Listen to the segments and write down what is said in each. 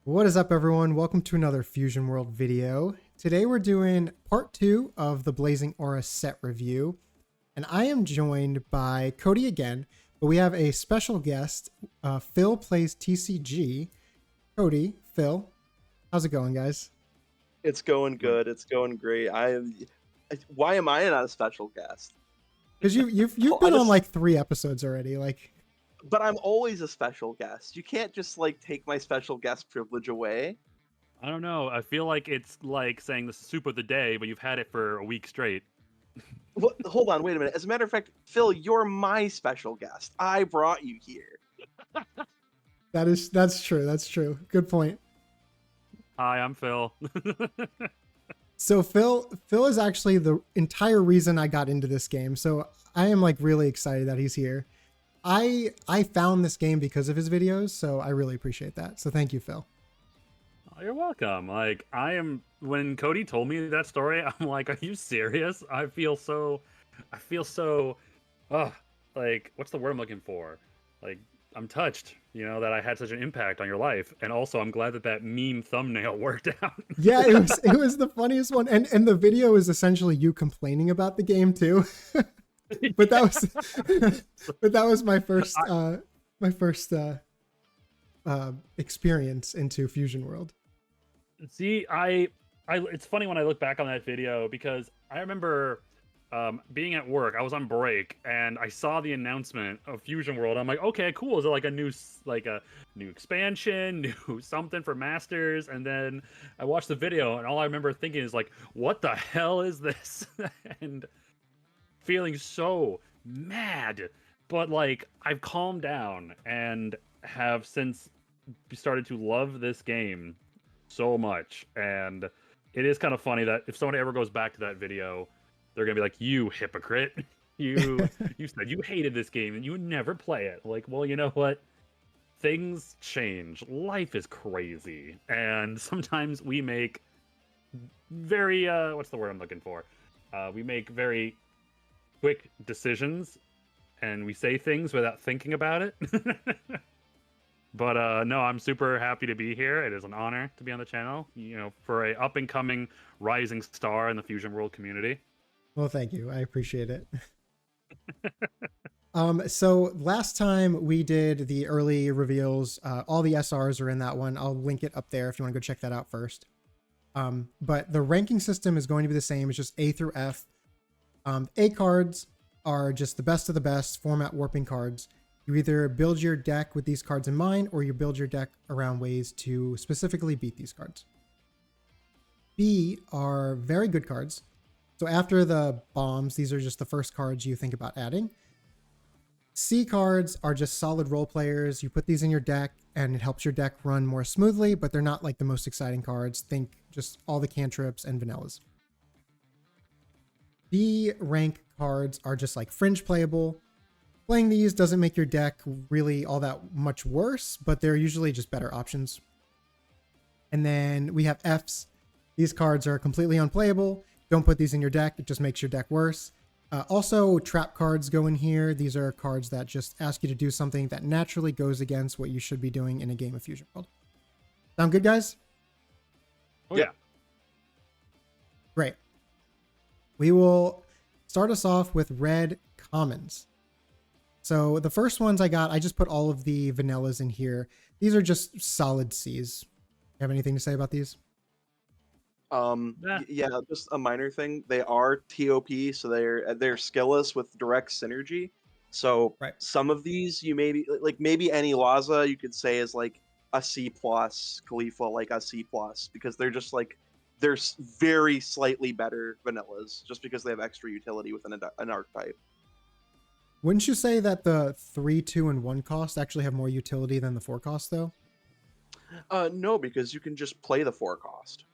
What is up, everyone? Welcome to another Fusion World video. Today we're doing part 2 of the Blazing Aura set review, and I am joined by Cody again, but we have a special guest. Phil plays TCG. Cody, Phil, how's it going, guys? It's going good. It's going great. Why am I not a special guest? Because you've been on like 3 episodes already. But I'm always a special guest. You can't just like take my special guest privilege away. I don't know. I feel like it's like saying the soup of the day, but you've had it for a week straight. Well, hold on, wait a minute. As a matter of fact, Phil, you're my special guest. I brought you here. That's true. That's true. Good point. Hi, I'm Phil. So Phil is actually the entire reason I got into this game. So I am like really excited that he's here. I found this game because of his videos, so I really appreciate that. So thank you, Phil. Oh, you're welcome. When Cody told me that story, I'm like, are you serious? I feel so, like, what's the word I'm looking for? Like, I'm touched, that I had such an impact on your life. And also, I'm glad that meme thumbnail worked out. Yeah, it was the funniest one. And the video is essentially you complaining about the game too. But that was my first experience into Fusion World. See, it's funny when I look back on that video because I remember being at work. I was on break and I saw the announcement of Fusion World. I'm like, okay, cool. Is it like a new expansion, new something for Masters? And then I watched the video and all I remember thinking is like, what the hell is this? And feeling so mad, but like I've calmed down and have since started to love this game so much. And it is kind of funny that if someone ever goes back to that video, they're gonna be like, you hypocrite, you said you hated this game and you would never play it. Like, well, you know what, things change, life is crazy, and sometimes we make very what's the word I'm looking for, we make very quick decisions and we say things without thinking about it. But no, I'm super happy to be here. It is an honor to be on the channel, for a up and coming rising star in the Fusion World community. Well, thank you. I appreciate it. So last time we did the early reveals, all the SRs are in that one. I'll link it up there if you want to go check that out first. But the ranking system is going to be the same. It's just A through F. A cards are just the best of the best format warping cards. You either build your deck with these cards in mind, or you build your deck around ways to specifically beat these cards. B are very good cards. So after the bombs, these are just the first cards you think about adding. C cards are just solid role players. You put these in your deck and it helps your deck run more smoothly, but they're not like the most exciting cards. Think just all the cantrips and vanillas. D rank cards are just like fringe playable. Playing these doesn't make your deck really all that much worse, but they're usually just better options. And then we have Fs. These cards are completely unplayable. Don't put these in your deck. It just makes your deck worse. Also, trap cards go in here. These are cards that just ask you to do something that naturally goes against what you should be doing in a game of Fusion World. Sound good, guys? Oh, yeah. Great. We will start us off with red commons. So the first ones I got, I just put all of the vanillas in here. These are just solid C's. You have anything to say about these? Yeah, just a minor thing. They are TOP, so they're skillless with direct synergy. So right. Some of these you maybe any Laza you could say is like a C plus, Khalifa like a C plus, because they're just like they're very slightly better vanillas just because they have extra utility within an archetype. Wouldn't you say that the 3, 2, and 1 cost actually have more utility than the 4 cost though? No, because you can just play the 4 cost.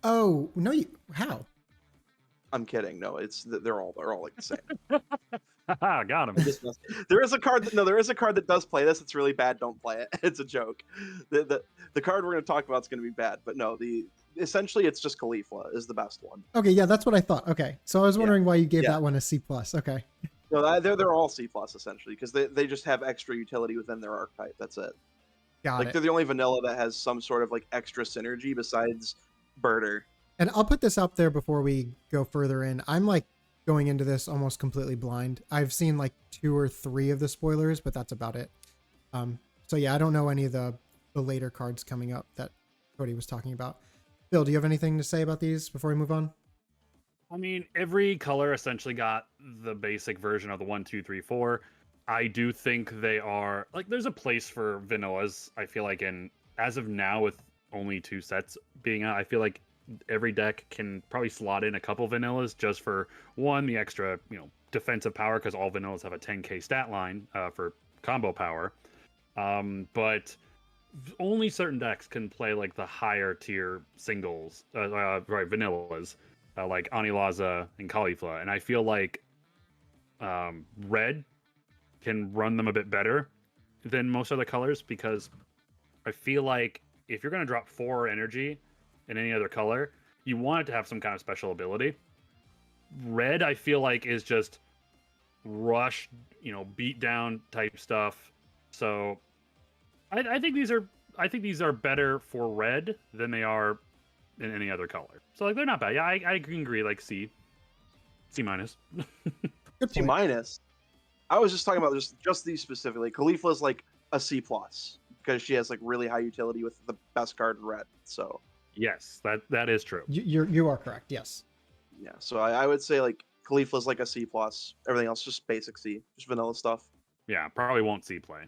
Oh no! How? I'm kidding. No, they're all like the same. Got him. There is a card that does play this. It's really bad. Don't play it. It's a joke. The card we're going to talk about is going to be bad, but no, essentially it's just Khalifa is the best one. Okay, yeah, that's what I thought. Okay, so I was wondering why you gave that one a C plus. Okay. No, they're all C plus essentially because they just have extra utility within their archetype. That's it. Got Like it. they're the only vanilla that has some sort of like extra synergy besides Birder. And I'll put this up there before we go further in. I'm like going into this almost completely blind. I've seen like 2 or 3 of the spoilers, but that's about it. So yeah, I don't know any of the later cards coming up that Cody was talking about. Bill, do you have anything to say about these before we move on? I mean, every color essentially got the basic version of the 1, 2, 3, 4. I do think they are like there's a place for vanillas. I feel like as of now with only 2 sets being out, I feel like every deck can probably slot in a couple vanillas just for one, the extra, defensive power because all vanillas have a 10k stat line for combo power. But only certain decks can play like the higher tier singles, vanillas, like Anilaza and Caulifla, and I feel like red can run them a bit better than most other colors because I feel like if you're going to drop 4 energy in any other color, you want it to have some kind of special ability. Red, I feel like, is just rush, beat down type stuff. So I think these are better for red than they are in any other color. So like they're not bad. Yeah, I can agree. Like C minus. Good C point. minus. I was just talking about just these specifically. Khalifa is like a C plus because she has like really high utility with the best card in red. So Yes, that is true. You are correct. Yes. yeah, so I would say like Khalifa is like a C plus. Everything else just basic C, just vanilla stuff. Yeah, probably won't see play.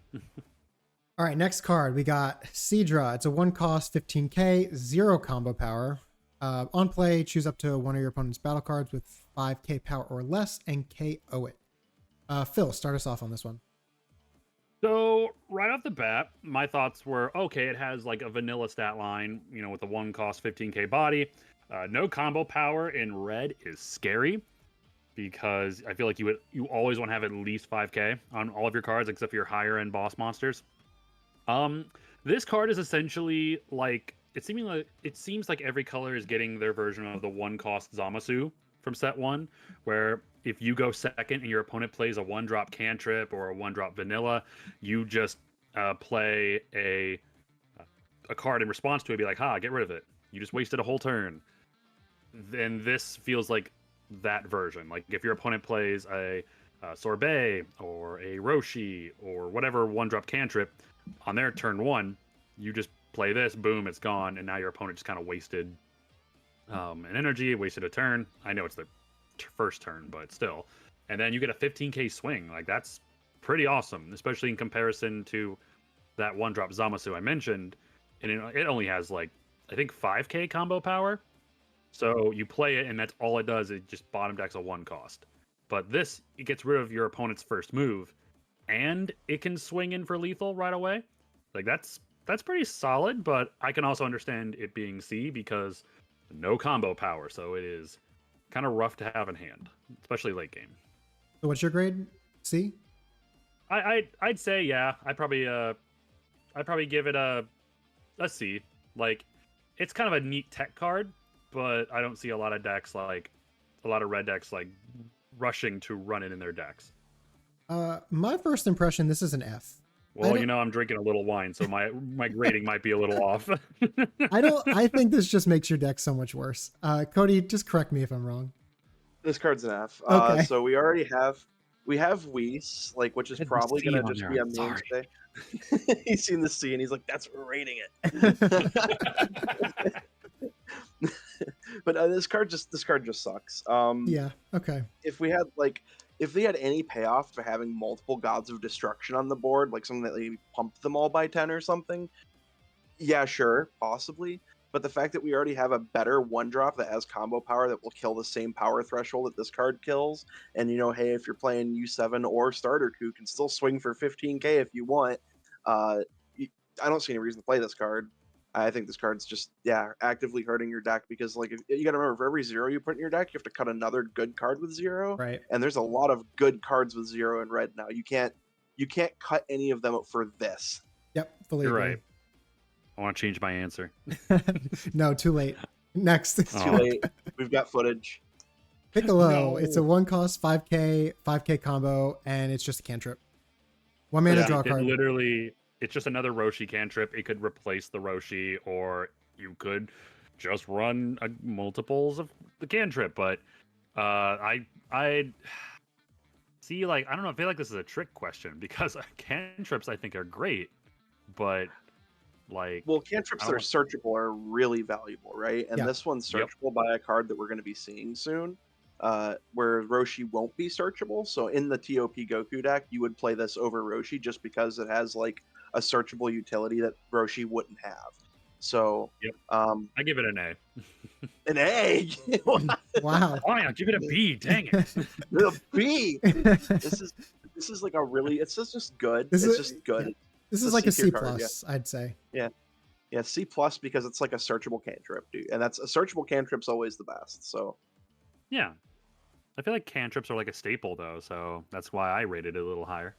All right, next card we got Seadra. It's a 1 cost 15k, 0 combo power. On play, choose up to one of your opponent's battle cards with 5k power or less and KO it. Phil, start us off on this one. So right off the bat, my thoughts were okay. It has like a vanilla stat line, with a 1 cost 15k body. No combo power in red is scary because I feel like you always want to have at least 5k on all of your cards except for your higher end boss monsters. This card is essentially like it seems like every color is getting their version of the 1 cost Zamasu from set 1, where if you go second and your opponent plays a 1-drop cantrip or a 1-drop vanilla, you just play a card in response to it, be like, get rid of it. You just wasted a whole turn. Then this feels like that version. Like if your opponent plays a Sorbet or a Roshi or whatever 1-drop cantrip on their turn 1, you just play this, boom, it's gone, and now your opponent just kind of wasted an energy, wasted a turn. I know it's their first turn, but still. And then you get a 15k swing. Like that's pretty awesome, especially in comparison to that 1-drop Zamasu I mentioned. And it only has like I think 5k combo power. So you play it, and that's all it does. It just bottom decks a 1 cost. But this, it gets rid of your opponent's first move, and it can swing in for lethal right away. Like that's pretty solid. But I can also understand it being C because no combo power, so it is kind of rough to have in hand, especially late game. So what's your grade? C? I'd say yeah. I'd probably give it a C. Like it's kind of a neat tech card, but I don't see a lot of red decks like rushing to run it in their decks. My first impression, this is an F. Well, I'm drinking a little wine, so my grading might be a little off. I think this just makes your deck so much worse. Cody, just correct me if I'm wrong. This card's an F. Okay. So we have Whis, like which is probably gonna just be a mainstay. He's seen the C and he's like, that's what we're rating it. But this card just sucks. Yeah. Okay. If they had any payoff for having multiple Gods of Destruction on the board, like something that they pumped them all by 10 or something, yeah, sure, possibly. But the fact that we already have a better 1-drop that has combo power that will kill the same power threshold that this card kills, and hey, if you're playing U7 or Starter Coup, can still swing for 15k if you want. I don't see any reason to play this card. I think this card's just actively hurting your deck because like you got to remember, for every 0 you put in your deck, you have to cut another good card with 0. Right. And there's a lot of good cards with 0 in red now. You can't cut any of them up for this. Yep. Fully You're agree. right. I want to change my answer. No, too late. Next. It's too late. We've got footage. Piccolo. No. It's a 1 cost 5k combo, and it's just a cantrip. 1 mana draw card. Literally, it's just another Roshi cantrip. It could replace the Roshi, or you could just run multiples of the cantrip. But I see, like, I don't know. I feel like this is a trick question because cantrips I think are great, but like, Well, cantrips I that are don't. searchable are really valuable, right? And Yeah. this one's Yep. searchable by a card that we're going to be seeing soon, where Roshi won't be searchable. So in the TOP Goku deck, you would play this over Roshi just because it has like a searchable utility that Roshi wouldn't have. So, Yep. um, I give it an A. an A, Wow. Why not give it a B? Dang it. a B. This is like a really. It's just good. This It's is- just good. This It's is a like a C-tier C card, plus, I'd say. Yeah, C plus because it's like a searchable cantrip, dude, and that's a searchable cantrip's always the best. So Yeah. I feel like cantrips are like a staple though, so that's why I rated it a little higher.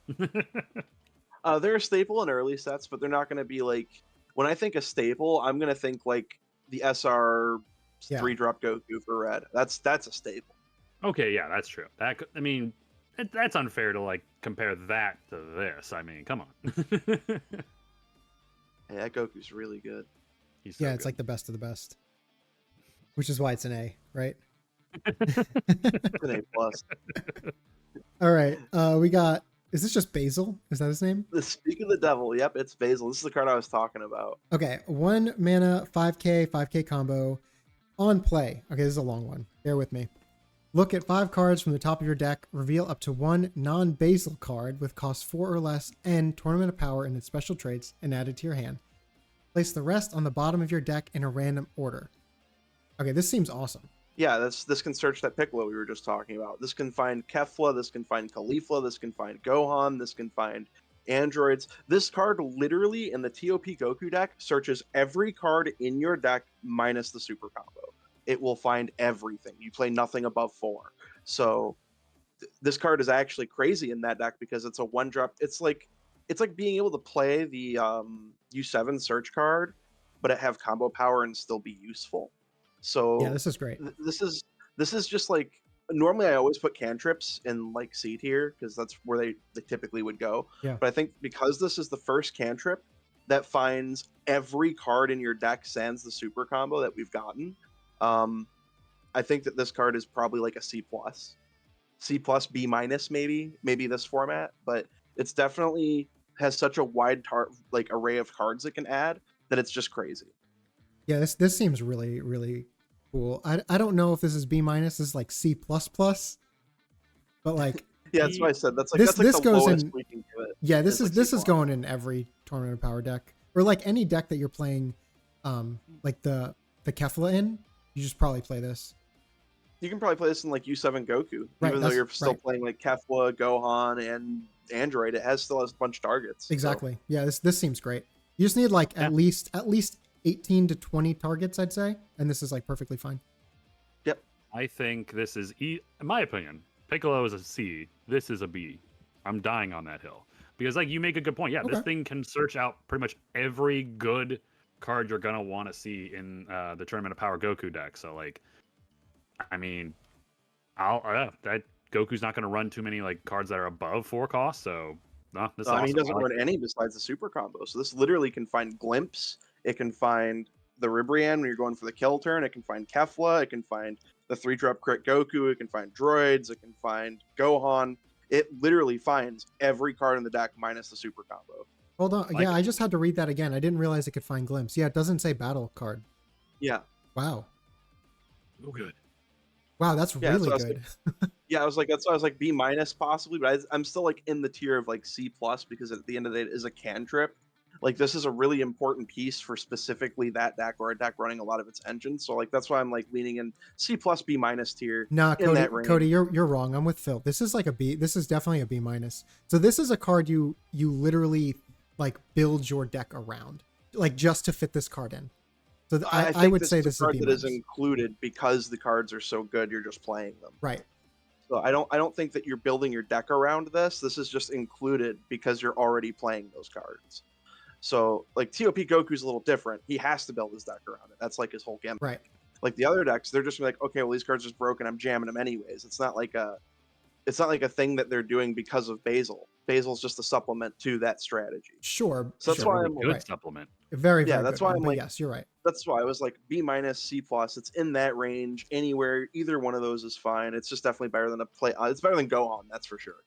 they're a staple in early sets, but they're not going to be like. When I think a staple, I'm going to think like the SR Yeah. 3-drop Goku for red. That's a staple. Okay, yeah, that's true. I mean, that's unfair to like compare that to this. I mean, come on. Yeah, that Goku's really good. He's so Yeah, it's good. like the best of the best. Which is why it's an A, right? It's an A plus. All right. We got, is this just Basil? Is that his name? The Speak of the Devil. Yep, it's Basil. This is the card I was talking about. Okay. 1 mana, 5k combo on play. Okay, this is a long one. Bear with me. Look at 5 cards from the top of your deck. Reveal up to 1 non-Basil card with cost 4 or less and Tournament of Power in its special traits and add it to your hand. Place the rest on the bottom of your deck in a random order. Okay, this seems awesome. Yeah, this can search that Piccolo we were just talking about. This can find Kefla, this can find Caulifla, this can find Gohan, this can find androids. This card literally in the TOP Goku deck searches every card in your deck minus the super combo. It will find everything. You play nothing above 4. So this card is actually crazy in that deck because it's a 1-drop. It's like being able to play the U7 search card, but it have combo power and still be useful. So Yeah, this is great. this is just like normally I always put cantrips in like C tier because that's where they typically would go. Yeah. But I think because this is the first cantrip that finds every card in your deck sans the super combo that we've gotten, I think that this card is probably like a C plus, B minus maybe this format, but it's definitely has such a wide array of cards it can add that it's just crazy. Yeah, this seems really, really cool. I don't know if this is B minus. This is like C plus plus, but like Yeah, that's what I said. That's like This the goes lowest in- we can give it. yeah, this It's is like this C is plus. going in every Tournament of Power deck or like any deck that you're playing, like the Kefla in. You just probably play this. You can probably play this in like U7 Goku, Right, even though that's you're still right. playing like Kefla, Gohan, and Android. It still has a bunch of targets. so- Exactly. Yeah, this seems great. You just need like at least 18 to 20 targets, I'd say, and this is like perfectly fine. I think this is, in my opinion, Piccolo is a C. This is a B. I'm dying on that hill because, like, you make a good point. Yeah, this Okay. thing can search out pretty much every good card you're gonna want to see in the Tournament of Power Goku deck. So, like, I mean, that Goku's not gonna run too many like cards that are above 4 cost. So, no, this is I mean, he awesome. doesn't I like run any besides the super combo. So this literally can find Glimpse. It can find the Ribrianne when you're going for the kill turn. It can find Kefla. It can find the 3-drop crit Goku. It can find droids. It can find Gohan. It literally finds every card in the deck minus the super combo. Hold on. Like yeah, it. I just had to read that again. I didn't realize it could find glimpse. Yeah, it doesn't say battle card. Yeah. Wow. Oh, good. Wow, that's Yeah, that's really what I was good. Yeah, that's why I was like B minus possibly, but I'm still like in the tier of like C plus because at the end of the day it is a cantrip. Like this is a really important piece for specifically that deck or a deck running a lot of its engines. So like that's why I'm like leaning in C plus B minus tier. Nah, in that range. Cody, you're wrong. I'm with Phil. This is like a B. This is definitely a B minus. So this is a card you literally like build your deck around, like just to fit this card in. So I think would say this is a card B that is minus. included because the cards are so good. You're just playing them. Right. So I don't think that you're building your deck around this. This is just included because you're already playing those cards. So like TOP Goku's a little different. He has to build his deck around it. That's like his whole gimmick. Right. Like the other decks, they're just gonna be like, okay, well these cards are just broken. I'm jamming them anyways. It's not like a thing that they're doing because of Basil. Basil's just a supplement to that strategy. Sure. So that's sure. why Really I'm good Right. supplement. Very, Yeah, very that's good why one, I'm but like- yes, you're right. That's why I was like B minus, C plus. It's in that range. Anywhere, either one of those is fine. It's just definitely better than a play. It's better than go on. That's for sure.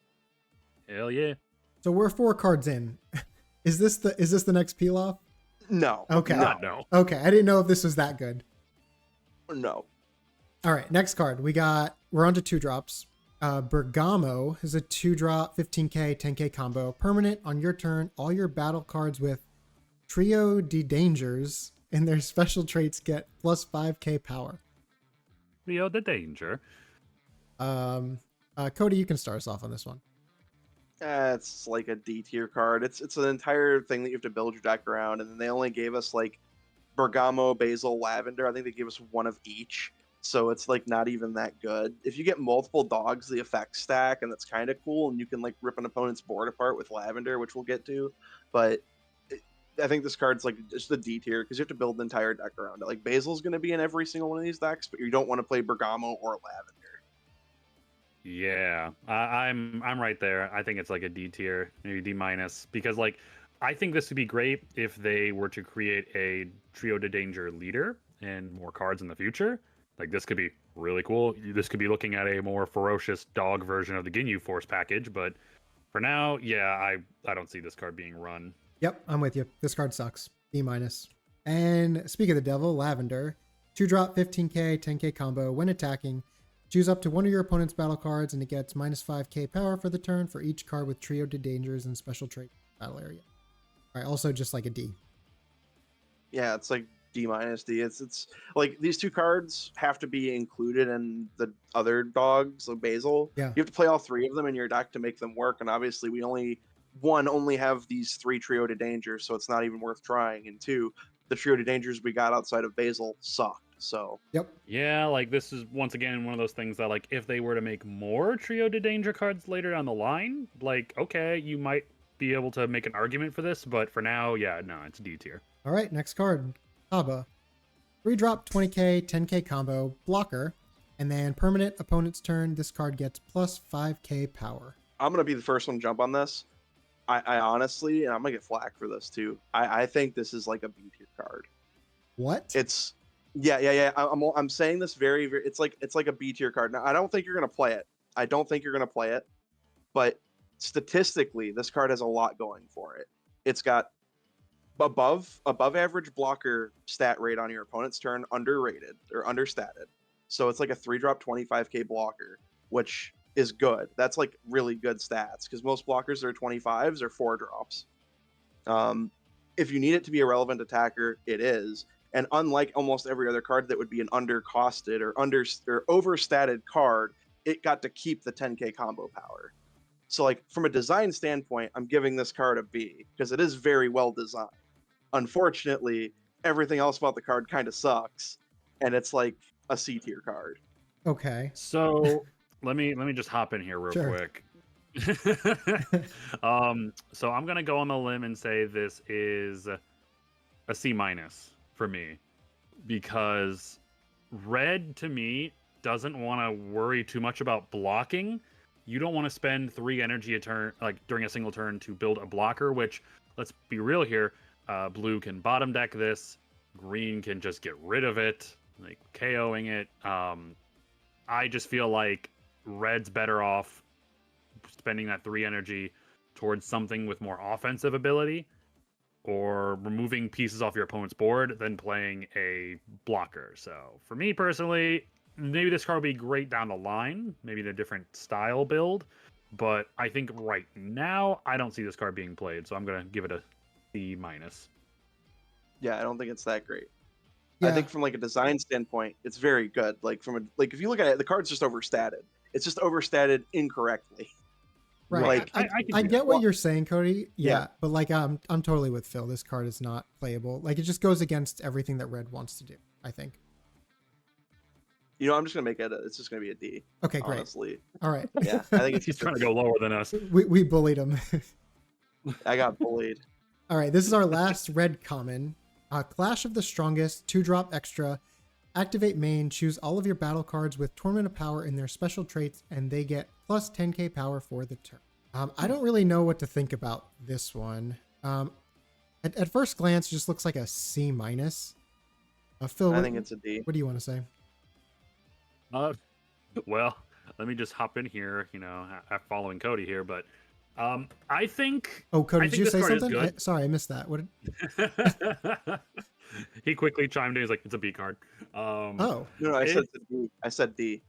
Hell yeah. So we're 4 cards in. Is this the next peel off? No. Okay. No. God, no. Okay, I didn't know if this was that good. No. All right, next card. We're on to 2 drops. Bergamo is a 2-drop 15k 10k combo. Permanent on your turn. All your battle cards with Trio de Dangers and their special traits get plus 5k power. Rio the Danger. Cody, you can start us off on this one. It's like a D tier card. It's an entire thing that you have to build your deck around, and then they only gave us like Bergamo, Basil, Lavender. I think they gave us one of each, so it's like not even that good. If you get multiple dogs, the effects stack, and that's kind of cool, and you can like rip an opponent's board apart with Lavender, which we'll get to. But I think this card's like just a D tier because you have to build the entire deck around it. Like Basil's going to be in every single one of these decks, but you don't want to play Bergamo or Lavender. Yeah, I'm right there. I think it's like a D tier, maybe D minus, because like I think this would be great if they were to create a Trio de Danger leader and more cards in the future. Like this could be really cool. This could be looking at a more ferocious dog version of the Ginyu Force package, but for now, yeah, I don't see this card being run. Yep, I'm with you. This card sucks. B minus. And speak of the devil, Lavender. 2-drop 15k 10k combo. When attacking, choose up to one of your opponent's battle cards and it gets minus 5k power for the turn for each card with Trio de Dangers and special trait battle area. All right, also just like a D. Yeah, it's like D minus D. It's like these 2 cards have to be included in the other dogs, so Basil. Yeah. You have to play all 3 of them in your deck to make them work, and obviously we only have these 3 Trio de Danger, so it's not even worth trying. And 2, the Trio de Dangers we got outside of Basil sucked. So Yep. Yeah, like this is once again one of those things that like if they were to make more Trio de Danger cards later down the line, like okay, you might be able to make an argument for this, but for now, yeah, no, it's D tier. All right, next card. Kaba. 3-drop 20k 10k combo. Blocker. And then permanent opponent's turn, this card gets plus 5k power. I'm gonna be the first one to jump on this. I honestly, and I'm gonna get flack for this too. I think this is like a B tier card. What? It's yeah. I'm saying this very, very. It's like a B tier card. Now I don't think you're gonna play it. But statistically, this card has a lot going for it. It's got above average blocker stat rate on your opponent's turn, underrated or understated. So it's like a 3-drop 25k blocker, which is good. That's like really good stats because most blockers that are 25s are 4 drops. If you need it to be a relevant attacker, it is. And unlike almost every other card that would be an undercosted or overstated card, it got to keep the 10k combo power. So like from a design standpoint, I'm giving this card a B because it is very well designed. Unfortunately, everything else about the card kind of sucks, and it's like a C tier card. Okay. So let me just hop in here real Sure. quick. So I'm gonna go on the limb and say this is a C minus for me because red to me doesn't want to worry too much about blocking. You don't want to spend 3 energy a turn, like during a single turn, to build a blocker. Which, let's be real here, blue can bottom deck this, green can just get rid of it, like KOing it. I just feel like red's better off spending that 3 energy towards something with more offensive ability or removing pieces off your opponent's board than playing a blocker. So for me personally, maybe this card will be great down the line, maybe in a different style build, but I think right now I don't see this card being played, so I'm going to give it a C minus. Yeah, I don't think it's that great. Yeah. I think from like a design standpoint, it's very good. Like if you look at it, the card's just overstated. It's just overstated incorrectly. Right. Like, I can see get that. what you're saying, Cody. Yeah, Yeah. but like I'm totally with Phil. This card is not playable. Like it just goes against everything that red wants to do, I think. You know, I'm just gonna make it. It's just gonna be a D. Okay, great. Honestly, All right. yeah. I think it's He's just trying to go lower than us. we bullied him. I got bullied. All right, this is our last red common. Clash of the Strongest, 2-drop extra. Activate main, choose all of your battle cards with Torment of Power in their special traits, and they get plus 10k power for the turn. I don't really know what to think about this one. At first glance, it just looks like a C minus. Phil, I think it's a D. what do you want to say? Well, let me just hop in here, following Cody here, but I think. Oh, Cody, I did you think say this card is something? good. Sorry, I missed that. What? Did... He quickly chimed in. He's like, "It's a B card." Oh, No, I said D. I said D.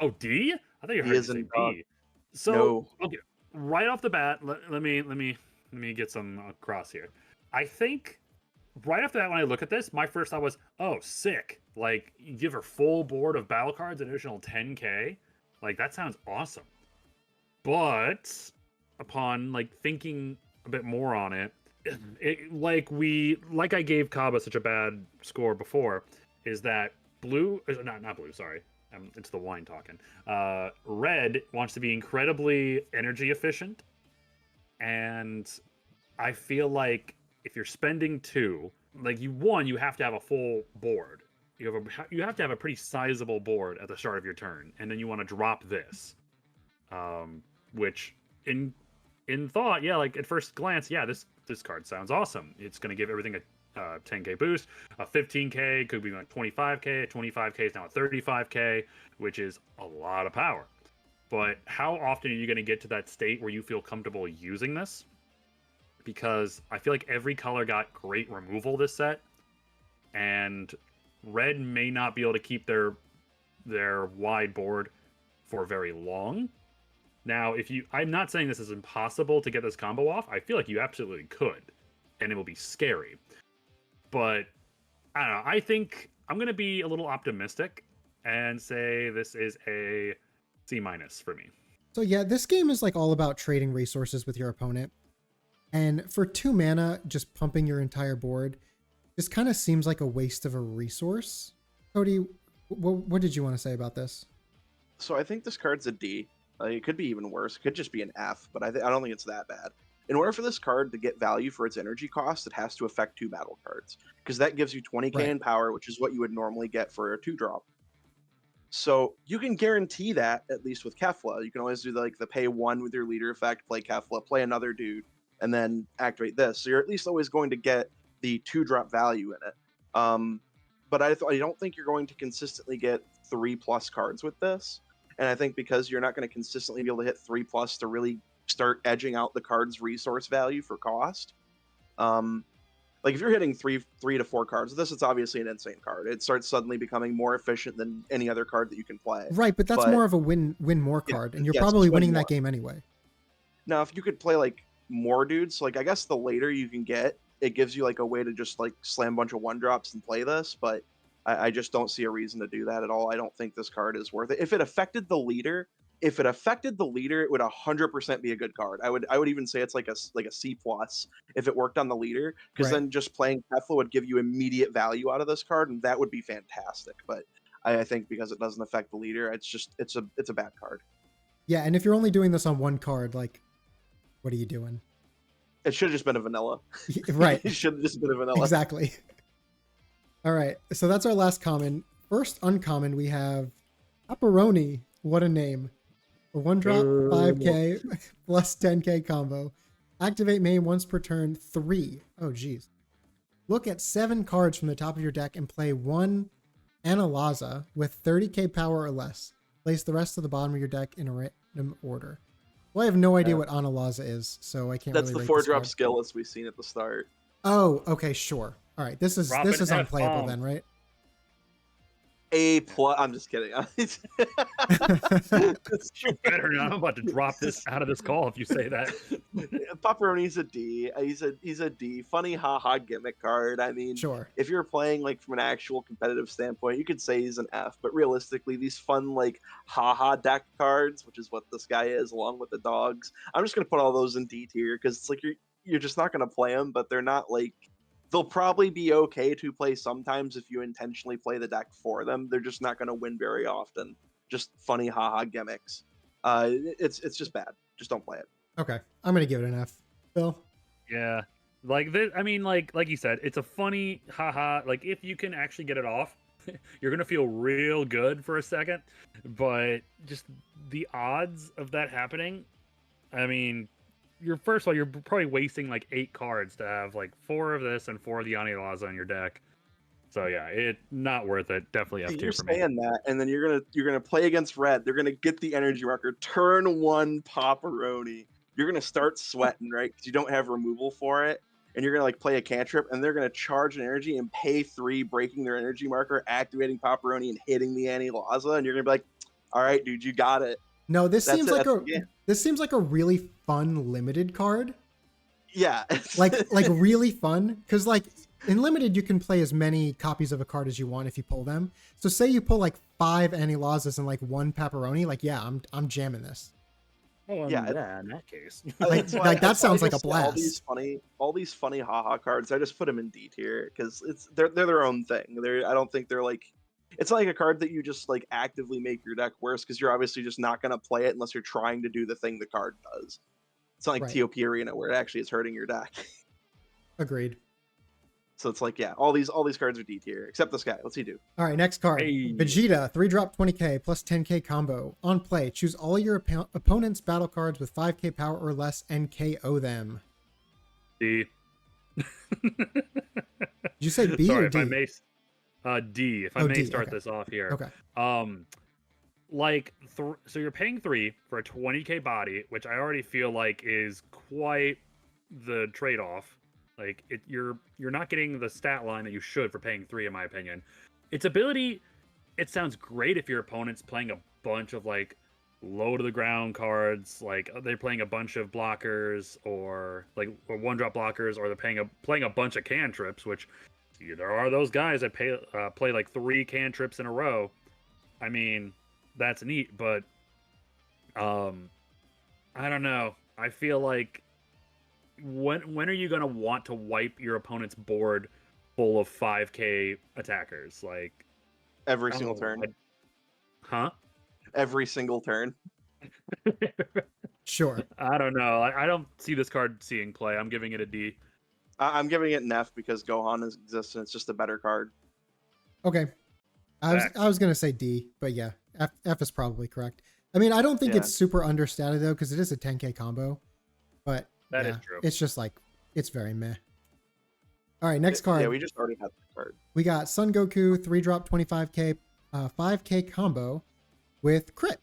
Oh, D? I thought you D heard me is say in dog. B. So No. okay, right off the bat, let me get some across here. I think right off the bat, when I look at this, my first thought was, "Oh, sick! Like, you give her full board of battle cards, an additional 10k. Like, that sounds awesome." But upon like thinking a bit more on it, like I gave Kaba such a bad score before, is that blue, not blue, sorry. It's the wine talking. Red wants to be incredibly energy efficient, and I feel like if you're spending 2, like you have to have a full board. You have to have a pretty sizable board at the start of your turn, and then you want to drop this, which in thought, yeah, like at first glance, yeah, this card sounds awesome. It's going to give everything a 10k boost, a 15k could be like 25k, a 25k is now a 35k, which is a lot of power. But how often are you going to get to that state where you feel comfortable using this? Because I feel like every color got great removal this set, and red may not be able to keep their wide board for very long. Now, I'm not saying this is impossible to get this combo off. I feel like you absolutely could, and it will be scary. But I don't know. I think I'm going to be a little optimistic and say this is a C minus for me. so yeah, this game is like all about trading resources with your opponent. And for 2 mana, just pumping your entire board, this kind of seems like a waste of a resource. Cody, what did you want to say about this? So I think this card's a D. It could be even worse. It could just be an F, but I don't think it's that bad. In order for this card to get value for its energy cost, it has to affect 2 battle cards, because that gives you 20k Right. in power, which is what you would normally get for a 2-drop. So you can guarantee that, at least with Kefla. You can always do the pay 1 with your leader effect, play Kefla, play another dude, and then activate this. So you're at least always going to get the 2-drop value in it. But I don't think you're going to consistently get 3+ cards with this. And I think because you're not going to consistently be able to hit 3+ to really start edging out the card's resource value for cost. Like if you're hitting 3 to 4 cards with this, it's obviously an insane card. It starts suddenly becoming more efficient than any other card that you can play. Right, but that's more of a win more card, and you're yes, probably win winning more. that game anyway. Now, if you could play like more dudes, like I guess the later you can get, it gives you like a way to just like slam a bunch of 1-drops and play this, but I just don't see a reason to do that at all. I don't think this card is worth it. If it affected the leader, it would 100% be a good card. I would even say it's like a C+ if it worked on the leader, because Right. then just playing Kefla would give you immediate value out of this card, and that would be fantastic. But I think because it doesn't affect the leader, it's a bad card. Yeah, and if you're only doing this on 1 card, like, what are you doing? It should have just been a vanilla. Right. It should have just been a vanilla. Exactly. All right, so that's our last common. First uncommon, we have Pepperoni. What a name. A 1-drop, 5k, plus 10k combo. Activate main once per turn, 3. Oh, geez. Look at 7 cards from the top of your deck and play 1 Analaza with 30k power or less. Place the rest of the bottom of your deck in a random order. Well, I have no idea what Analaza is, so I can't That's really the rate this 4-drop card. skill list we've seen at the start. Oh, okay, sure. All right, this is Drop this an is unplayable F-bomb. then, right? A+. I'm just kidding. You better not. I'm about to drop this out of this call if you say that. Pepperoni's a D. He's a D. Funny haha gimmick card. I mean, Sure. if you're playing like from an actual competitive standpoint, you could say he's an F. But realistically, these fun like haha deck cards, which is what this guy is, along with the dogs, I'm just gonna put all those in D tier because it's like you're just not gonna play them, but they're not like. They'll probably be okay to play sometimes if you intentionally play the deck for them. They're just not going to win very often. Just funny haha gimmicks. It's just bad. Just don't play it. Okay, I'm gonna give it an F. Bill? Yeah. Like this, I mean, like you said, it's a funny haha. Like if you can actually get it off, you're gonna feel real good for a second. But just the odds of that happening, I mean, first of all, you're probably wasting like 8 cards to have like 4 of this and 4 of the Anilaza on your deck. So yeah, it not worth it. Definitely F See, tier you're for me. saying that, and then you're gonna play against red. They're gonna get the energy marker, turn 1 Paparoni. You're gonna start sweating, right? Because you don't have removal for it, and you're gonna like play a cantrip, and they're gonna charge an energy and pay 3, breaking their energy marker, activating Paparoni, and hitting the Anilaza, and you're gonna be like, "All right, dude, you got it." No, this That's seems it, like that's a the game. this seems like a really fun limited card. Yeah, Like really fun, because like in limited you can play as many copies of a card as you want if you pull them. So say you pull like 5 Anilazas and like 1 Pepperoni, like yeah, I'm jamming this. Oh, Yeah, yeah. In that case, Like, That's why- like that that's why I sounds like a just say blast. all these funny haha cards. I just put them in D tier because they're their own thing. I don't think they're like. It's not like a card that you just like actively make your deck worse because you're obviously just not gonna play it unless you're trying to do the thing the card does. It's not like Right. TOP Arena where it actually is hurting your deck. Agreed. So it's like, yeah, all these cards are D tier except this guy. What's he do? All right, next card. Hey. Vegeta, 3-drop 20k plus 10k combo. On play, choose all your opponent's battle cards with 5k power or less and KO them. D. Did you say B Sorry or if D? I may. D. If I Oh, may D, start okay. this off here. Okay. Like so you're paying 3 for a 20k body, which I already feel like is quite the trade-off. Like you're not getting the stat line that you should for paying 3, in my opinion. Its ability, it sounds great if your opponent's playing a bunch of like low to the ground cards, like they're playing a bunch of blockers or like or 1-drop blockers, or they're playing a bunch of cantrips, which there are those guys that play like 3 cantrips in a row. I mean, that's neat, but I don't know. I feel like when are you gonna want to wipe your opponent's board full of 5k attackers? Like Every I don't single know, turn. huh? Every single turn. Sure. I don't know. I don't see this card seeing play. I'm giving it a D. I'm giving it an F because Gohan exists and it's just a better card. Okay. I Facts. was gonna say D, but yeah, F is probably correct. I mean, I don't think Yeah. it's super understated though, because it is a 10k combo. But That yeah, is true. it's just like it's very meh. All right, next card. Yeah, we just already had that card. We got Sun Goku 3-drop 25k 5k combo with crit.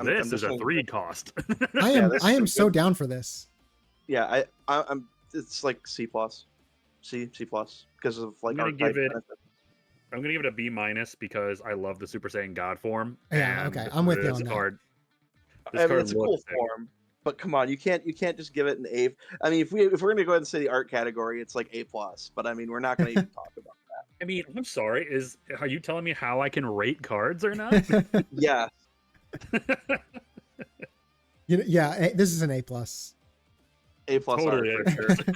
This is just a gonna- 3 cost. I Yeah, am this I is am so so good. down for this. Yeah, I'm. It's like C plus, C plus because of like gonna archetype give it- benefits. I'm gonna give it a B- because I love the Super Saiyan God form. Yeah, and okay, I'm with you this on that. card. I mean, it's a cool looks sick. form, but come on, you can't just give it an A. I mean, if we're gonna go ahead and say the art category, it's like A plus. But I mean, we're not gonna even talk about. I mean, I'm sorry. Are you telling me how I can rate cards or not? Yeah, Yeah, this is an A plus. A plus Totally art A for sure.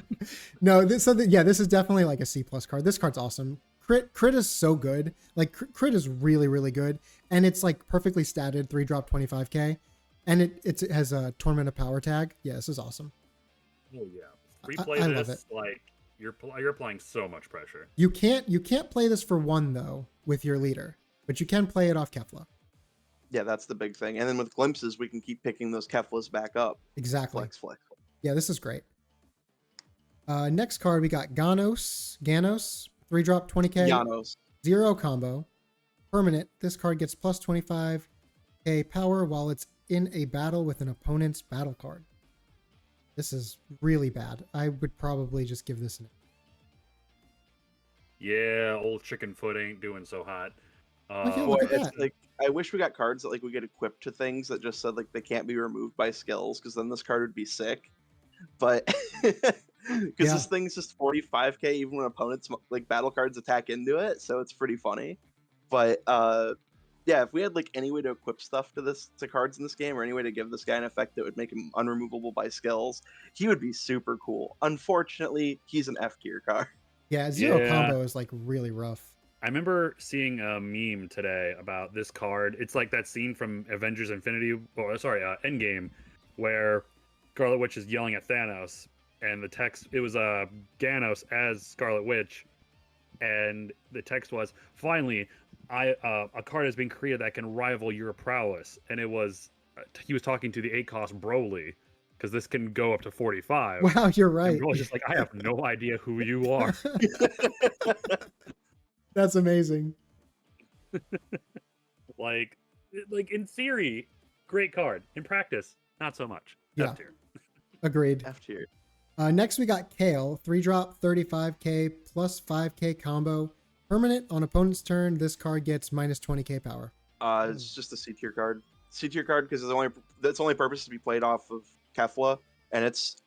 No, this is definitely like a C plus card. This card's awesome. Crit is so good. Like crit is really really good, and it's like perfectly statted 3-drop 25k, and it has a Tournament of Power tag. Yeah, this is awesome. Oh yeah, I replay love this like you're applying so much pressure. You can't play this for 1 though with your leader, but you can play it off Kefla. Yeah, that's the big thing. And then with glimpses, we can keep picking those Keflas back up. Exactly. Flex. Yeah, this is great. Next card we got Ganos 3-drop 20k Janos. 0 combo. Permanent. This card gets plus 25k power while it's in a battle with an opponent's battle card. This is really bad. I would probably just give this an Yeah, old chicken foot ain't doing so hot. yeah, Boy, look at it's that. like I wish we got cards that like we get equipped to things that just said like they can't be removed by skills, because then this card would be sick. But because Yeah. this thing's just 45k even when opponents like battle cards attack into it, so it's pretty funny. But yeah, if we had like any way to equip stuff to cards in this game, or any way to give this guy an effect that would make him unremovable by skills, he would be super cool. Unfortunately, he's an F tier card. Yeah, 0 Yeah. combo is like really rough. I remember seeing a meme today about this card. It's like that scene from Avengers Infinity, or sorry, Endgame, where Scarlet Witch is yelling at Thanos, and the text, it was Ganos as Scarlet Witch, and the text was, finally, a card has been created that can rival your prowess. And it was, he was talking to the 8-cost Broly, because this can go up to 45. Wow, you're right. And Roy's just like, I have no idea who you are. That's amazing. like in theory, great card. In practice, not so much. Yeah. F tier. Agreed. F tier. Next, we got Kale. 3-drop, 35k, plus 5k combo. Permanent on opponent's turn. This card gets minus 20k power. It's just a C tier card. C tier card because its only purpose is to be played off of Kefla, and it's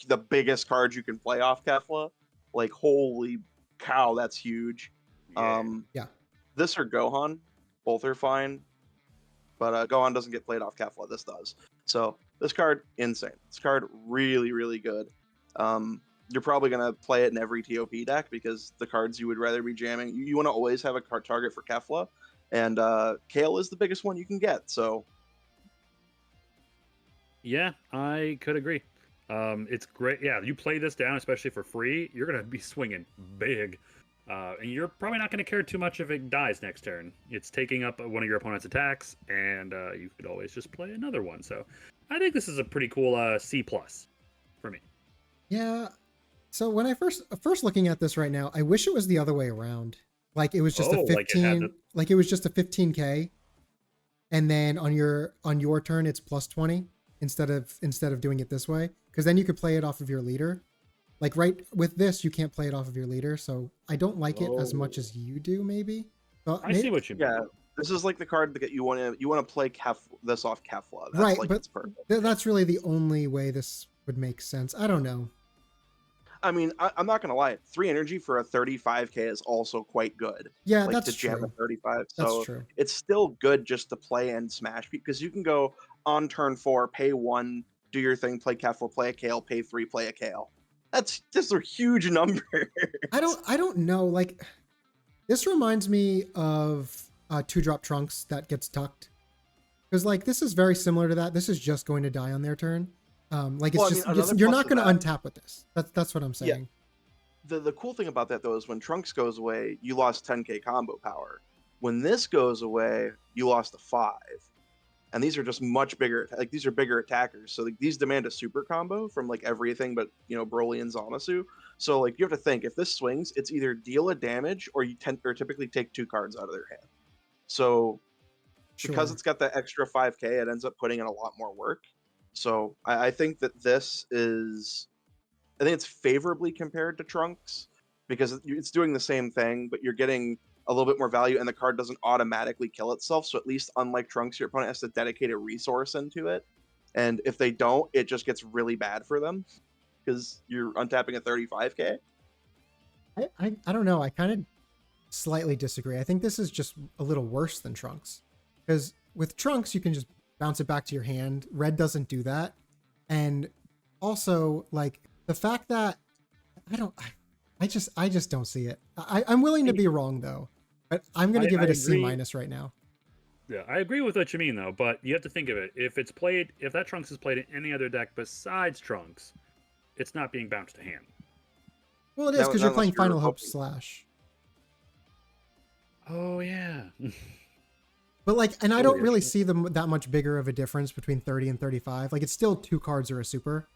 the biggest card you can play off Kefla. Like, holy cow, that's huge. Yeah. This or Gohan, both are fine, but Gohan doesn't get played off Kefla. This does. So this card, insane. This card, really, really good. You're probably going to play it in every TOP deck because the cards you would rather be jamming, you want to always have a card target for Kefla, and Kale is the biggest one you can get. So yeah, I could agree. It's great. Yeah, you play this down, especially for free, you're going to be swinging big. And you're probably not going to care too much if it dies next turn. It's taking up one of your opponent's attacks, and you could always just play another one. So I think this is a pretty cool C+ for me. Yeah. So when I first looking at this right now, I wish it was the other way around. Like it was just a 15, like it was just a 15k, and then on your turn it's plus 20 instead of doing it this way, because then you could play it off of your leader. Like right with this, you can't play it off of your leader, so I don't like it as much as you do. Maybe. But I see what you mean. yeah, this is like the card that you want to play this off Kefla. That's right, like, but it's perfect. That's really the only way this would make sense. I don't know. I mean, I'm not gonna lie. 3 energy for a 35k is also quite good. Yeah, like, that's to jam true. a 35. That's So true. it's still good just to play and smash because you can go on turn 4, pay 1, do your thing, play Kefla, play a Kale, pay 3, play a Kale. That's just a huge number. I don't know. Like, this reminds me of 2-drop Trunks that gets tucked, because like this is very similar to that. This is just going to die on their turn. Like it's you're not going to untap with this. That's what I'm saying. Yeah. The cool thing about that though is when Trunks goes away, you lost 10k combo power. When this goes away, you lost a 5. And these are just much bigger, like these are bigger attackers. So like these demand a super combo from like everything but, Broly and Zamasu. So like you have to think, if this swings, it's either deal a damage or you typically take 2 cards out of their hand. So because it's got that extra 5k, it ends up putting in a lot more work. So I think that I think it's favorably compared to Trunks because it's doing the same thing, but you're getting a little bit more value, and the card doesn't automatically kill itself. So at least, unlike Trunks, your opponent has to dedicate a resource into it. And if they don't, it just gets really bad for them because you're untapping a 35k. I don't know. I kind of slightly disagree. I think this is just a little worse than Trunks, because with Trunks, you can just bounce it back to your hand. Red doesn't do that. And also, like, the fact that I just don't see it. I'm willing to be wrong though, but I'm going to give it a C- right now. Yeah, I agree with what you mean though, but you have to think of it. If that Trunks is played in any other deck besides Trunks, it's not being bounced to hand. Well, it is because you're playing Final Hope Slash. Oh yeah. But like, and I don't really see them that much bigger of a difference between 30 and 35. Like, it's still 2 cards or a super.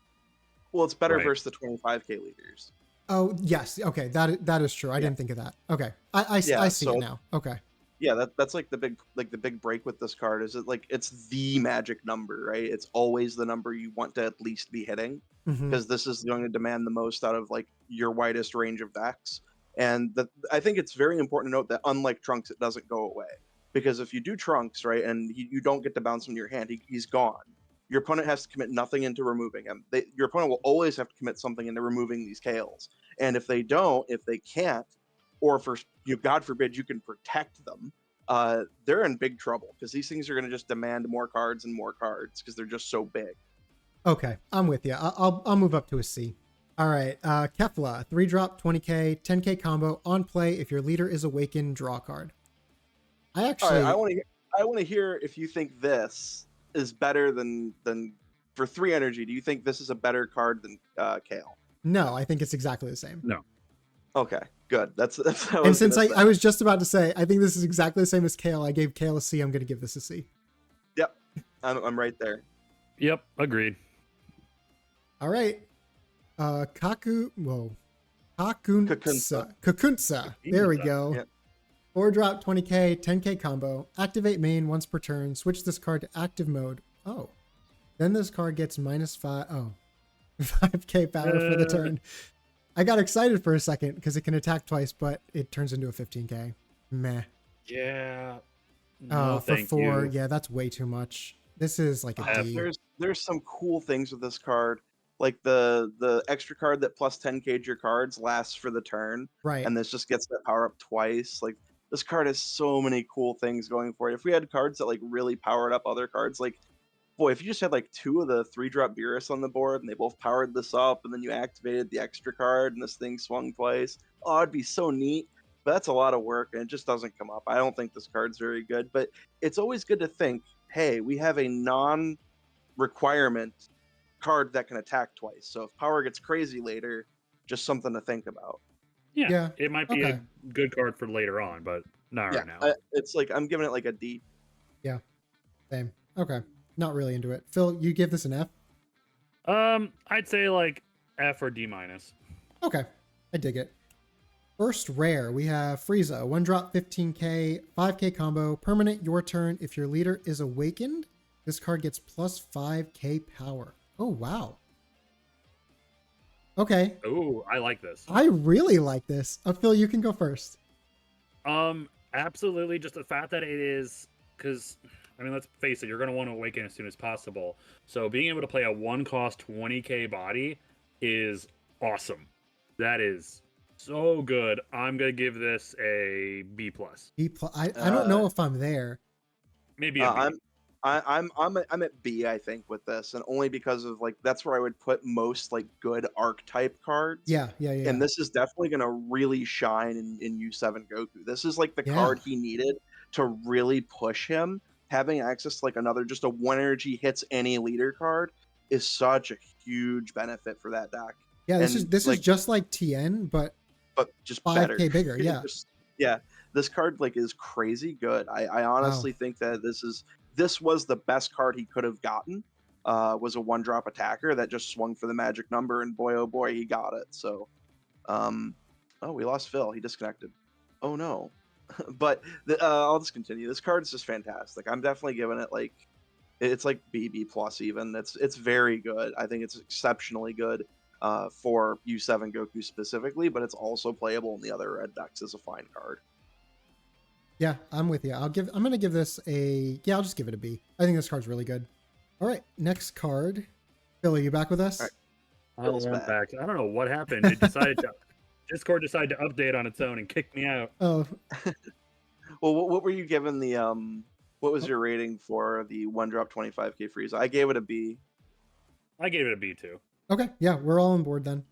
Well, it's better versus the 25k leaders. Oh yes, okay, that is true. I didn't think of that. Okay, I see it now. Okay. Yeah, that's like the big break with this card is it's the magic number, right? It's always the number you want to at least be hitting because this is going to demand the most out of like your widest range of decks. And I think it's very important to note that unlike Trunks, it doesn't go away, because if you do Trunks, right, and you don't get to bounce him in your hand, he's gone. Your opponent has to commit nothing into removing him. Your opponent will always have to commit something into removing these Kales. And if they can't, or for God forbid you can protect them, they're in big trouble because these things are going to just demand more cards and more cards because they're just so big. Okay, I'm with you. I'll move up to a C. All right, Kefla, 3-drop, 20k, 10k combo on play. If your leader is awakened, draw a card. I want to hear if you think this is better than for 3 energy. Do you think this is a better card than Kale? No, I think it's exactly the same. No. Okay, good. That's and since I was just about to say, I think this is exactly the same as Kale. I gave Kale a C. I'm going to give this a C. Yep, I'm right there. Yep, agreed. All right. Kakuntsa. There we go. Yep. 4-drop 20k, 10k combo. Activate main once per turn. Switch this card to active mode. Oh. Then this card gets -5. Oh. 5k power for the turn. I got excited for a second because it can attack twice, but it turns into a 15k. Meh. Yeah. Oh, No, for thank 4. you. Yeah, that's way too much. This is like a D. There's some cool things with this card. Like the extra card that plus 10k your cards lasts for the turn, Right. and this just gets that power up twice. Like this card has so many cool things going for it. If we had cards that like really powered up other cards, like boy, if you just had like 2 of the 3-drop Beerus on the board and they both powered this up, and then you activated the extra card and this thing swung twice, oh, it'd be so neat. But that's a lot of work and it just doesn't come up. I don't think this card's very good, but it's always good to think, hey, we have a non-requirement card that can attack twice. So if power gets crazy later, just something to think about. Yeah. It might be Okay. a good card for later on, but not right now. It's like I'm giving it like a D. Yeah. Same. Okay. Not really into it. Phil, you give this an F? I'd say like F or D minus. Okay. I dig it. First rare, we have Frieza. 1-drop 15k, 5k combo. Permanent your turn. If your leader is awakened, this card gets plus 5k power. Oh, wow. Okay. Oh, I like this. I really like this. Phil, you can go first. Absolutely. Just the fact that it is, because I mean, let's face it, you're going to want to awaken as soon as possible. So being able to play a 1-cost 20k body is awesome. That is so good. I'm going to give this a B plus. B plus. I don't know if I'm there. Maybe a B. I'm at B, I think, with this, and only because of like that's where I would put most like good archetype cards. Yeah. And this is definitely going to really shine in U7 Goku. This is like the card he needed to really push him. Having access to like another just a 1 energy hits any leader card is such a huge benefit for that deck. Yeah, this And, is like, just like TN, but just 5k better. bigger. Yeah. Yeah, this card like is crazy good. I honestly think that this was the best card he could have gotten. Was a 1-drop attacker that just swung for the magic number, and boy oh boy he got it. So we lost Phil. He disconnected. Oh no. But I'll just continue. This card is just fantastic. I'm definitely giving it like it's like B plus even. It's very good. I think it's exceptionally good for U7 Goku specifically, but it's also playable in the other red decks as a fine card. Yeah, I'm with you. I'm gonna give this I'll just give it a B. I think this card's really good. All right, next card. Phil, are you back with us? All right. I Phil's went back. back. I don't know what happened. It decided to Discord decided to update on its own and kick me out. Oh, Well, what were you given the what was your rating for the 1-drop 25k Frieza? I gave it a B. I gave it a B too. okay. Yeah, we're all on board then.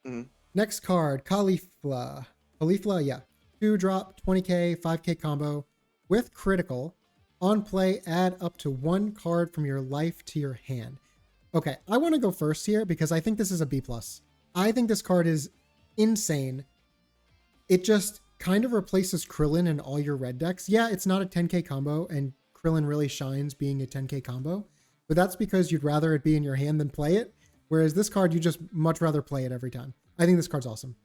Mhm. Next card, Caulifla. Caulifla, yeah. 2-drop, 20k, 5k combo with critical. On play, add up to 1 card from your life to your hand. Okay, I want to go first here because I think this is a B+. I think this card is insane. It just kind of replaces Krillin in all your red decks. Yeah, it's not a 10k combo, and Krillin really shines being a 10k combo, but that's because you'd rather it be in your hand than play it, whereas this card, you just much rather play it every time. I think this card's awesome.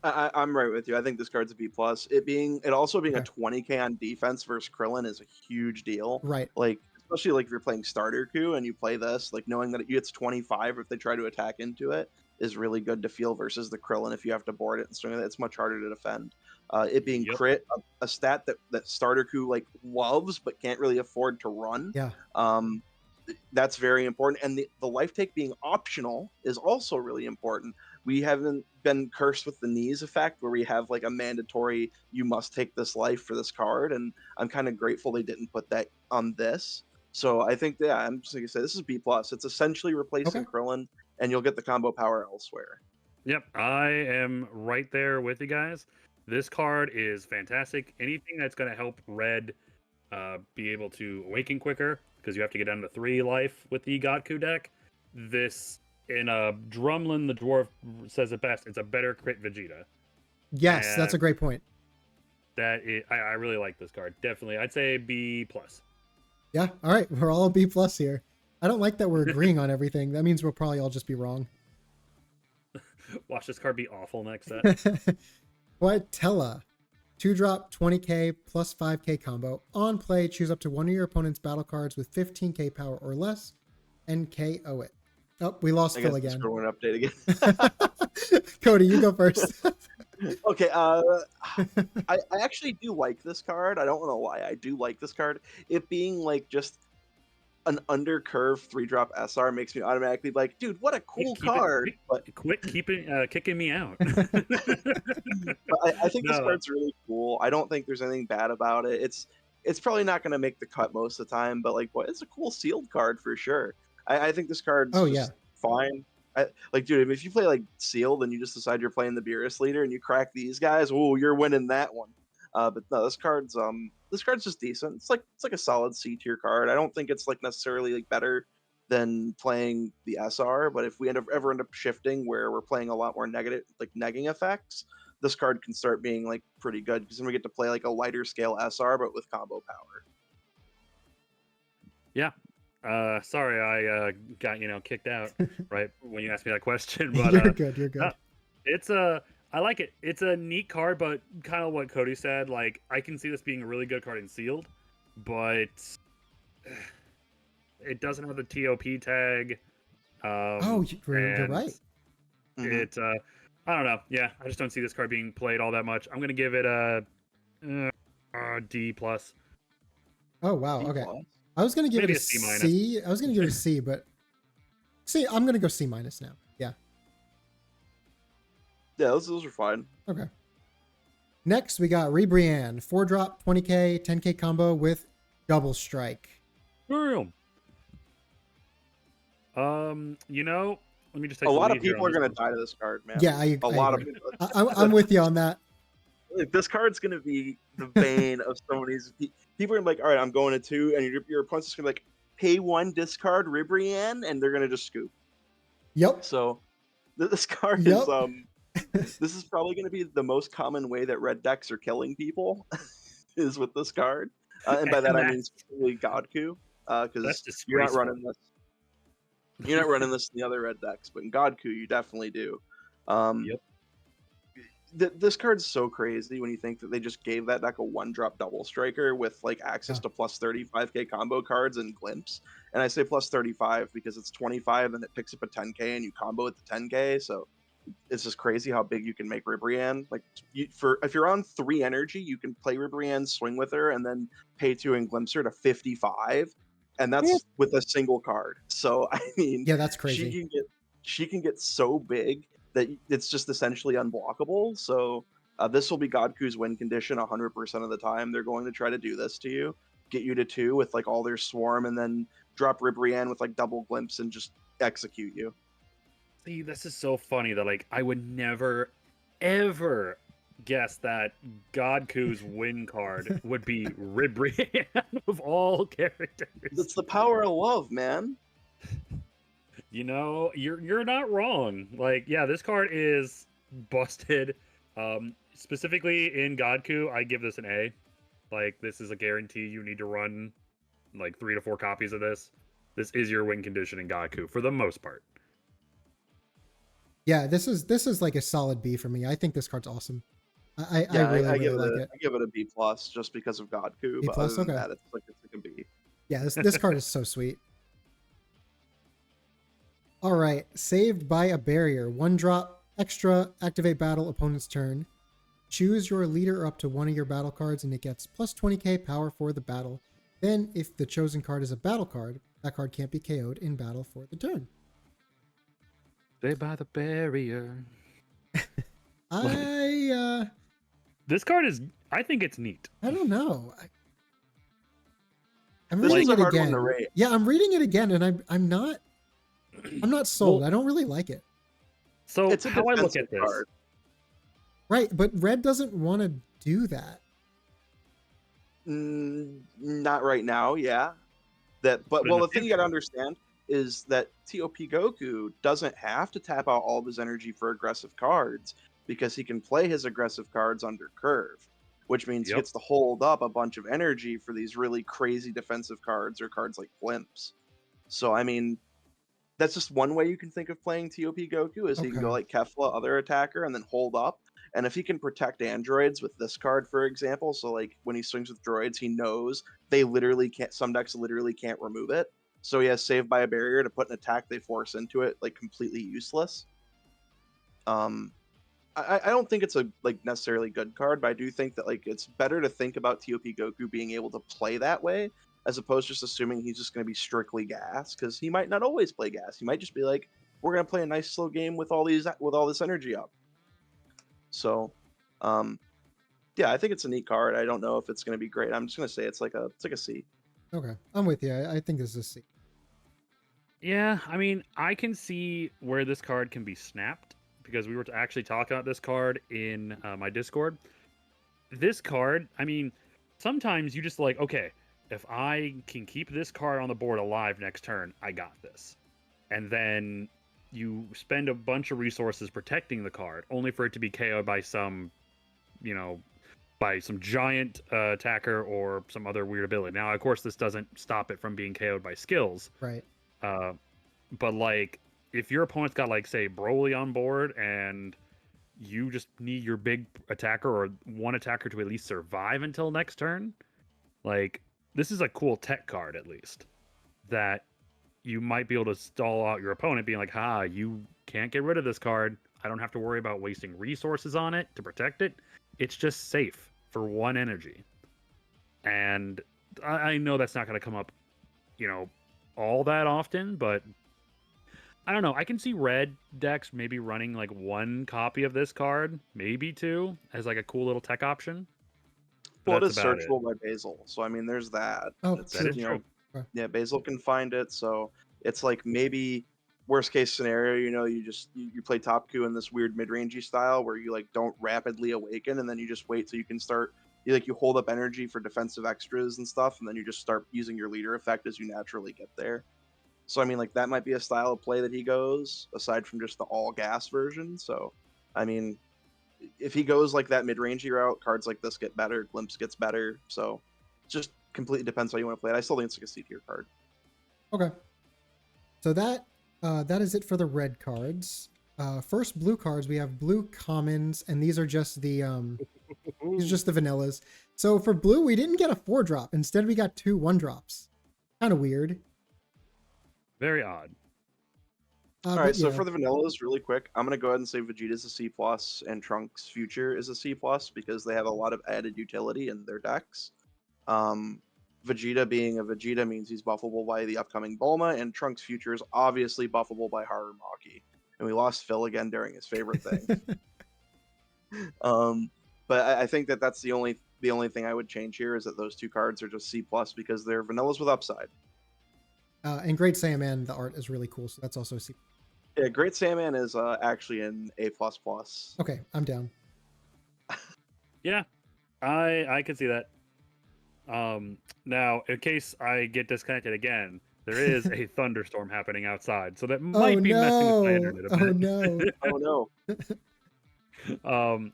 I'm right with you. I think this card's a B plus. It also being a Okay. 20k on defense versus Krillin is a huge deal. Right. Like especially like if you're playing starter coup and you play this, like knowing that it's 25 if they try to attack into it is really good to feel versus the Krillin if you have to board it and stuff like that. It's much harder to defend. It being Yep. crit, a stat that starter coup like loves but can't really afford to run. Yeah. That's very important. And the life take being optional is also really important. We haven't been cursed with the knees effect where we have like a mandatory you must take this life for this card, and I'm kind of grateful they didn't put that on this. So I think I'm just like I say, this is B plus. It's essentially replacing Krillin, and you'll get the combo power elsewhere. Yep, I am right there with you guys. This card is fantastic. Anything that's going to help Red be able to awaken quicker, because you have to get down to 3 life with the Godku deck. This, in Drumlin the Dwarf says it best, it's a better crit Vegeta. Yes, that's a great point. I really like this card. Definitely. I'd say B plus. Yeah. All right. We're all B+ here. I don't like that we're agreeing on everything. That means we'll probably all just be wrong. Watch this card be awful next set. Vojtech. 2-drop 20k plus 5k combo. On play, choose up to one of your opponent's battle cards with 15k power or less and KO it. Oh, we lost Phil again. Going to update again. Cody, you go first. Okay, I actually do like this card. I don't want to lie. I do like this card. It being like just an undercurve 3-drop SR makes me automatically be like, dude, what a cool card. Quit kicking me out. But I think this card's really cool. I don't think there's anything bad about it. It's probably not going to make the cut most of the time, but like, it's a cool sealed card for sure. I think this card's fine. Like, dude, if you play like sealed and you just decide you're playing the Beerus leader and you crack these guys, oh, you're winning that one. But no, this card's just decent. It's like a solid C tier card. I don't think it's like necessarily like better than playing the SR, but if we ever end up shifting where we're playing a lot more negative like negging effects, this card can start being like pretty good because then we get to play like a lighter scale SR but with combo power. Yeah. Sorry, I got kicked out right when you asked me that question. But you're good. You're good. I like it. It's a neat card, but kind of what Cody said. Like, I can see this being a really good card in sealed, but it doesn't have the TOP tag. You're right. It, I don't know. Yeah, I just don't see this card being played all that much. I'm gonna give it a D plus. Oh wow. Okay. I was gonna give it a C. I was gonna give it a C, but see, I'm gonna go C minus now. Yeah. Yeah, those are fine. Okay. Next, we got Ribrianne. 4-drop, 20k, 10k combo with double strike. Boom. Let me just take a lot of people are going to die to this card, man. Yeah, I lot agree. I'm with you on that. Like, this card's going to be the bane of so many people. Are like, all right, I'm going to 2, and your opponent's just going to like pay 1, discard Ribrianne, and they're going to just scoop. Yep. So this card is this is probably going to be the most common way that red decks are killing people is with this card, and by that I mean specifically Godku, because you're not running this. You're not running this in the other red decks, but in Godku you definitely do. This card's so crazy when you think that they just gave that deck a 1-drop double striker with like access to plus 35k combo cards and glimpse. And I say plus 35 because it's 25 and it picks up a 10k and you combo at the 10k. So it's just crazy how big you can make Ribrianne. Like if you're on 3 energy, you can play Ribrianne, swing with her, and then pay 2 and glimpse her to 55, and that's with a single card. So I mean, yeah, that's crazy. She can get so big that it's just essentially unblockable. So this will be Godku's win condition 100% of the time. They're going to try to do this to you, get you to 2 with like all their swarm, and then drop Ribrianne with like double glimpse and just execute you. See, this is so funny that like I would never, ever guess that Godku's win card would be Ribrianne of all characters. It's the power of love, man. You're not wrong. Like, yeah, this card is busted. Specifically in Godku, I give this an A. Like, this is a guarantee you need to run like 3 to 4 copies of this. This is your win condition in Godku for the most part. Yeah, this is like a solid B for me. I think this card's awesome. I really like it. I give it a B plus just because of Godku. B plus, but other than that, it's like a B. Yeah, this card is so sweet. All right, saved by a barrier. 1-drop, extra, activate battle, opponent's turn. Choose your leader up to one of your battle cards, and it gets plus 20k power for the battle. Then, if the chosen card is a battle card, that card can't be KO'd in battle for the turn. Saved by the barrier. This card is, I think it's neat. I don't know. I'm reading it again. Yeah, I'm reading it again, and I'm not sold. Well, I don't really like it. So it's how I look at this. Card. Right, but red doesn't want to do that. Not right now, yeah. The thing you gotta understand is that TOP Goku doesn't have to tap out all of his energy for aggressive cards because he can play his aggressive cards under curve, which means he gets to hold up a bunch of energy for these really crazy defensive cards or cards like Glimpse. So I mean, that's just one way you can think of playing TOP Goku is he can go Okay. like Kefla, other attacker, and then hold up. And if he can protect androids with this card, for example, so like when he swings with droids, he knows they literally can't. Some decks literally can't remove it. So he has saved by a barrier to put an attack they force into it, like completely useless. Um, I don't think it's a like necessarily good card, but I do think that like it's better to think about TOP Goku being able to play that way as opposed to just assuming he's just going to be strictly gas because he might not always play gas. He might just be like, we're going to play a nice slow game with all this energy up. So, um, yeah, I think it's a neat card. I don't know if it's going to be great. I'm just going to say it's like a C. Okay. I'm with you. I think this is a C. Yeah, I mean, I can see where this card can be snapped because we were actually talking about this card in my Discord. This card, I mean, sometimes you just like, okay, if I can keep this card on the board alive next turn, I got this. And then you spend a bunch of resources protecting the card, only for it to be KO'd by some, you know, by some giant attacker or some other weird ability. Now, of course, this doesn't stop it from being KO'd by skills. Right. But like, if your opponent's got like, say, Broly on board and you just need your big attacker or one attacker to at least survive until next turn, like, this is a cool tech card at least that you might be able to stall out your opponent being like, you can't get rid of this card. I don't have to worry about wasting resources on it to protect it. It's just safe for one energy. And I know that's not going to come up, all that often, but I don't know. I can see red decks maybe running like one copy of this card, maybe two, as like a cool little tech option. Well, it That's is about searchable by Basil, so I mean, there's that. Oh, It's, That is you true. know, Okay. yeah, Basil can find it, so it's like maybe worst case scenario, you play Topku in this weird mid-rangey style where you like don't rapidly awaken and then you just wait till you can start you hold up energy for defensive extras and stuff, and then you just start using your leader effect as you naturally get there. So I mean, like that might be a style of play that he goes aside from just the all gas version. So I mean, if he goes like that mid-rangey route, cards like this get better, Glimpse gets better. So just completely depends how you want to play it. I still think it's like a C tier card. Okay. So that is it for the red cards. First blue cards, we have blue commons, and these are just the vanillas. So for blue, we didn't get a 4-drop. Instead, we got 2 1-drops. Kind of weird. Very odd. All right, so for the vanillas, really quick, I'm gonna go ahead and say Vegeta's a C plus and Trunks Future is a C plus because they have a lot of added utility in their decks. Vegeta being a Vegeta means he's buffable by the upcoming Bulma, and Trunks Future is obviously buffable by Harumaki. And we lost Phil again during his favorite thing. But I think that's the only thing I would change here is that those 2 cards are just C plus because they're vanillas with upside. And Great Saiyaman, the art is really cool, so that's also a C. Yeah, Great Saiyaman is actually an A++. Okay, I'm down. Yeah, I can see that. Now, in case I get disconnected again, there is a thunderstorm happening outside, so that might be messing with my internet a bit. Oh no.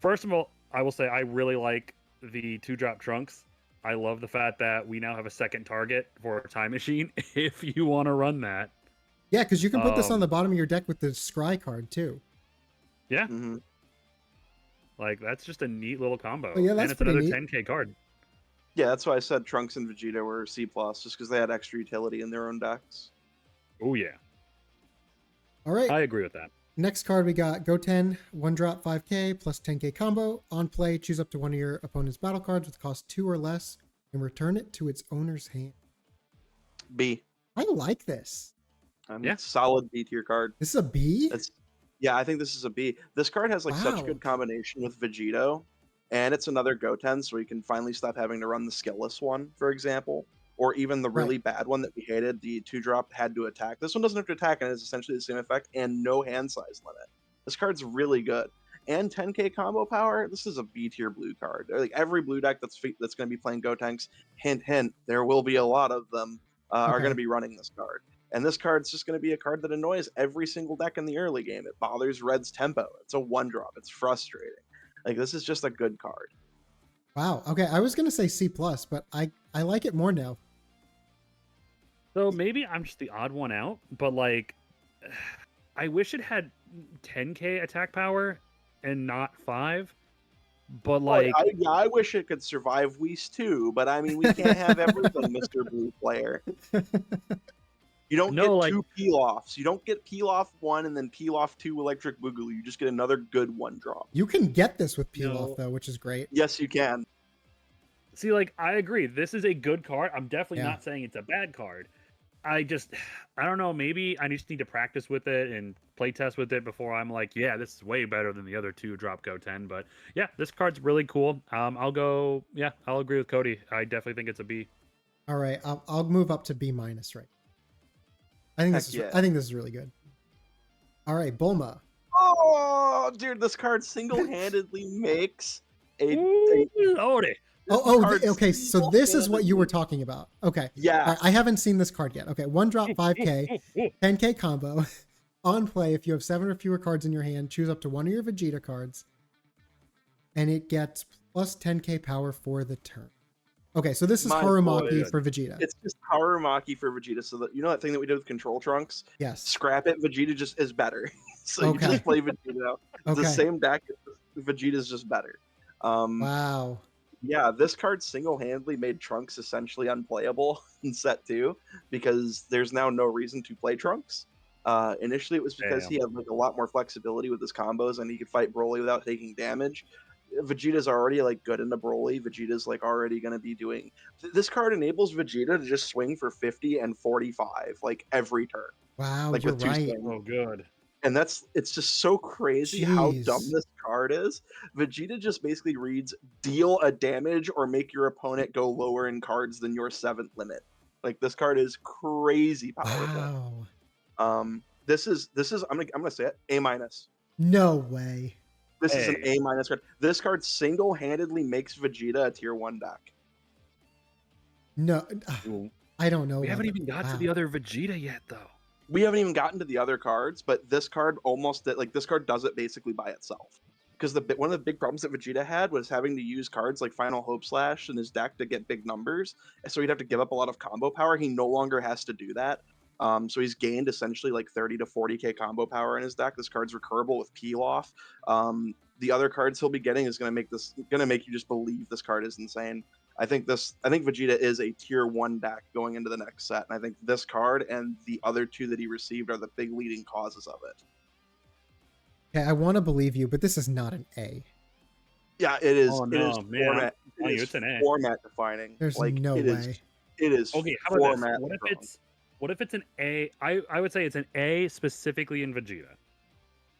First of all, I will say I really like the 2-drop Trunks. I love the fact that we now have a second target for a time machine if you want to run that. Yeah, because you can put this on the bottom of your deck with the Scry card too. Yeah. Mm-hmm. Like, that's just a neat little combo. Oh, yeah, that's and it's another neat. 10k card. Yeah, that's why I said Trunks and Vegeta were C+, just because they had extra utility in their own decks. Oh, yeah. All right. I agree with that. Next card, we got Goten, 1-drop 5k plus 10k combo. On play, choose up to one of your opponent's battle cards with cost 2 or less and return it to its owner's hand. B. I like this. Yeah. Solid B tier card. This is a B? Yeah, I think this is a B. This card has like such good combination with Vegito, and it's another Goten, so we can finally stop having to run the skillless one, for example, or even the really bad one that we hated, the 2-drop had to attack. This one doesn't have to attack, and it has essentially the same effect and no hand size limit. This card's really good. And 10k combo power, this is a B tier blue card. Like every blue deck that's going to be playing Gotenks, hint, hint, there will be a lot of them, are going to be running this card. And this card's just going to be a card that annoys every single deck in the early game. It bothers Red's tempo. It's a 1-drop. It's frustrating. Like, this is just a good card. Wow. Okay, I was going to say C+, but I like it more now. So maybe I'm just the odd one out, but like, I wish it had 10k attack power and not 5. But Well, like, I wish it could survive Whis too, but I mean, we can't have everything, Mr. Blue Player. You don't no, get like, 2 peel-offs. You don't get peel-off 1 and then peel-off 2 Electric Boogaloo. You just get another good 1-drop. You can get this with peel No. off though, which is great. Yes, you can. see, like, I agree. This is a good card. I'm definitely Yeah. not saying it's a bad card. I don't know. Maybe I just need to practice with it and play test with it before I'm like, yeah, this is way better than the other 2 drop go 10. But yeah, this card's really cool. I'll agree with Cody. I definitely think it's a B. All right, I'll move up to B minus right. I think Heck I think this is really good. All right, Bulma. Oh, dude, this card single-handedly makes a Lordy. Okay. So this is what you were talking about. Okay. Yeah. All right, I haven't seen this card yet. Okay, 1-drop 5k, 10k combo. On play, if you have 7 or fewer cards in your hand, choose up to 1 of your Vegeta cards, and it gets plus 10k power for the turn. Okay, so this is My Harumaki boy. for Vegeta. It's just Harumaki for Vegeta. So that, you know that thing that we did with Control Trunks? Yes. Scrap it. Vegeta just is better. So Okay. you just play Vegeta now. It's Okay. the same deck. Vegeta's just better. Wow. Yeah, this card single-handedly made Trunks essentially unplayable in set 2 because there's now no reason to play Trunks. Initially, it was because he had like a lot more flexibility with his combos and he could fight Broly without taking damage. Vegeta's already like good into Broly. Vegeta's like already going to be doing. This card enables Vegeta to just swing for 50 and 45 like every turn. Wow, Like you're with 2 right. swings. Oh, good. And it's just so crazy how Jeez. dumb this card is. Vegeta just basically reads deal a damage or make your opponent go lower in cards than your 7th limit. Like this card is crazy powerful. Wow. This is I'm gonna say it, A minus. No way. This is an Hey. A minus card. This card single-handedly makes Vegeta a tier 1 deck. No, Ooh, I don't know. we about haven't that. even got to Wow. the other Vegeta yet, though. We haven't even gotten to the other cards, but this card this card does it basically by itself. Because one of the big problems that Vegeta had was having to use cards like Final Hope Slash in his deck to get big numbers, so he'd have to give up a lot of combo power. He no longer has to do that. So he's gained essentially like 30 to 40k combo power in his deck. This card's recurable with peel off. The other cards he'll be getting is gonna make you just believe this card is insane. I think Vegeta is a tier 1 deck going into the next set, and I think this card and the other 2 that he received are the big leading causes of it. Okay, I want to believe you, but this is not an A. Yeah, it is. Oh, it is no, man, format. I'm telling you, It is it's an A. format defining. There's like, no it way. is- It is Okay, how about this? format. What if it's an A? I would say it's an A specifically in Vegeta.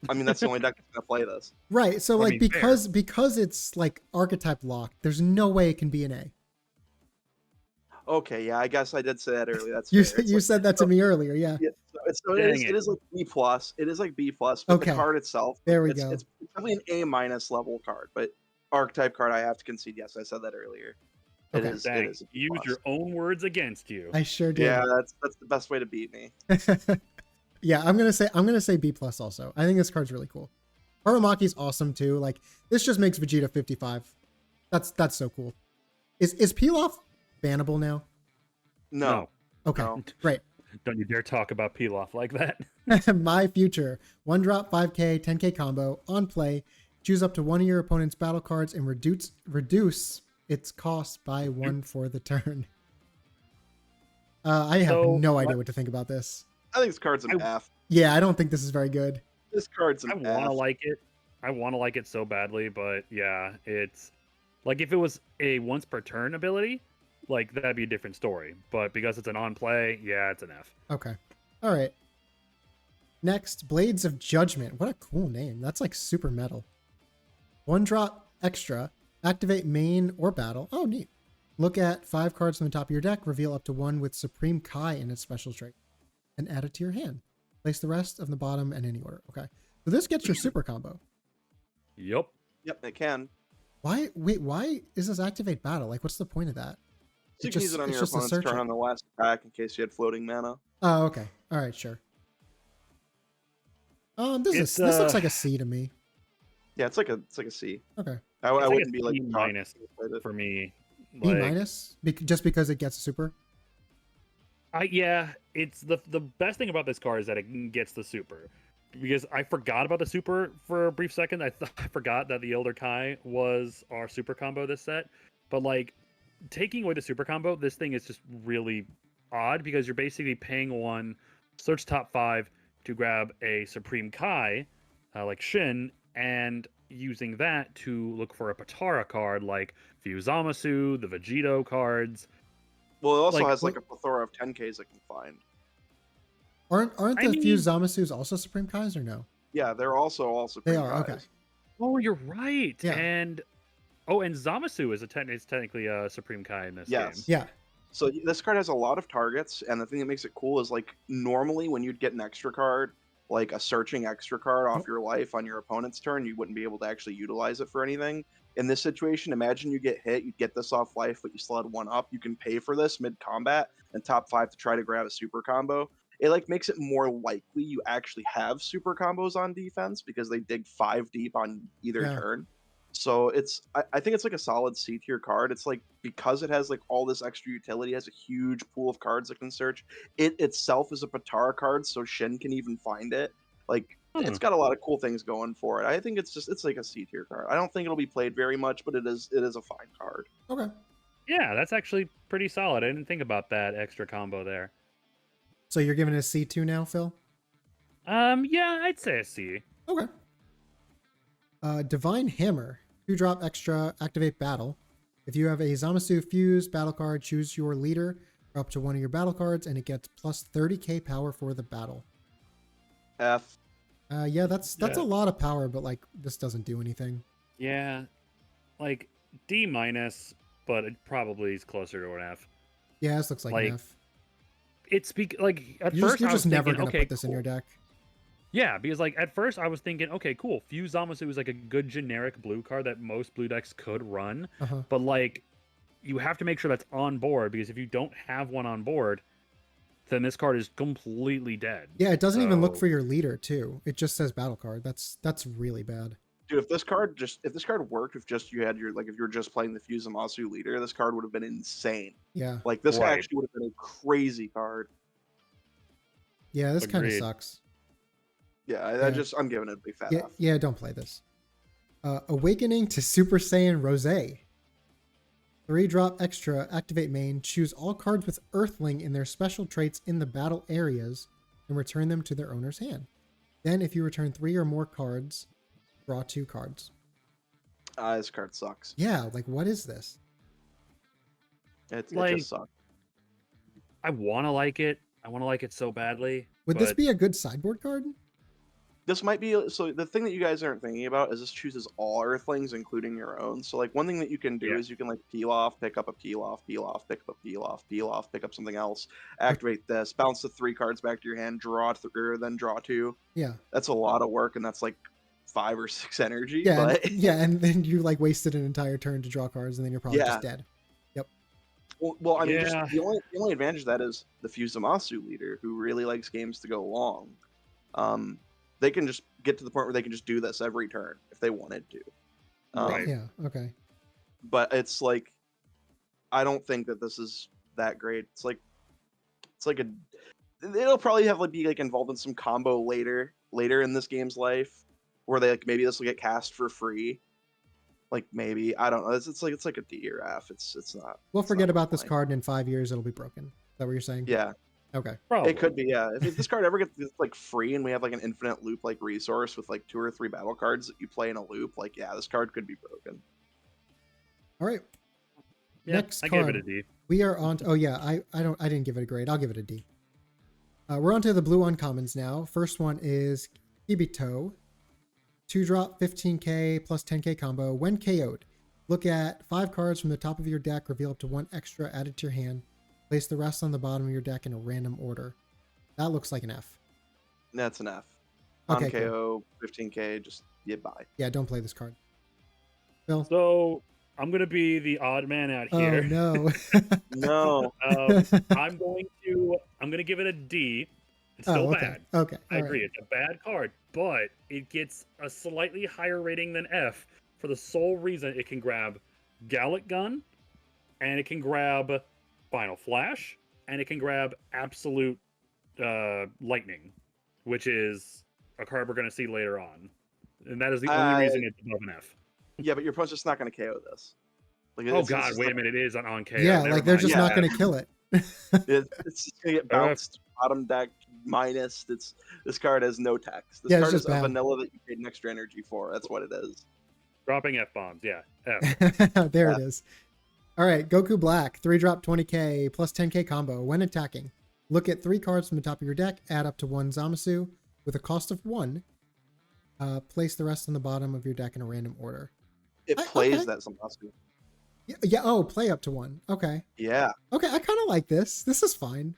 I mean, that's the only deck that's gonna play this. Right. So I like mean, fair. because it's like archetype locked, there's no way it can be an A. Okay, yeah, I guess I did say that earlier. That's You fair. It's you like- said that to me earlier. Yeah. Yeah, so Dang it is like B plus. It is like B plus. But Okay. the card itself, There we it's, go. It's probably an A minus level card, but archetype card, I have to concede. Yes, I said that earlier. It Okay. is. Dang, It is. A B use plus. your own words against you. I sure did. Yeah, that's the best way to beat me. Yeah, I'm gonna say B plus also. I think this card's really cool. Harumaki's awesome too. Like this just makes Vegeta 55. That's so cool. Is peel off bannable now? No. Okay, No. great. Don't you dare talk about peel off like that. My future 1-drop 5k 10k combo on play. Choose up to 1 of your opponent's battle cards and reduce its cost by 1 for the turn. I have So, no idea what to think about this. I think this card's an F. Yeah, I don't think this is very good. This card's an I F. want to like it. I want to like it so badly, but yeah, it's like if it was a once per turn ability, like that'd be a different story. But because it's an on play, yeah, it's an F. Okay. All right. Next, Blades of Judgment. What a cool name. That's like super metal. 1-drop extra. Activate main or battle. Oh, neat. Look at 5 cards from the top of your deck. Reveal up to 1 with Supreme Kai in its special trait. And add it to your hand. Place the rest of the bottom in any order. Okay. So this gets your super combo. Yep. Yep, it can. Why is this activate battle? Like, what's the point of that? So you can use it on it's your just a opponent's search turn it. on the last attack in case you had floating mana. Oh, okay. All right, sure. This It's, looks like a C to me. Yeah, it's like a C. Okay. I It's like wouldn't a be like C minus shocked if I played it. for me. B Like, minus? Just because it gets a super? Yeah, it's the best thing about this card is that it gets the super. Because I forgot about the super for a brief second. I forgot that the Elder Kai was our super combo this set. But like taking away the super combo, this thing is just really odd because you're basically paying one, search top 5 to grab a Supreme Kai, like Shin, and using that to look for a Patara card like Fusamasu, the Vegito cards. Well, it also Like, has like a plethora of 10Ks it can find. Aren't I the few mean, Zamasus also Supreme Kais or no? Yeah, they're also all They Supreme are, okay. Kais. oh, you're right. Yeah. And Zamasu is is technically a Supreme Kai in this game. Yes. Yeah. So this card has a lot of targets, and the thing that makes it cool is like normally when you'd get an extra card, like a searching extra card off your life on your opponent's turn, you wouldn't be able to actually utilize it for anything. In this situation, imagine you get hit, you get this off life, but you still had one up. You can pay for this mid combat and top 5 to try to grab a super combo. It like makes it more likely you actually have super combos on defense because they dig 5 deep on either Yeah. turn. So I think it's like a solid C tier card. It's like because it has like all this extra utility, it has a huge pool of cards it can search. It itself is a Patara card, so Shin can even find it. Like it's got a lot of cool things going for it. I think it's like a C tier card. I don't think it'll be played very much, but it is a fine card. Okay. Yeah, that's actually pretty solid. I didn't think about that extra combo there. So you're giving it a C2 now, Phil? Yeah, I'd say a C. Okay. Divine Hammer. 2-drop extra, activate battle. If you have a Zamasu Fuse battle card, choose your leader or up to one of your battle cards, and it gets plus 30k power for the battle. F. Yeah, that's a lot of power, but like this doesn't do anything. Yeah, like D minus, but it probably is closer to an F. Yeah, this looks like an F. It's like at first You're I was just never thinking, gonna okay, put this in your deck. Yeah, because like at first I was thinking, okay, cool. Fuse Zamasu was like a good generic blue card that most blue decks could run, but like you have to make sure that's on board because if you don't have one on board, then this card is completely dead. Yeah, it doesn't even look for your leader too. It just says battle card. That's really bad. Dude, if this card worked, if just you had your if you were just playing the Fusamasu leader, this card would have been insane. Yeah. Like this actually would have been a crazy card. Yeah, this kind of sucks. Yeah, I'm giving it a big fat F. Yeah, don't play this. Awakening to Super Saiyan Rose. 3-drop extra, activate main, choose all cards with Earthling in their special traits in the battle areas and return them to their owner's hand. Then if you return 3 or more cards, draw 2 cards. This card sucks. Yeah, like what is this? It just sucks. I want to like it. I want to like it so badly. Would this be a good sideboard card? This might be so. The thing that you guys aren't thinking about is this chooses all Earthlings, including your own. So like one thing that you can do is you can like peel off, pick up a peel off, peel off, pick up a peel off, peel off, pick up something else, activate this, bounce the 3 cards back to your hand, draw 3, then draw 2. Yeah, that's a lot of work, and that's like 5 or 6 energy. Yeah, but... and then you like wasted an entire turn to draw cards, and then you're probably just dead. Yep. Well, I mean, just the only advantage of that is the Fusamasu leader, who really likes games to go long. They can just get to the point where they can just do this every turn if they wanted to. Right. Yeah. Okay. But it's like, I don't think that this is that great. It's like it'll probably have be involved in some combo later in this game's life, where they maybe this will get cast for free. Like maybe, I don't know. It's like a D or F. It's not. We'll forget about this card, and in 5 years it'll be broken. Is that what you're saying? Yeah. Okay. Probably. It could be, yeah. If this card ever gets free and we have an infinite loop resource with 2 or 3 battle cards that you play in a loop, this card could be broken. All right. Yeah, Next card. I gave it a D. We are on. Oh yeah, I didn't give it a grade. I'll give it a D. We're on to the blue uncommons now. First one is Kibito. 2-drop 15k plus 10k combo. When KO'd, look at 5 cards from the top of your deck, reveal up to 1 extra added to your hand. Place the rest on the bottom of your deck in a random order. That looks like an F. That's an F. Okay, on KO, 15k, just bye. Yeah, don't play this card. Phil? So I'm gonna be the odd man out here. Oh no. No. I'm gonna give it a D. It's still bad. Okay. I agree. It's a bad card, but it gets a slightly higher rating than F for the sole reason it can grab Gallic Gun, and it can grab Final Flash, and it can grab absolute lightning, which is a card we're going to see later on, and that is the only reason it's above an F. Yeah, but your opponent's just not going to KO this. Like, Oh God! Wait a minute, it is on KO. Yeah, Never like they're mind. just not going to kill it. It's just going to get bounced. Bottom deck minus. This card has no text. This card is a vanilla that you paid an extra energy for. That's what it is. Dropping F bombs. Yeah. F. There it is. All right, Goku Black, 3-drop 20k plus 10k combo. When attacking, look at 3 cards from the top of your deck, add up to 1 Zamasu with a cost of 1. Place the rest on the bottom of your deck in a random order. It plays that Zamasu. Yeah. Oh, play up to 1. Okay. Yeah. Okay, I kind of like this. This is fine.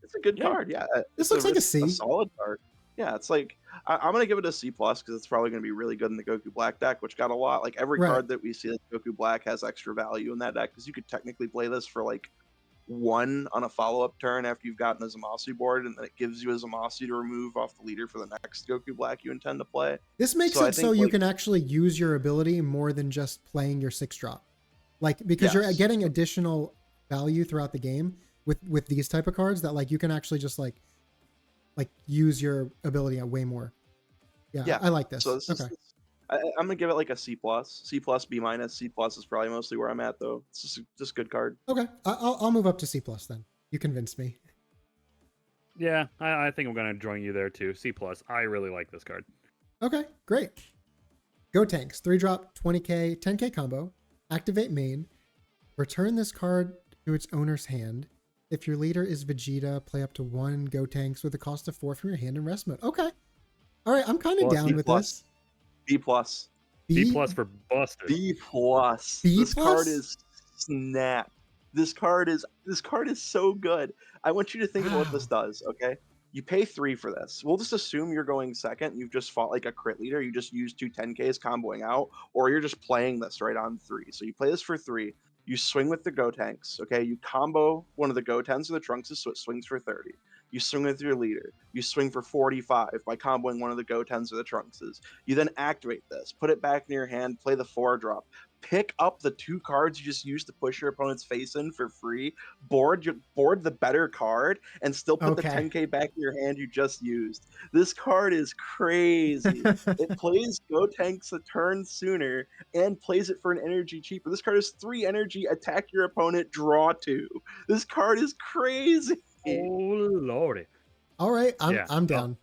It's a good card. Yeah. This looks like a C. A solid card. Yeah, it's like I'm gonna give it a C plus because it's probably gonna be really good in the Goku Black deck, which got a lot. Like every card that we see that Goku Black has extra value in that deck because you could technically play this for like 1 on a follow-up turn after you've gotten a Zamasu board, and then it gives you a Zamasu to remove off the leader for the next Goku Black you intend to play. This makes it so you can actually use your ability more than just playing your 6-drop, like because you're getting additional value throughout the game with these type of cards that like you can actually just like use your ability way more. Yeah. I like this. So this okay. I'm gonna give it like a C plus, C plus, B minus. C plus is probably mostly where I'm at though. It's just good card. Okay, I'll move up to C plus then. You convinced me. Yeah, I think I'm gonna join you there too. C plus. I really like this card. Okay, great. Go Tanks, 3-drop 20k 10k combo. Activate main. Return this card to its owner's hand. If your leader is Vegeta, play up to 1 Go Tanks with a cost of 4 from your hand in rest mode. Okay. All right, I'm kind of down with this. B plus. B plus for busted. B plus. This card is snap. This card is so good. I want you to think of what this does, okay? You pay 3 for this. We'll just assume you're going second. You've just fought like a crit leader. You just used 2 10Ks comboing out, or you're just playing this right on 3. So you play this for 3. You swing with the Go Tanks, okay? You combo one of the Go 10s or the Trunkses, so it swings for 30. You swing with your leader. You swing for 45 by comboing one of the Go 10s or the Trunkses. You then activate this, put it back in your hand, play the 4-drop. Pick up the 2 cards you just used to push your opponent's face in for free, board the better card, and still put the 10k back in your hand you just used. This card is crazy. It plays Go Tanks a turn sooner and plays it for an energy cheaper. This card is 3 energy, attack your opponent, draw 2. This card is crazy. Oh lordy! All right, I'm down.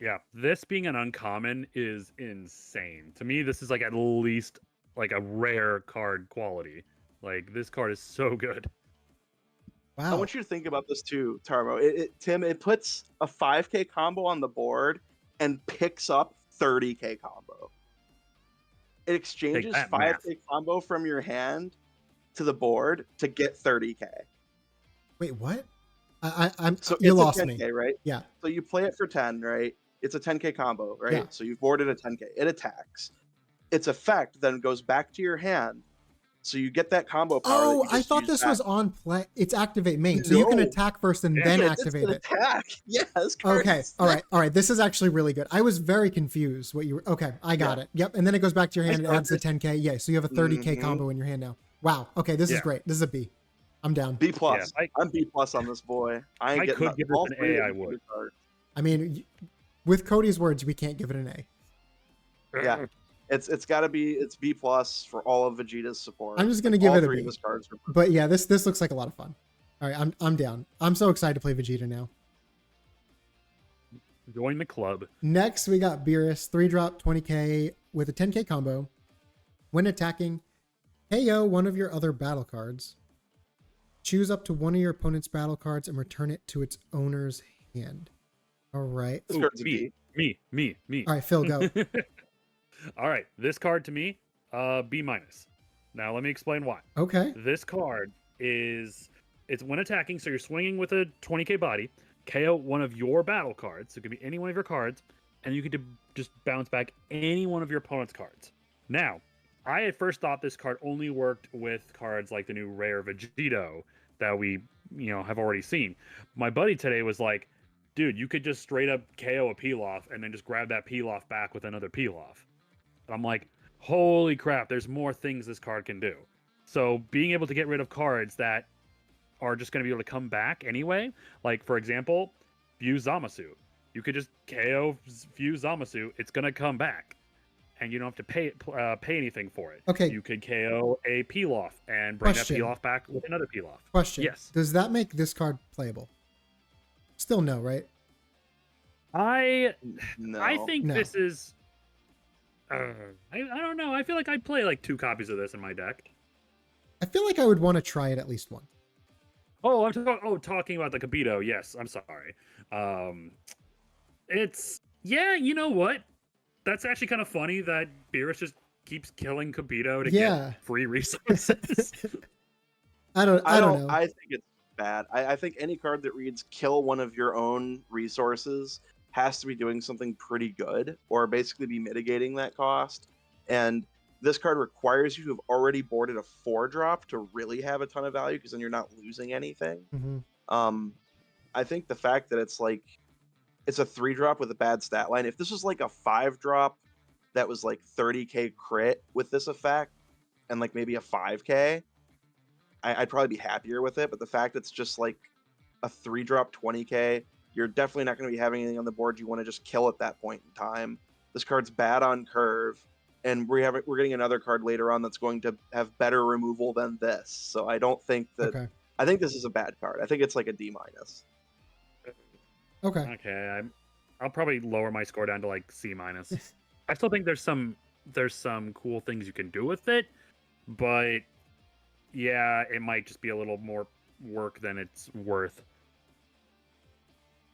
Yeah, this being an uncommon is insane. To me, this is like at least like a rare card quality. Like this card is so good. Wow. I want you to think about this too, Tarmo. Tim, it puts a 5k combo on the board and picks up 30k combo. It exchanges 5k combo from your hand to the board to get 30k. Wait, what? I'm so you it's lost a 10K, me. Right? Yeah. So you play it for 10, right? It's a 10k combo, right? Yeah. So you've boarded a 10k. It attacks. Its effect then goes back to your hand. So you get that combo power. Oh, I thought this was on play. It's activate main. So you can attack first and then activate it. Attack. Yes. Okay. All right. This is actually really good. I was very confused what you were. Okay. I got it. Yep. And then it goes back to your hand and adds the 10k. Yeah. So you have a 30k combo in your hand now. Wow. Okay. This is great. This is a B. I'm down. B plus. Yeah, I'm B plus on this boy. I could give it an A. I would. I mean, with Cody's words, we can't give it an A. Yeah, it's got to be. It's B plus for all of Vegeta's support. I'm just gonna give it a B. Cards but yeah, this looks like a lot of fun. All right, I'm down. I'm so excited to play Vegeta now. Join the club. Next, we got Beerus, 3-drop 20k with a 10k combo. When attacking, KO one of your other battle cards. Choose up to one of your opponent's battle cards and return it to its owner's hand. All right. Ooh, me. All right, Phil, go. All right, this card to me, B minus. Now let me explain why. Okay. This card it's when attacking, so you're swinging with a 20k body, KO one of your battle cards, so it could be any one of your cards, and you could just bounce back any one of your opponent's cards. Now, I at first thought this card only worked with cards like the new rare Vegito that we, have already seen. My buddy today was like, dude, you could just straight up KO a Pilaf and then just grab that Pilaf back with another Pilaf. And I'm like, holy crap, there's more things this card can do. So being able to get rid of cards that are just going to be able to come back anyway. Like, for example, Fuse Zamasu. You could just KO Fuse Zamasu. It's going to come back. And you don't have to pay anything for it. Okay. You could KO a Pilaf and bring that Pilaf back with another Pilaf. Question. Yes. Does that make this card playable? Still no, right? I No. think No. this is... I don't know. I feel like I'd play like 2 copies of this in my deck. I feel like I would want to try it at least once. Oh, I'm talking about the Kibito. Yes, I'm sorry. It's... Yeah, you know what? That's actually kind of funny that Beerus just keeps killing Kibito to get free resources. I don't know. I think it's bad. I think any card that reads kill one of your own resources has to be doing something pretty good, or basically be mitigating that cost. And this card requires you to have already boarded a 4-drop to really have a ton of value, because then you're not losing anything. Mm-hmm. I think the fact that it's like it's a 3-drop with a bad stat line. If this was like a 5-drop that was like 30k crit with this effect, and like maybe a 5k, I'd probably be happier with it. But the fact it's just like a 3-drop 20k, you're definitely not going to be having anything on the board you want to just kill at that point in time. This card's bad on curve, and we're getting another card later on that's going to have better removal than this. So I don't think that. Okay. I think this is a bad card. I think it's like a D-. Okay. Okay, I'll probably lower my score down to like C-. I still think there's some cool things you can do with it, but yeah, it might just be a little more work than it's worth.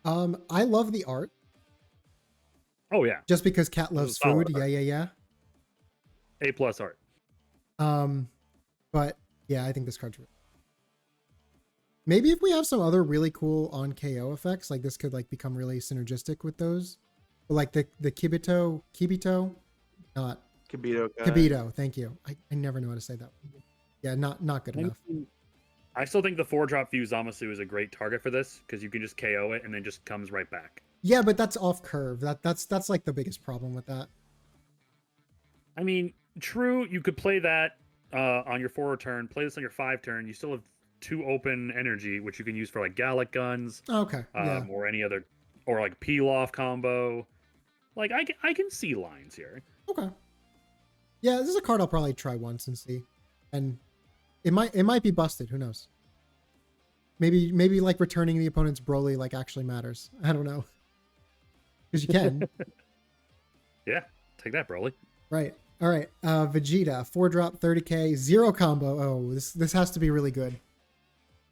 I love the art. Oh yeah, Just because Cat loves food. Yeah. A+ art. But yeah, I think this card's really... Maybe if we have some other really cool on KO effects, like this could like become really synergistic with those. But like the Kibito, not Kibito. Thank you. I never know how to say that. Yeah, not good enough. I still think the 4-drop Fuse Zamasu is a great target for this, because you can just KO it and then just comes right back. Yeah, but that's off curve. That's like the biggest problem with that. I mean, true, you could play that on your 4 turn, play this on your 5 turn. You still have 2 open energy, which you can use for like Gallic guns. Okay. Yeah. Or any other, or like Peel-Off combo. Like I can see lines here. Okay. Yeah, this is a card I'll probably try once and see, and it might be busted. Who knows? Maybe like returning the opponent's Broly like actually matters. I don't know, because you can. Yeah, take that, Broly. Right. All right. Vegeta, 4-drop, 30k, 0 combo. Oh, this has to be really good.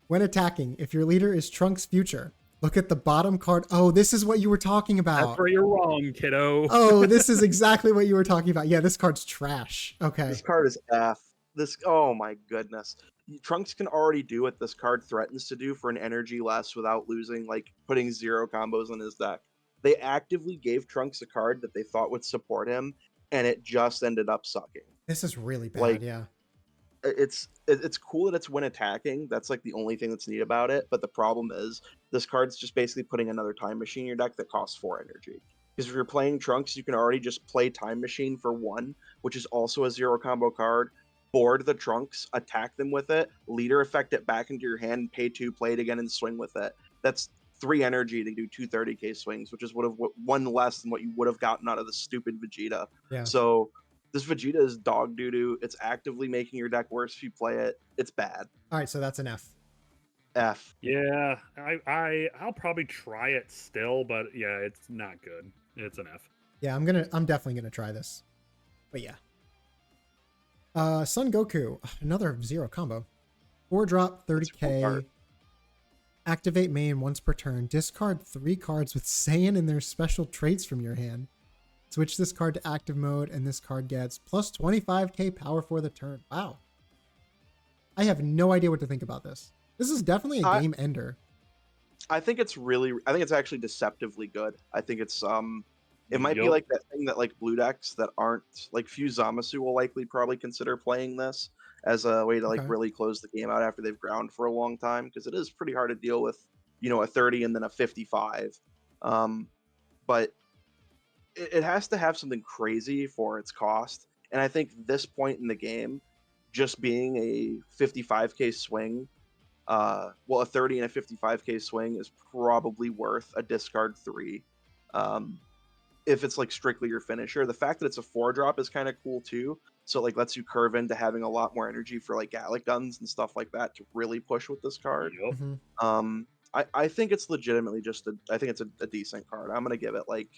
When attacking, if your leader is Trunks' future, look at the bottom card. Oh, this is what you were talking about. That's where you're wrong, kiddo. Oh, this is exactly what you were talking about. Yeah, this card's trash. Okay. This card is F. Oh my goodness. Trunks can already do what this card threatens to do for an energy less without losing, like putting 0 combos in his deck. They actively gave Trunks a card that they thought would support him, and it just ended up sucking. This is really bad. Like, yeah. It's cool that it's when attacking. That's like the only thing that's neat about it. But the problem is this card's just basically putting another Time Machine in your deck that costs 4 energy. Because if you're playing Trunks, you can already just play Time Machine for 1, which is also a 0 combo card. Board the Trunks, attack them with it, leader effect it back into your hand, pay 2, play it again, and swing with it. That's 3 energy to do 2 30k swings, which is 1 less than what you would have gotten out of the stupid Vegeta. Yeah. So this Vegeta is dog doo-doo. It's actively making your deck worse if you play it. It's bad. All right, so that's an F. F. Yeah, I'll probably try it still, but yeah, it's not good. It's an F. Yeah, I'm definitely gonna try this. But yeah. Son Goku, another 0 combo. 4-drop, 30k. Activate main once per turn. Discard 3 cards with Saiyan and their special traits from your hand. Switch this card to active mode, and this card gets plus 25k power for the turn. Wow. I have no idea what to think about this. This is definitely a game ender. I think it's actually deceptively good. I think it's it might be like that thing that like blue decks that aren't like Fuse Zamasu will likely probably consider playing this as a way to like really close the game out after they've ground for a long time, because it is pretty hard to deal with, you know, a 30 and then a 55. But it has to have something crazy for its cost. And I think this point in the game, just being a 55k swing well, a 30 and a 55k swing is probably worth a discard 3. If it's like strictly your finisher. The fact that it's a 4-drop is kind of cool too. So like lets you curve into having a lot more energy for like Gallic guns and stuff like that to really push with this card. Yup. Mhm. I think it's legitimately just I think it's a decent card. I'm gonna give it like,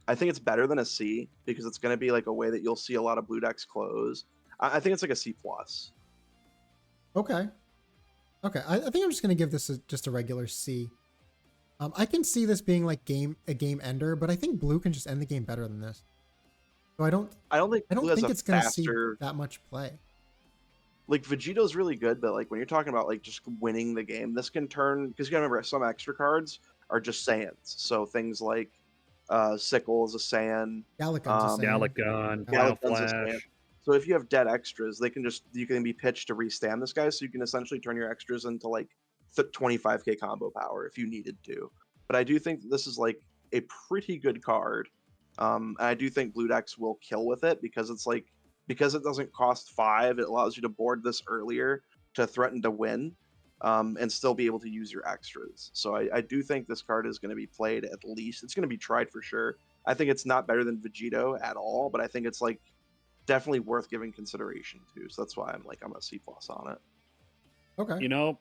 I think it's better than a C because it's gonna be like a way that you'll see a lot of blue decks close. I think it's like a C plus. Okay. Okay. I think I'm just gonna give this just a regular C. I can see this being like a game ender, but I think blue can just end the game better than this. So I don't Blue has think a it's gonna faster, see that much play. like Vegito's really good, but like when you're talking about like just winning the game, this can turn, because you gotta remember some extra cards are just Saiyans. So things like Sickle is a Saiyan, Gallic Gun's a Saiyan. Gallic Gun, Gallic Final Gun's a Saiyan. Flash. So if you have dead extras, you can be pitched to restand this guy, so you can essentially turn your extras into like 25k combo power if you needed to. But I do think this is like a pretty good card. And I do think blue decks will kill with it because it's like, because it doesn't cost 5, it allows you to board this earlier to threaten to win, and still be able to use your extras. So I do think this card is going to be played at least. It's going to be tried for sure. I think it's not better than Vegito at all, but I think it's like definitely worth giving consideration to. So that's why I'm a C plus on it. Okay. You know,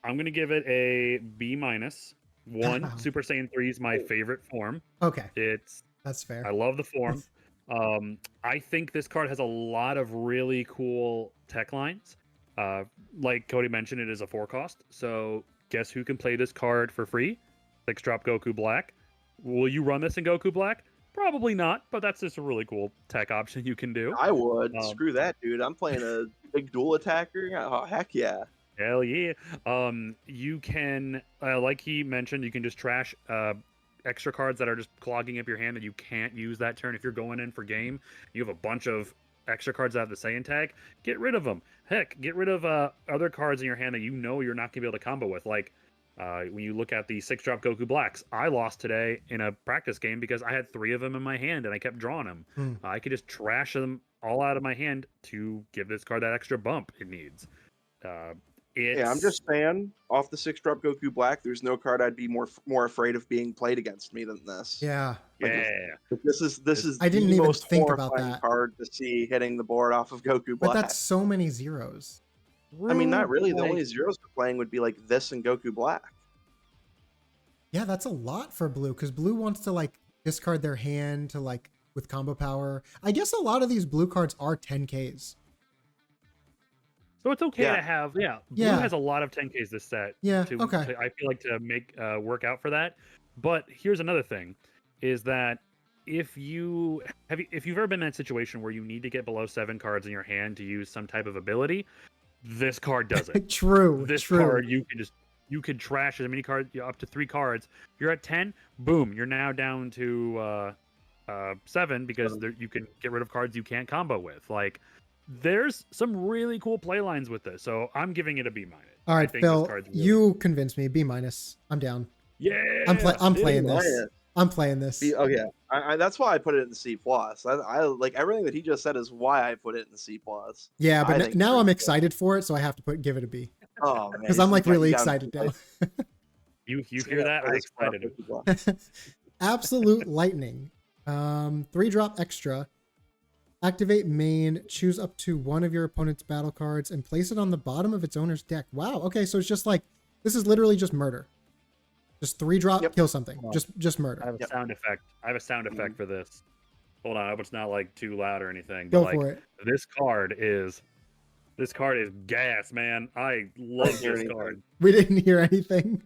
I'm gonna give it a B minus. One, Wow. Super Saiyan 3 is my favorite form. Okay. It's That's fair. I love the form. I think this card has a lot of really cool tech lines. Like Cody mentioned, it is a 4 cost. So guess who can play this card for free? 6-drop Goku Black. Will you run this in Goku Black? Probably not, but that's just a really cool tech option you can do. I would. Um, Screw that, dude. I'm playing a big dual attacker. Oh, heck yeah. Hell yeah. You can, like he mentioned, you can just trash extra cards that are just clogging up your hand that you can't use that turn. If you're going in for game, you have a bunch of extra cards that have the Saiyan tag. Get rid of them. Heck, get rid of other cards in your hand that you know you're not going to be able to combo with. Like when you look at the 6-drop Goku Blacks, I lost today in a practice game because I had 3 of them in my hand and I kept drawing them. I could just trash them all out of my hand to give this card that extra bump it needs. Yeah, I'm just saying, off the 6-drop Goku Black, there's no card I'd be more afraid of being played against me than this. Yeah. Yeah. This is I didn't the even most think about horrifying that. card to see hitting the board off of Goku Black. But that's so many zeros. I mean, not really. The Like, only zeros we're playing would be like this and Goku Black. Yeah, that's a lot for blue because blue wants to like discard their hand to like with combo power. I guess a lot of these blue cards are 10Ks. So it's okay Yeah. to have, blue Yeah. has a lot of 10Ks this set. Yeah, To, okay. I feel like to make work out for that. But here's another thing, is that if you've ever been in that situation where you need to get below 7 cards in your hand to use some type of ability, this card does it. True. This true. card you could trash as many cards, up to 3 cards. You're at 10, boom, you're now down to 7 because you can get rid of cards you can't combo with. Like, there's some really cool play lines with this, so I'm giving it a B minus. All I right, think Phil, this card's really you convinced me. B minus. I'm down. yeah, I'm playing minus. this. I'm playing this. Oh yeah, I that's why I put it in the C plus. I like everything that he just said is why I put it in the C plus. Yeah, I but think now it's I'm pretty excited for it, so I have to give it a B Oh man, because I'm like you really gotta- excited now. you hear that? I'm excited. Absolute lightning. 3-drop extra. Activate main, choose up to one of your opponent's battle cards and place it on the bottom of its owner's deck. Wow. Okay, so it's just like this is literally just murder. Just 3-drop, Yep. kill something. Wow. Just I murder. have a sound effect. I have a sound effect for this. Hold on, I hope it's not like too loud or anything. Go but, like, for it. This card is gas, man. I love hear this anything. card. We didn't hear anything.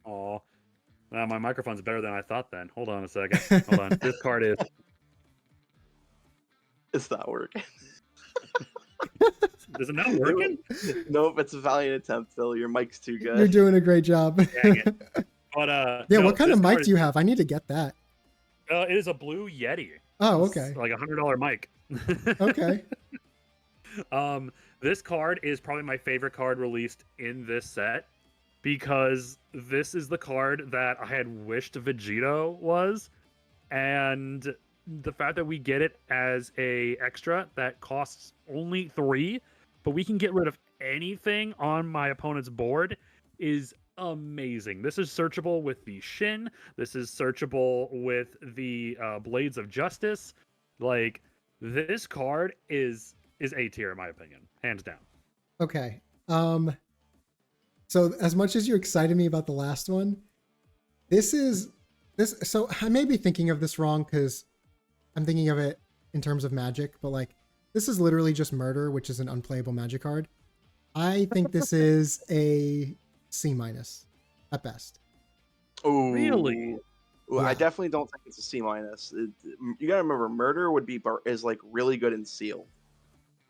Aw. Wow, my microphone's better than I thought then. Hold on a second. Hold on. This card is It's not working. is it not working? Nope, it's a valiant attempt, Phil. Your mic's too good. You're doing a great job. Dang it. But Yeah, no, what kind of this mic card do you have? I need to get that. It is a blue Yeti. Oh, It's okay. like $100 mic. Okay. This card is probably my favorite card released in this set because this is the card that I had wished Vegito was, and the fact that we get it as a extra that costs only 3, but we can get rid of anything on my opponent's board is amazing. This is searchable with the Shin. This is searchable with the Blades of Justice. Like, this card is A tier in my opinion, hands down. Okay. So as much as you excited me about the last one, this. So I may be thinking of this wrong because I'm thinking of it in terms of Magic, but like this is literally just Murder, which is an unplayable Magic card. I think this is a C- at best. Oh, Really? I Yeah. definitely don't think it's a C-. You gotta remember, Murder is like really good in Seal,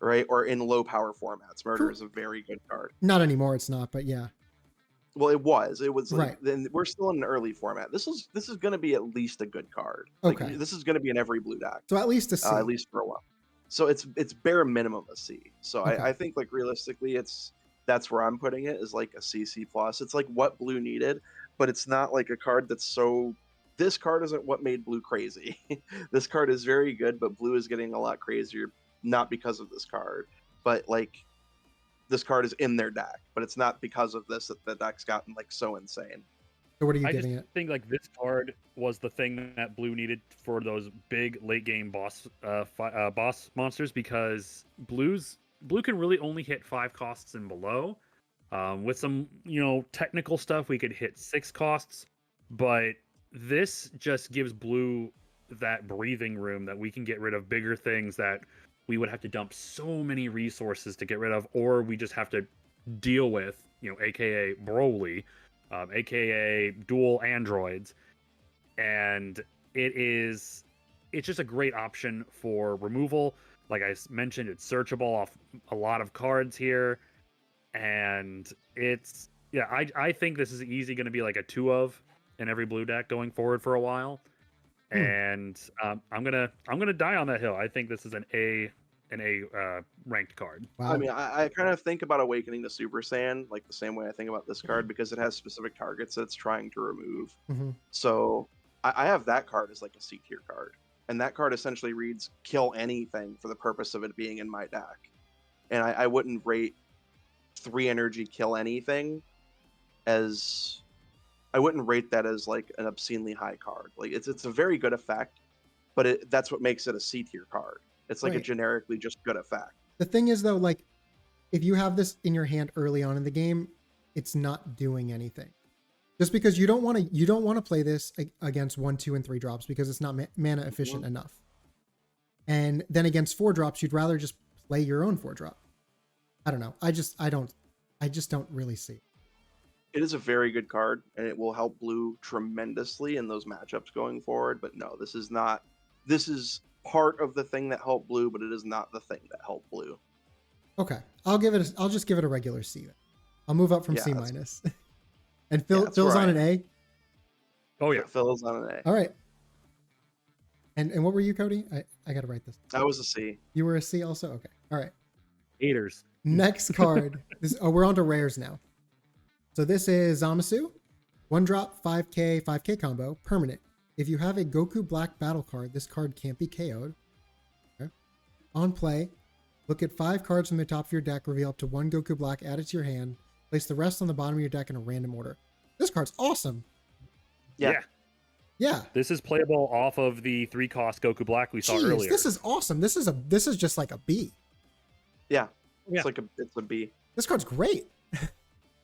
right? Or in low power formats. Murder is a very good card. Not anymore, it's not, but yeah. Well, it was like, Right. then we're still in an early format. This is going to be at least a good card. Like, Okay. this is going to be in every blue deck, So at least a C. at least for a while. So it's bare minimum a C. So Okay. I think like realistically, that's where I'm putting it, is like a C plus. It's like what blue needed, but it's not like a card that's so. This card isn't what made blue crazy. This card is very good, but blue is getting a lot crazier, not because of this card, but like this card is in their deck, but it's not because of this that the deck's gotten like so insane. So what are you I just giving it? think like this card was the thing that blue needed for those big late game boss monsters, because blue can really only hit 5 costs and below. With some technical stuff, we could hit 6 costs, but this just gives blue that breathing room that we can get rid of bigger things that we would have to dump so many resources to get rid of, or we just have to deal with, aka Broly, aka dual androids. And it's just a great option for removal. Like I mentioned, it's searchable off a lot of cards here, and I think this is easy going to be like a 2 of in every blue deck going forward for a while. And I'm gonna die on that hill. I think this is an A ranked card. Wow. I mean, I kind of think about Awakening to Super Saiyan like the same way I think about this card, because it has specific targets that it's trying to remove. Mhm. So I have that card as like a C tier card, and that card essentially reads kill anything for the purpose of it being in my deck. And I wouldn't rate 3 energy kill anything as. I wouldn't rate that as like an obscenely high card. Like it's a very good effect, but that's what makes it a C tier card. It's like Right. a generically just good effect. The thing is though, like if you have this in your hand early on in the game, it's not doing anything. Just because you don't want to play this against 1, 2, and 3 drops because it's not mana efficient enough. And then against 4 drops, you'd rather just play your own 4 drop. I don't know. I just don't really see. It is a very good card, and it will help blue tremendously in those matchups going forward. But no, this is not. This is part of the thing that helped blue, but it is not the thing that helped blue. Okay, I'll just give it a regular C. Then. I'll move up from C-. And Phil's on an A. Oh yeah, Phil's on an A. All right. And what were you, Cody? I got to write this. I was a C. You were a C also? Okay. All right. haters. Next card. We're on to rares now. So this is Zamasu. 1 drop, 5k combo, permanent. If you have a Goku Black battle card, this card can't be KO'd. Okay. On play, look at 5 cards from the top of your deck, reveal up to 1 Goku Black, add it to your hand, place the rest on the bottom of your deck in a random order. This card's awesome. Yeah. Yeah. This is playable off of the 3 cost Goku Black we saw Jeez, earlier. this is awesome. This is just like a B. Yeah. Yeah. It's a B. This card's great.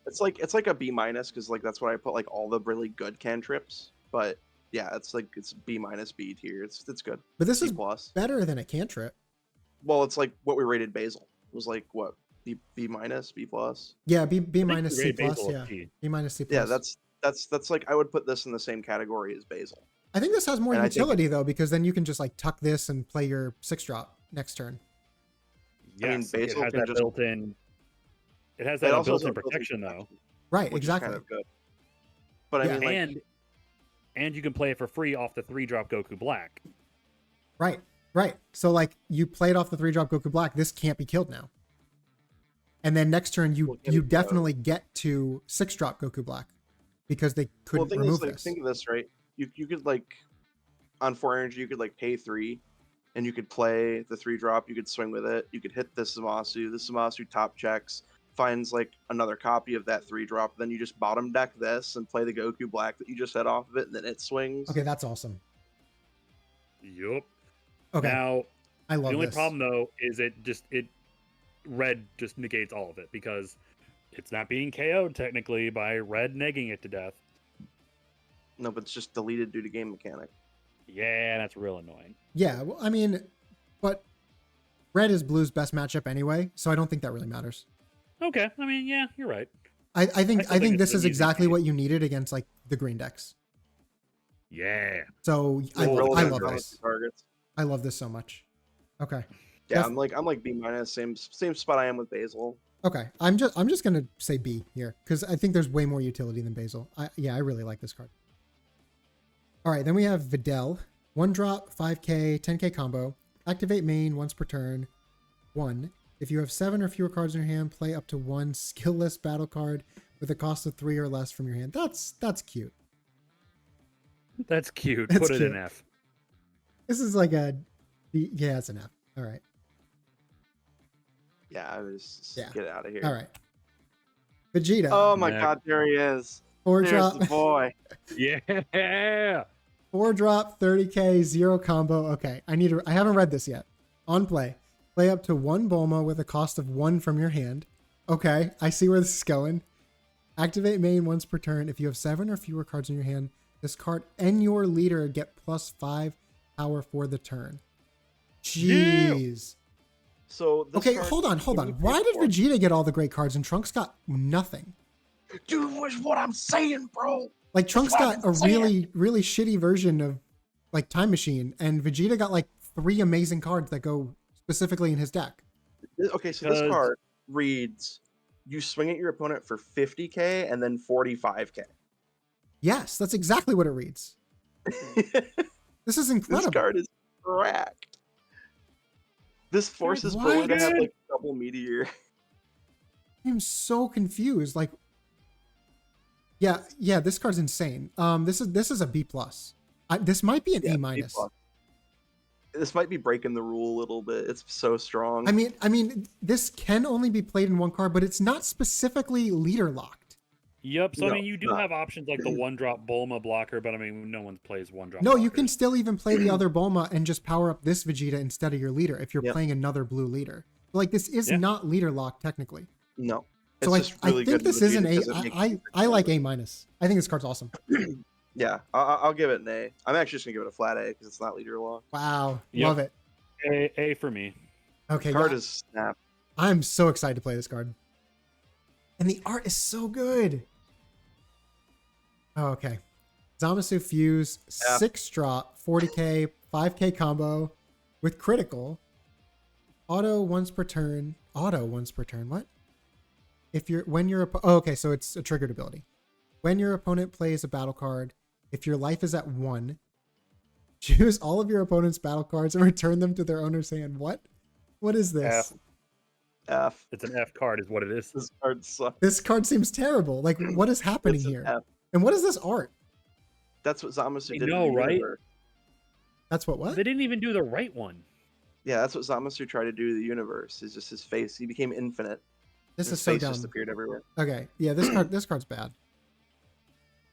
It's like a B minus, because like that's what I put like all the really good cantrips. But yeah, it's B minus, B tier. It's good. But this C is plus. better than a cantrip. Well, it's like what we rated Basil. It was like what, B minus, B plus. Yeah, B I think minus, we C rated plus. Basil Yeah, as P. B minus, C plus. Yeah, that's like I would put this in the same category as Basil. I think this has more And I think utility though, because then you can just like tuck this and play your 6 drop next turn. Yes, Basil it has can that just- built-in. It has It that also has built-in a built-in protection though, Right, which exactly. is kind of good. But I Yeah. mean, like, and you can play it for free off the 3-drop Goku Black. Right. So like you played off the 3 drop Goku Black, this can't be killed now. And then next turn Well, you definitely get to 6 drop Goku Black because they couldn't the thing remove is, like, this. think of this, right? You could like on 4 energy, you could like pay 3, and you could play the 3 drop. You could swing with it. You could hit this Zamasu. This Zamasu top checks, finds like another copy of that 3-drop, then you just bottom deck this and play the Goku Black that you just had off of it, and then it swings. Okay, that's awesome. Yup. Okay, Now, I love the only this. problem though is red just negates all of it because it's not being KO'd technically by red negging it to death. No, but it's just deleted due to game mechanic. Yeah, that's real annoying. Yeah, well, I mean, but red is blue's best matchup anyway, so I don't think that really matters. Okay, I mean, yeah, you're right. I think still think this it's is an easy exactly game. what you needed against like the green decks. Yeah. So I Relevant love targets. this. I love this so much. Okay. Yeah, Def- I'm like B-, same spot I am with Basil. Okay. I'm just gonna say B here because I think there's way more utility than Basil. I really like this card. All right, then we have Videl. 1-drop, 5k, 10k combo. Activate main once per turn. 1. If you have 7 or fewer cards in your hand, play up to 1 skillless battle card with a cost of 3 or less from your hand. That's cute. That's cute. That's Put it cute. in F. This is like yeah, it's an F. All right. Yeah, I was Yeah. get out of here. All right. Vegeta. Oh my Next. god, there he is. 4-drop. There's the boy. Yeah. 4-drop, 30k, 0 combo. Okay, I haven't read this yet. On play. Play up to 1 Bulma with a cost of 1 from your hand. Okay, I see where this is going. Activate main once per turn. If you have 7 or fewer cards in your hand, this card and your leader get +5 power for the turn. Jeez. So this Okay, card- hold on. can you Why pick did one? Vegeta get all the great cards and Trunks got nothing? Dude, what's what I'm saying, bro? Like Trunks what got I'm a saying. really shitty version of like Time Machine, and Vegeta got like 3 amazing cards that go specifically in his deck. Okay, so this Because- card reads: you swing at your opponent for 50k and then 45k. Yes, that's exactly what it reads. This is This incredible. card is cracked. This forces why Bulma to have did- like double meteor. I'm so confused. Like, yeah, this card's insane. This is a B plus. This might be an Yeah, A B+. minus. This might be breaking the rule a little bit. It's so strong. I mean, this can only be played in one card, but it's not specifically leader locked. Yep. So No, I mean, you do no. have options like the 1-drop Bulma blocker, but I mean, no one plays 1-drop. No, you blockers. can still even play the other Bulma and just power up this Vegeta instead of your leader if you're Yep. playing another blue leader. Like this is Yeah. not leader locked technically. no. So It's just really I think good this with is an Vegeta A. 'cause it makes you I like A minus. I think this card's awesome. Yeah, I'll give it an A. I'm actually just gonna give it a flat A because it's not leader lock. Wow, Yep. love it. A for me. Okay, Card yeah, is snap. I'm so excited to play this card, and the art is so good. Oh, okay, Zamasu Fuse, Yeah. 6-drop, 40k, 5k combo with critical. Auto once per turn. What? Okay, so it's a triggered ability. When your opponent plays a battle card, if your life is at 1, choose all of your opponent's battle cards and return them to their owner's hand. What? What is this? F. It's an F card, is what it is. This card sucks. This card seems terrible. Like, what is happening It's an here? F. And what is this art? That's what Zamasu I did. know, in the right? universe. That's what? They didn't even do the right one. Yeah, that's what Zamasu tried to do to the universe. Is just his face. He became infinite. This His is so face dumb. just appeared everywhere. Okay, yeah, this card's bad.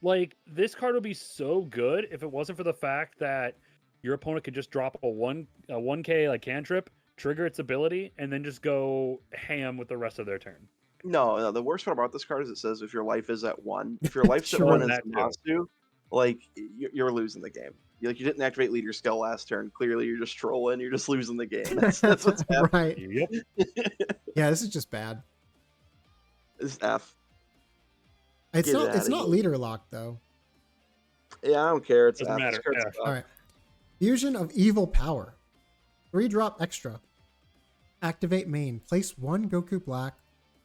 Like, this card would be so good if it wasn't for the fact that your opponent could just drop a 1k like cantrip, trigger its ability, and then just go ham with the rest of their turn. No, the worst part about this card is it says if your life is at 1. If your life's at Sure. 1 as That too. Zamasu, like you're losing the game. You didn't activate leader skill last turn. Clearly, you're just trolling. You're just losing the game. That's what's happening. Right. Yep. Yeah, this is just bad. It's F. It's Get not. outta It's not here. leader locked though. Yeah, I don't care. It's Doesn't F. This matter. card's F. F. All right. Fusion of Evil Power. 3-drop extra. Activate main. Place 1 Goku Black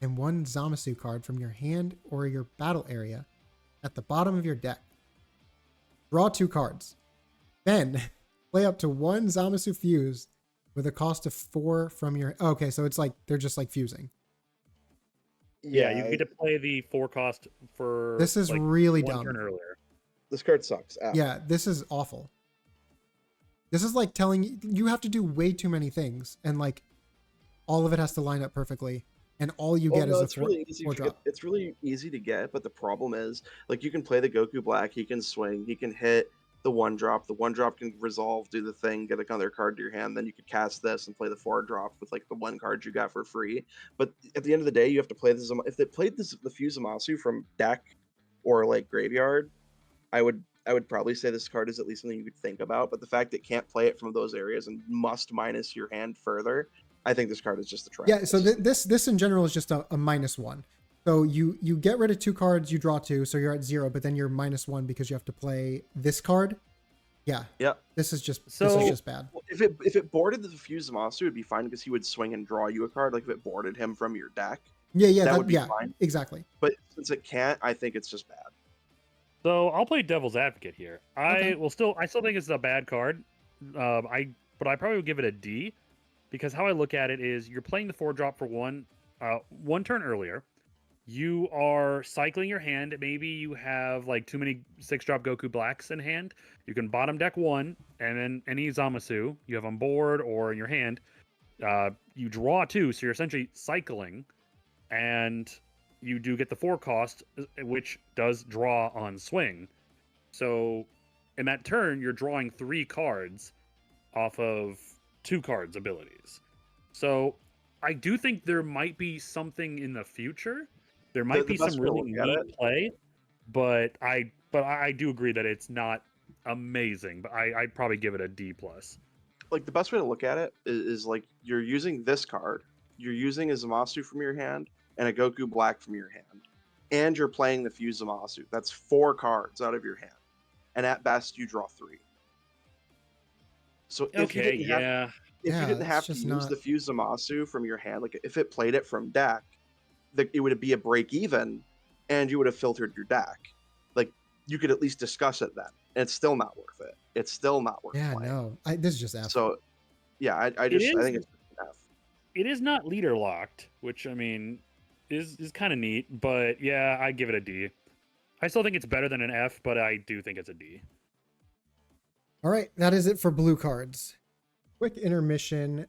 and 1 Zamasu card from your hand or your battle area at the bottom of your deck. Draw 2 cards. Then play up to 1 Zamasu Fuse with a cost of 4 from your... Okay, so it's like they're just like fusing. Yeah, you get to play the 4 cost for. This is like, really one dumb. turn earlier. This card sucks. F. Yeah, this is awful. This is like telling you have to do way too many things, and like all of it has to line up perfectly. and all you Well, get no, is a it's really easy four to get. drop. It's really easy to get, but the problem is, like, you can play the Goku Black. He can swing. He can hit the one drop. The one drop can resolve, do the thing, get another card to your hand. Then you could cast this and play the four drop with like the one card you got for free. But at the end of the day, you have to play this. If they played this the Fuzamasu from deck or like graveyard, I would probably say this card is at least something you could think about. But the fact it can't play it from those areas and must minus your hand further, I think this card is just a trap. Yeah, so this in general is just a -1. So you get rid of 2 cards, you draw 2, so you're at 0, but then you're -1 because you have to play this card. Yeah. Yeah. This is just bad. Well, if it boarded the Fuzamasu, it'd be fine because he would swing and draw you a card. Like if it boarded him from your deck, Yeah, that would be yeah, fine. exactly. But since it can't, I think it's just bad. So I'll play devil's advocate here. Okay. I still think it's a bad card. But I probably would give it a D, because how I look at it is you're playing the 4-drop for one turn earlier. You are cycling your hand. Maybe you have like too many 6-drop Goku Blacks in hand. You can bottom deck 1, and then any Zamasu you have on board or in your hand, you draw 2, so you're essentially cycling, and you do get the 4 cost, which does draw on swing. So in that turn, you're drawing 3 cards off of 2 cards abilities. So I do think there might be something in the future. There might be some really neat play, but I do agree that it's not amazing. But I'd probably give it a D+. Like the best way to look at it is like you're using this card, you're using a Zamasu from your hand and a Goku Black from your hand, and you're playing the Fuzamasu. That's 4 cards out of your hand, and at best you draw 3. So if you didn't have to use the Fuzamasu from your hand, like if it played it from deck, it would be a break even, and you would have filtered your deck. Like you could at least discuss it then. And it's still not worth it. It's still not worth it. Yeah, no, this is just F. So, yeah, I think it's F. It is not leader locked, which I mean is kind of neat, but yeah, I give it a D. I still think it's better than an F, but I do think it's a D. All right, that is it for blue cards. Quick intermission.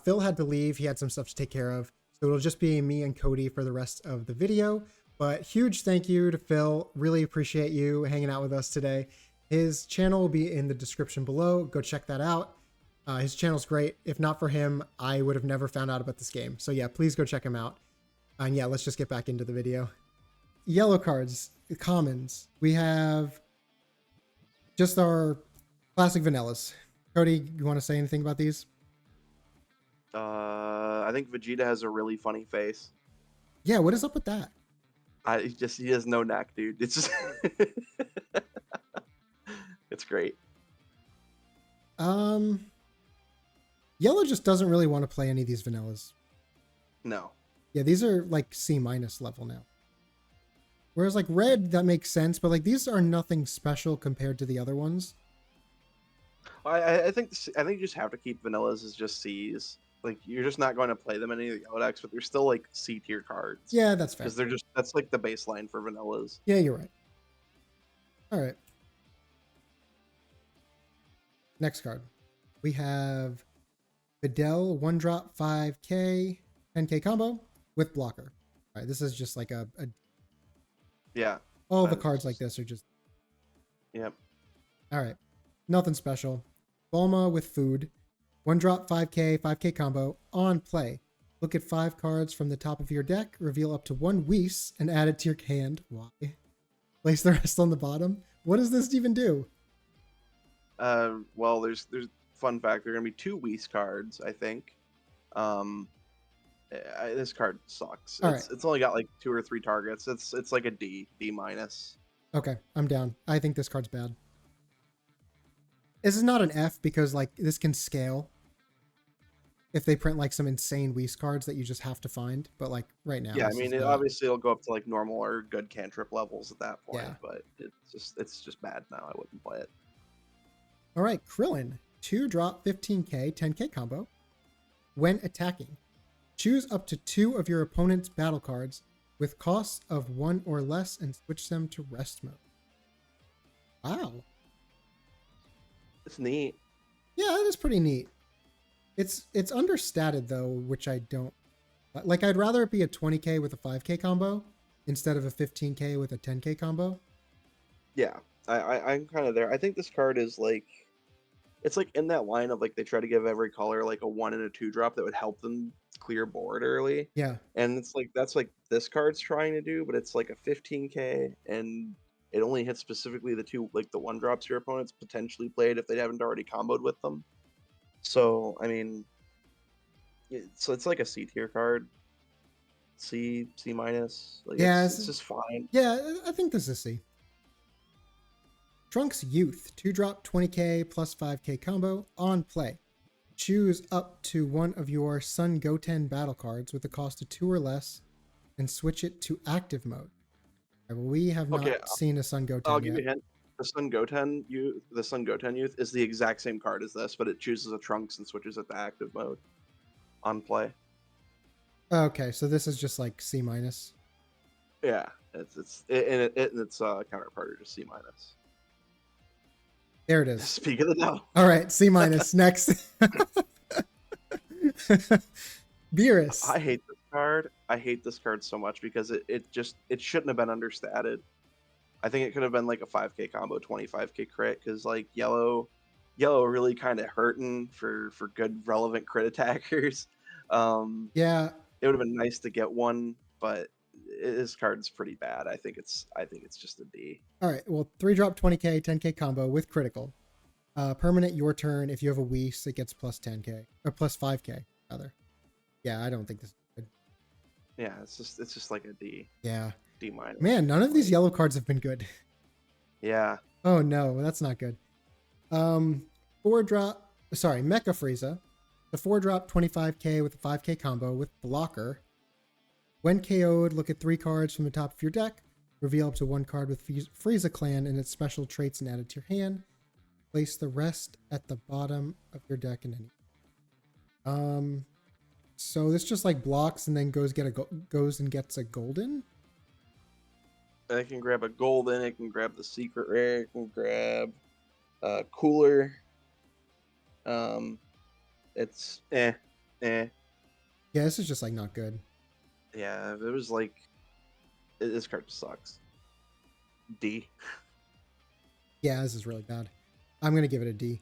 Phil had to leave. He had some stuff to take care of. So it'll just be me and Cody for the rest of the video. But huge thank you to Phil. Really appreciate you hanging out with us today. His channel will be in the description below. Go check that out. His channel's great. If not for him, I would have never found out about this game. So yeah, please go check him out. And yeah, let's just get back into the video. Yellow cards, commons. We have just our classic vanillas. Cody, you want to say anything about these? I think Vegeta has a really funny face. Yeah, what is up with that? He has no neck, dude. It's just it's great. Yellow just doesn't really want to play any of these vanillas. No. Yeah, these are like C- level now. Whereas like red, that makes sense, but like these are nothing special compared to the other ones. I think you just have to keep vanillas as just C's. Like you're just not going to play them in any of the yellow decks, but they're still like C tier cards. Yeah, that's fair. Because that's like the baseline for vanillas. Yeah, you're right. All right. Next card. We have Fidel 1-drop 5k 10k combo with blocker. All right, this is just like a yeah. All the cards like this are just. Yep. All right. Nothing special. Bulma with food. 1-drop 5k combo on play. Look at 5 cards from the top of your deck, reveal up to 1 Whis, and add it to your hand. Why? Place the rest on the bottom. What does this even do? Well, there's fun fact. There are gonna be 2 Whis cards, I think. This card sucks. It's only got like 2 or 3 targets. It's like a D minus. Okay, I'm down. I think this card's bad. This is not an F because like this can scale. If they print like some insane Whis cards that you just have to find, but like right now. Yeah, I mean, obviously it'll go up to like normal or good cantrip levels at that point, but it's just bad now. I wouldn't play it. All right, Krillin, 2-drop 15k 10k combo. When attacking, choose up to 2 of your opponent's battle cards with costs of 1 or less and switch them to rest mode. Wow. It's neat. Yeah, that is pretty neat. It's understated though, which I don't Like, I'd rather it be a 20k with a 5k combo instead of a 15k with a 10k combo. Yeah, I'm kind of there. I think this card is like, it's like in that line of like they try to give every color like a 1 and a 2 drop that would help them clear board early. Yeah. And it's like that's like this card's trying to do, but it's like a 15k and it only hits specifically the two, like the 1 drops your opponents potentially played if they haven't already comboed with them. So I mean, so it's like a C tier card, C minus. Like Yeah, it's just fine. Yeah, I think this is C. Trunks Youth, 2-drop 20k plus 5k combo on play. Choose up to one of your Sun Goten battle cards with a cost of 2 or less and switch it to active mode. We have not seen a Sun Goten I'll give yet. you a hint. The Sun Goten Youth is the exact same card as this, but it chooses a Trunks and switches it to active mode on play. Okay, so this is just like C minus. Yeah, its counterpart are just C minus. There it is. Speak of the devil. All right, C minus. Next. Beerus. I hate this card. I hate this card so much because it shouldn't have been understated. I think it could have been like a 5k combo, 25k crit, because like yellow really kind of hurting for good relevant crit attackers. Yeah. It would have been nice to get one, but this card's pretty bad. I think it's just a D. All right. Well, 3-drop 20k, 10k combo with critical. Permanent your turn. If you have a Whis, it gets plus 10k or plus 5k rather. Yeah, I don't think this is good. Yeah, it's just like a D. Yeah. D minus. Man, none of these yellow cards have been good. Yeah. Oh no, that's not good. 4-drop. Sorry, Mecha Frieza. The 4-drop 25k with a 5k combo with blocker. When KO'd, look at 3 cards from the top of your deck. Reveal up to 1 card with Frieza Clan and its special traits and add it to your hand. Place the rest at the bottom of your deck in any. So this just like blocks and then goes and gets a golden. It can grab a golden. It can grab the secret rare. It can grab cooler. It's Yeah, this is just like not good. Yeah, it was like this card just sucks. D. Yeah, this is really bad. I'm gonna give it a D.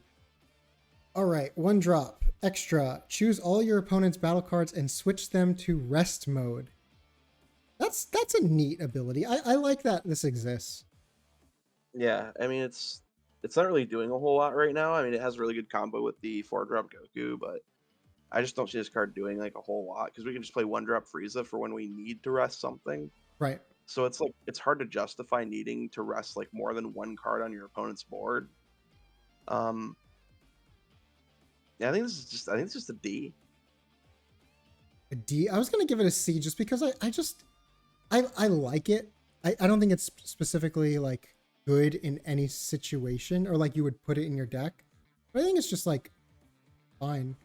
All right, 1-drop extra. Choose all your opponent's battle cards and switch them to rest mode. That's a neat ability. I like that this exists. Yeah, I mean it's not really doing a whole lot right now. I mean it has a really good combo with the 4-drop Goku, but I just don't see this card doing like a whole lot because we can just play 1-drop Frieza for when we need to rest something. Right. So it's like it's hard to justify needing to rest like more than 1 card on your opponent's board. Yeah, I think it's just a D. A D. I was gonna give it a C just because I like it. I don't think it's specifically like good in any situation or like you would put it in your deck. But I think it's just like fine.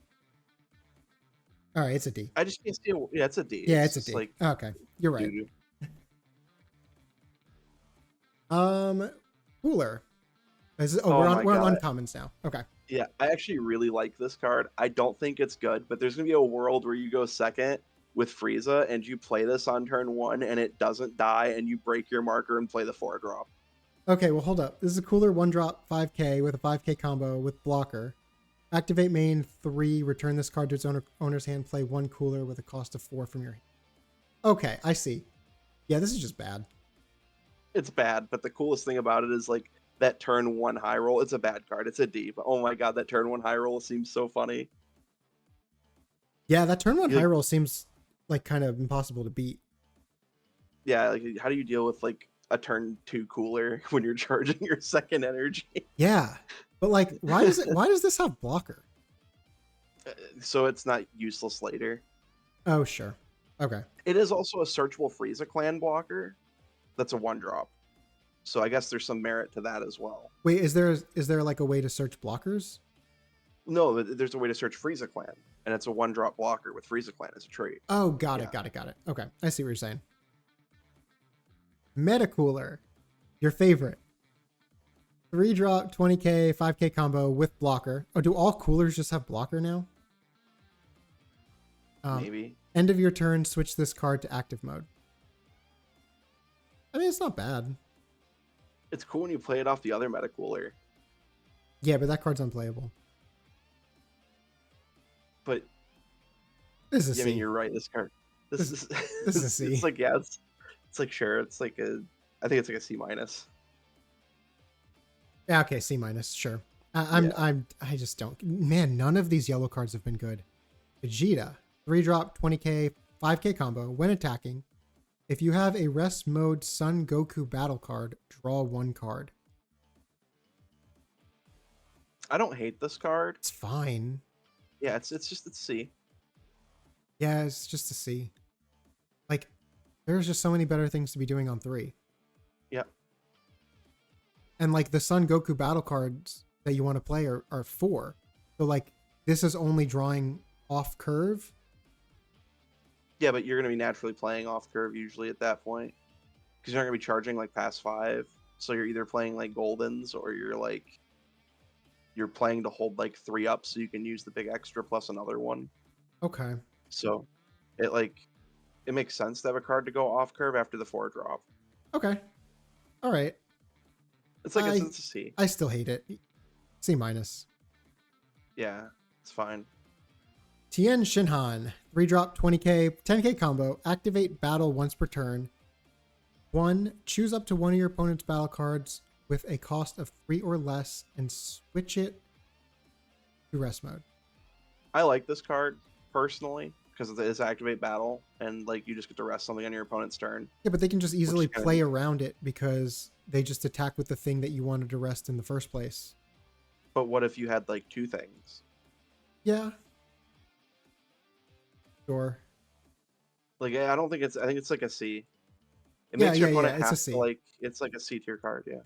All right, it's a D. I just can't see. Yeah, it's a D. Yeah, it's a D. Like, okay, you're right. doo-doo. Cooler. Oh we're my on God. uncommons now. Okay. Yeah, I actually really like this card. I don't think it's good, but there's gonna be a world where you go second with Frieza and you play this on turn 1 and it doesn't die and you break your marker and play the 4-drop. Okay, well hold up. This is a cooler 1-drop 5k with a 5k combo with blocker. Activate main 3, return this card to its owner's hand, play 1 cooler with a cost of 4 from your hand. Okay, I see. Yeah, this is just bad. It's bad, but the coolest thing about it is like that turn 1 high roll. It's a bad card. It's a D, but oh my god, that turn 1 high roll seems so funny. Yeah, that turn 1 high roll seems like kind of impossible to beat. Yeah, like how do you deal with like a turn 2 cooler when you're charging your second energy? Yeah, but like, why does this have blocker? So it's not useless later. Oh, sure. Okay. It is also a searchable Frieza Clan blocker. That's a 1-drop. So I guess there's some merit to that as well. Wait, is there like a way to search blockers? No, there's a way to search Frieza Clan, and it's a 1-drop blocker with Frieza Clan as a trait. Oh, got it. Okay, I see what you're saying. Metacooler, your favorite. 3-drop 20k 5k combo with blocker. Oh, do all coolers just have blocker now? Maybe. End of your turn, switch this card to active mode. I mean, it's not bad. It's cool when you play it off the other meta cooler. Yeah, but that card's unplayable. But This is a I mean, C. you're right. This card. This is this is a C. It's like it's like sure. It's like I think it's like a C minus. Yeah, okay, C minus, sure. I just don't. Man, none of these yellow cards have been good. Vegeta, 3-drop, 20k, 5k combo. When attacking, if you have a rest mode Sun Goku battle card, draw 1 card. I don't hate this card. It's fine. Yeah, it's C. Yeah, it's just a C. Like, there's just so many better things to be doing on 3. Yep. And like the Sun Goku battle cards that you want to play are 4. So like this is only drawing off curve. Yeah, but you're gonna be naturally playing off curve usually at that point, because you're not gonna be charging like past 5. So you're either playing like Goldens or you're playing to hold like 3 up so you can use the big extra plus another one. Okay. So it makes sense to have a card to go off curve after the 4 drop. Okay. All right. It's like it's a C. I still hate it. C minus. Yeah, it's fine. Tien Shinhan, 3-drop, 20k, 10k combo. Activate battle once per turn. 1. Choose up to one of your opponent's battle cards with a cost of 3 or less and switch it to rest mode. I like this card personally because it is activate battle and like you just get to rest something on your opponent's turn. Yeah, but they can just easily kinda play neat. around it because they just attack with the thing that you wanted to rest in the first place. But what if you had like 2 things? Yeah. Sure. Like I don't think I think it's like a C. It Yeah, makes your yeah, opponent it's a have C. to like it's like a C tier card, yeah.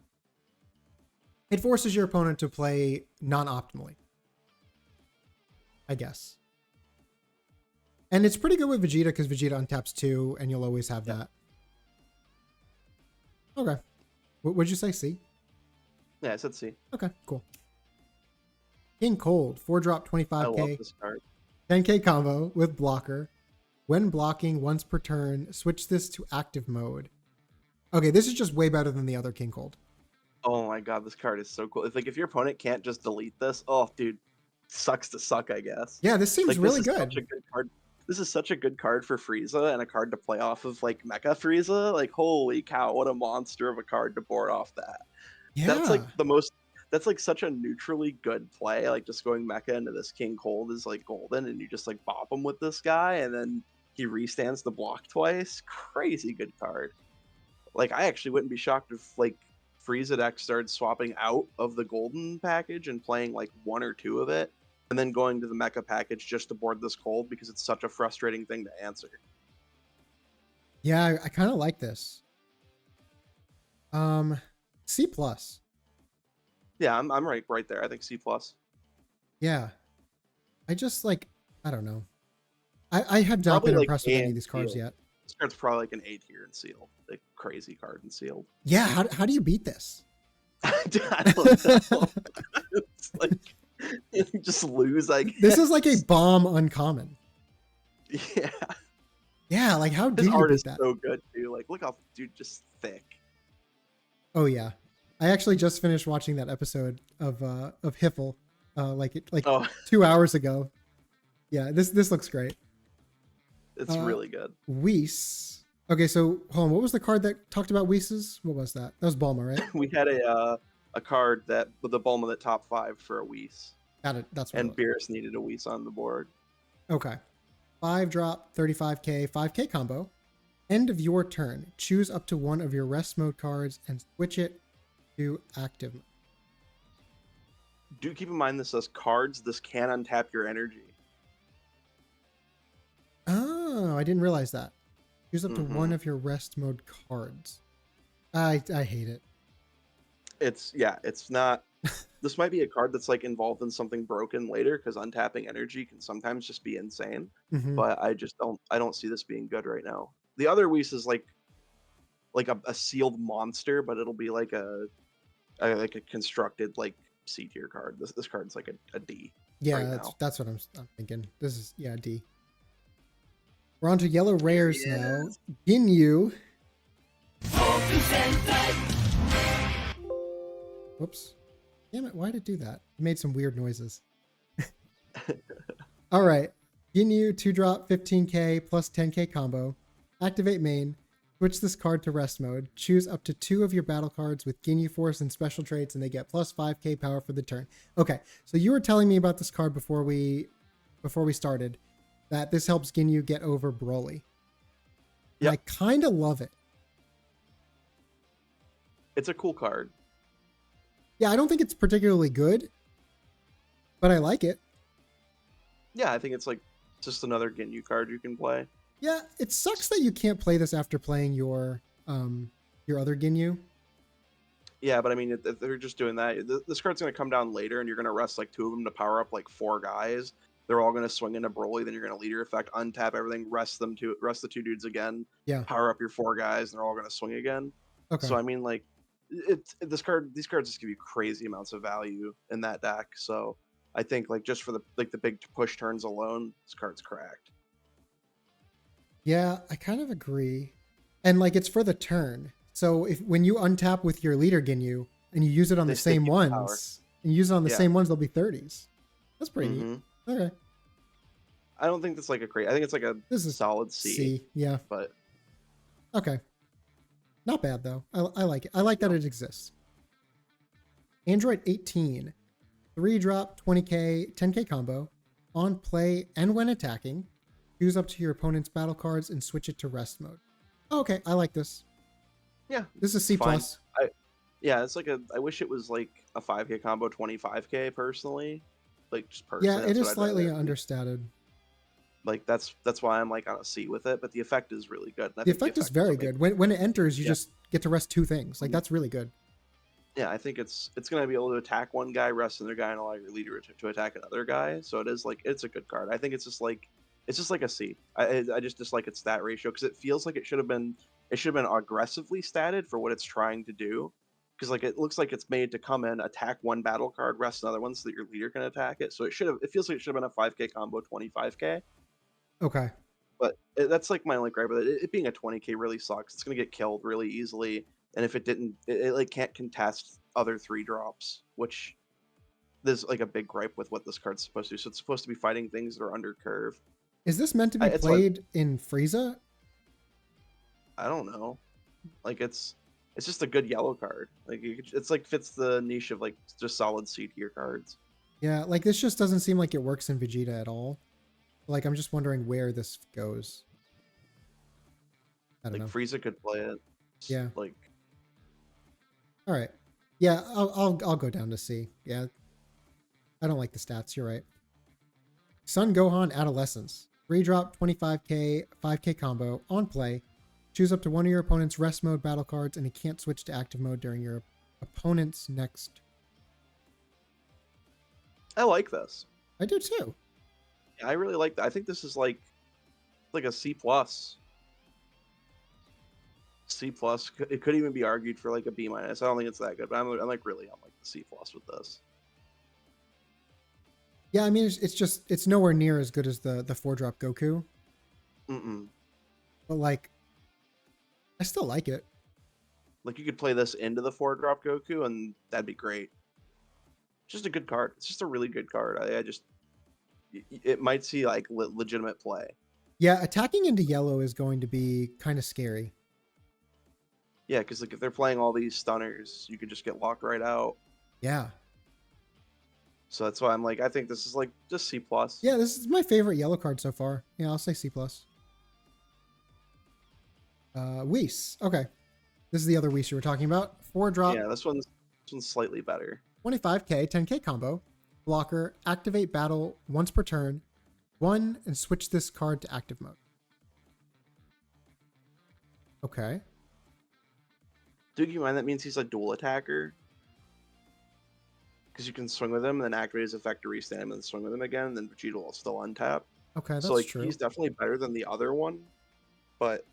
It forces your opponent to play non-optimally, I guess. And it's pretty good with Vegeta because Vegeta untaps 2 and you'll always have that. Okay. What'd you say, C? Yeah, I said C. Okay, cool. King Cold, 4-drop, I love 25k, this card. 10k combo with blocker. When blocking once per turn, switch this to active mode. Okay, this is just way better than the other King Cold. Oh my god, this card is so cool. It's like if your opponent can't just delete this, oh dude, sucks to suck, I guess. Yeah, this seems Like really this is good. such a good card. This is such a good card for Frieza and a card to play off of like Mecha Frieza. Like holy cow, what a monster of a card to board off that. Yeah. That's like the most that's like such a neutrally good play. Like just going Mecha into this King Cold is like golden and you just like bop him with this guy and then he restands the block twice. Crazy good card. Like I actually wouldn't be shocked if like Frieza deck started swapping out of the golden package and playing like 1 or 2 of it, and then going to the mecha package just to board this cold because it's such a frustrating thing to answer. Yeah, I kind of like this. C plus. Yeah, I'm right there. I think C plus. Yeah. I just like, I don't know. I have not Probably been like impressed with A any of and these cards seal. yet. This card's probably like an A tier in sealed. Like crazy card in sealed. Yeah, how do you beat this? I don't know. It's like you just lose. I guess. This is like a bomb uncommon. Yeah. Yeah, like how do His you art beat is that? so good too. Like look how dude just thick. Oh yeah. I actually just finished watching that episode of Hiffle like Oh, 2 hours ago. Yeah, this looks great. it's really good. Whis. Okay, so hold on. What was the card that talked about Whis? What was that? That was Bulma, right? We had a card that with the Bulma that top 5 for a Whis. Got it. That's what And it was. Beerus needed a Whis on the board. Okay. 5-drop, 35k, 5k combo. End of your turn. Choose up to one of your rest mode cards and switch it to active. Do keep in mind this says cards. This can untap your energy. Oh, I didn't realize that. Choose up to one Mhm. of your rest mode cards. I hate it. It's not. This might be a card that's like involved in something broken later because untapping energy can sometimes just be insane. Mhm. But I don't see this being good right now. The other Whis is like a sealed monster, but it'll be like a constructed like C tier card. This card's like a D. Yeah, right now. that's what I'm thinking. This is D. We're on to yellow rares now. Ginyu. Whoops. Damn it, why did it do that? It made some weird noises. All right. Ginyu, 2-drop, 15k plus 10k combo. Activate main. Switch this card to rest mode. Choose up to 2 of your battle cards with Ginyu Force and special traits, and they get plus 5k power for the turn. Okay, so you were telling me about this card before we started, that this helps Ginyu get over Broly. Yep. I kind of love it. It's a cool card. Yeah, I don't think it's particularly good, but I like it. Yeah, I think it's like just another Ginyu card you can play. Yeah, it sucks that you can't play this after playing your other Ginyu. Yeah, but I mean, if they're just doing that, this card's going to come down later, and you're going to rest like 2 of them to power up like 4 guys. They're all going to swing into Broly, then you're going to leader effect, untap everything, rest the 2 dudes again. Yeah. Power up your 4 guys, and they're all going to swing again. Okay. So I mean, like, these cards just give you crazy amounts of value in that deck. So I think like just for the big push turns alone, this card's cracked. Yeah, I kind of agree. And like it's for the turn. So when you untap with your leader Ginyu and you use it on the same ones, and you use it on the same ones, they'll be 30s. That's pretty neat. Okay. I don't think that's like a great. I think it's like this is solid C. Yeah. But okay. Not bad though. I like it. I like that it exists. Android 18. 3-drop, 20k, 10k combo. On play and when attacking. Choose up to your opponent's battle cards and switch it to rest mode. Okay, I like this. Yeah. This is C+. Yeah, it's like I wish it was like a 5k combo, 25k personally. Like just personally. Yeah, it is slightly understated. Like that's why I'm like on a C with it, but the effect is really good. The effect is very good. When it enters, you just get to rest 2 things. Like that's really good. Yeah, I think it's gonna be able to attack one guy, rest another guy, and allow your leader to attack another guy. So it is like it's a good card. I think it's just like a C. I just dislike its stat ratio because it feels like it should have been aggressively statted for what it's trying to do. Because like it looks like it's made to come in, attack one battle card, rest another one, so that your leader can attack it. So it feels like it should have been a 5k combo, 25k. Okay. But that's like my only gripe with it. It being a 20k really sucks. It's gonna get killed really easily, and if it didn't, it like can't contest other 3-drops, which there's like a big gripe with what this card's supposed to do. So it's supposed to be fighting things that are under curve. Is this meant to be played in Frieza? I don't know. Like it's just a good yellow card. Like it's like fits the niche of like just solid C tier cards. Yeah, like this just doesn't seem like it works in Vegeta at all. Like I'm just wondering where this goes. I don't know. Frieza could play it. Yeah. Like. All right. Yeah, I'll go down to C. Yeah. I don't like the stats. You're right. Son Gohan Adolescence. 3-drop, 25k, 5k combo. On play. Choose up to one of your opponent's rest mode battle cards, and it can't switch to active mode during your opponent's next. I like this. I do too. Yeah, I really like that. I think this is like a C plus. C plus. It could even be argued for like a B minus. I don't think it's that good, but I'm like really on like the C plus with this. Yeah, I mean it's nowhere near as good as the 4-drop Goku. But like, I still like it. Like you could play this into the 4-drop Goku, and that'd be great. Just a good card. It's just a really good card. It might see like legitimate play. Yeah, attacking into yellow is going to be kind of scary. Yeah, because like if they're playing all these stunners, you could just get locked right out. Yeah. So that's why I'm like, I think this is like just C plus. Yeah, this is my favorite yellow card so far. Yeah, I'll say C plus. Whis. Okay. This is the other Whis you were talking about. 4-drop. Yeah, this one's slightly better. 25k, 10k combo. Blocker. Activate battle once per turn. 1 and switch this card to active mode. Okay. Do you mind that means he's a dual attacker? Because you can swing with him, and then activate his effect to restand him, and then swing with him again, and then Vegeta will still untap. Okay, that's so like true. He's definitely better than the other one, but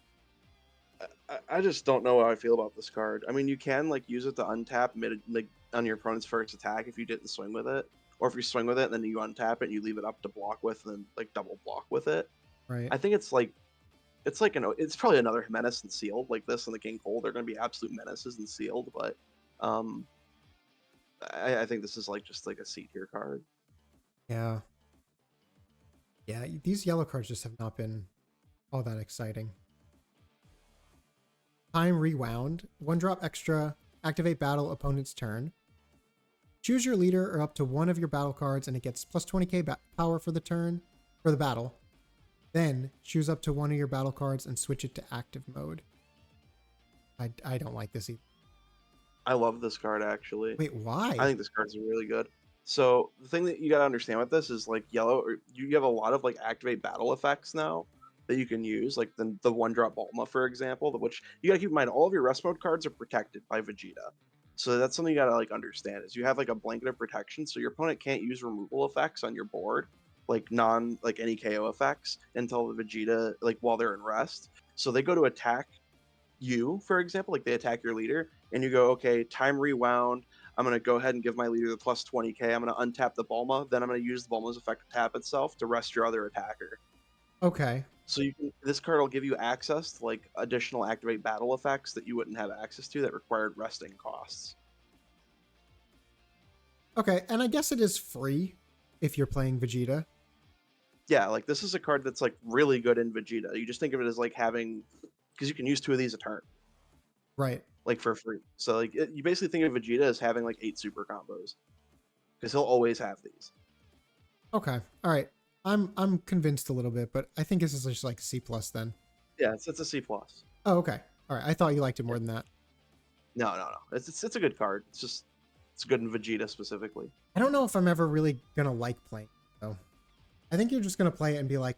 I just don't know how I feel about this card. I mean, you can like use it to untap like on your opponent's first attack if you didn't swing with it, or if you swing with it and then you untap it and you leave it up to block with, and then like double block with it. Right. I think it's like it's probably another menace and sealed like this and the King Cole. They're going to be absolute menaces and sealed, but um, I think this is like just like a C tier card. Yeah. Yeah, these yellow cards just have not been all that exciting. Time Rewound. 1-drop extra. Activate battle opponent's turn. Choose your leader or up to one of your battle cards and it gets plus 20k power for the turn, for the battle. Then choose up to one of your battle cards and switch it to active mode. I don't like this either. I love this card actually. Wait, why? I think this card's really good. So the thing that you gotta understand with this is like yellow, or you have a lot of like activate battle effects now that you can use, like the 1-drop Bulma, for example, which you gotta keep in mind all of your rest mode cards are protected by Vegeta. So that's something you gotta like understand is you have like a blanket of protection, so your opponent can't use removal effects on your board, like any KO effects until the Vegeta, like while they're in rest. So they go to attack you, for example, like they attack your leader, and you go, okay, time rewound. I'm going to go ahead and give my leader the plus 20k. I'm going to untap the Bulma. Then I'm going to use the Bulma's effect to tap itself to rest your other attacker. Okay. So this card will give you access to like additional activate battle effects that you wouldn't have access to that required resting costs. Okay, and I guess it is free if you're playing Vegeta. Yeah, like this is a card that's like really good in Vegeta. You just think of it as like having, because you can use 2 of these a turn. Right. Like for free. So like you basically think of Vegeta as having like 8 super combos. Because he'll always have these. Okay. All right. I'm convinced a little bit, but I think this is just like C+ then. Yeah, it's a C+. Oh, okay. All right. I thought you liked it more than that. No. It's a good card. It's good in Vegeta specifically. I don't know if I'm ever really gonna like playing it, though. I think you're just gonna play it and be like,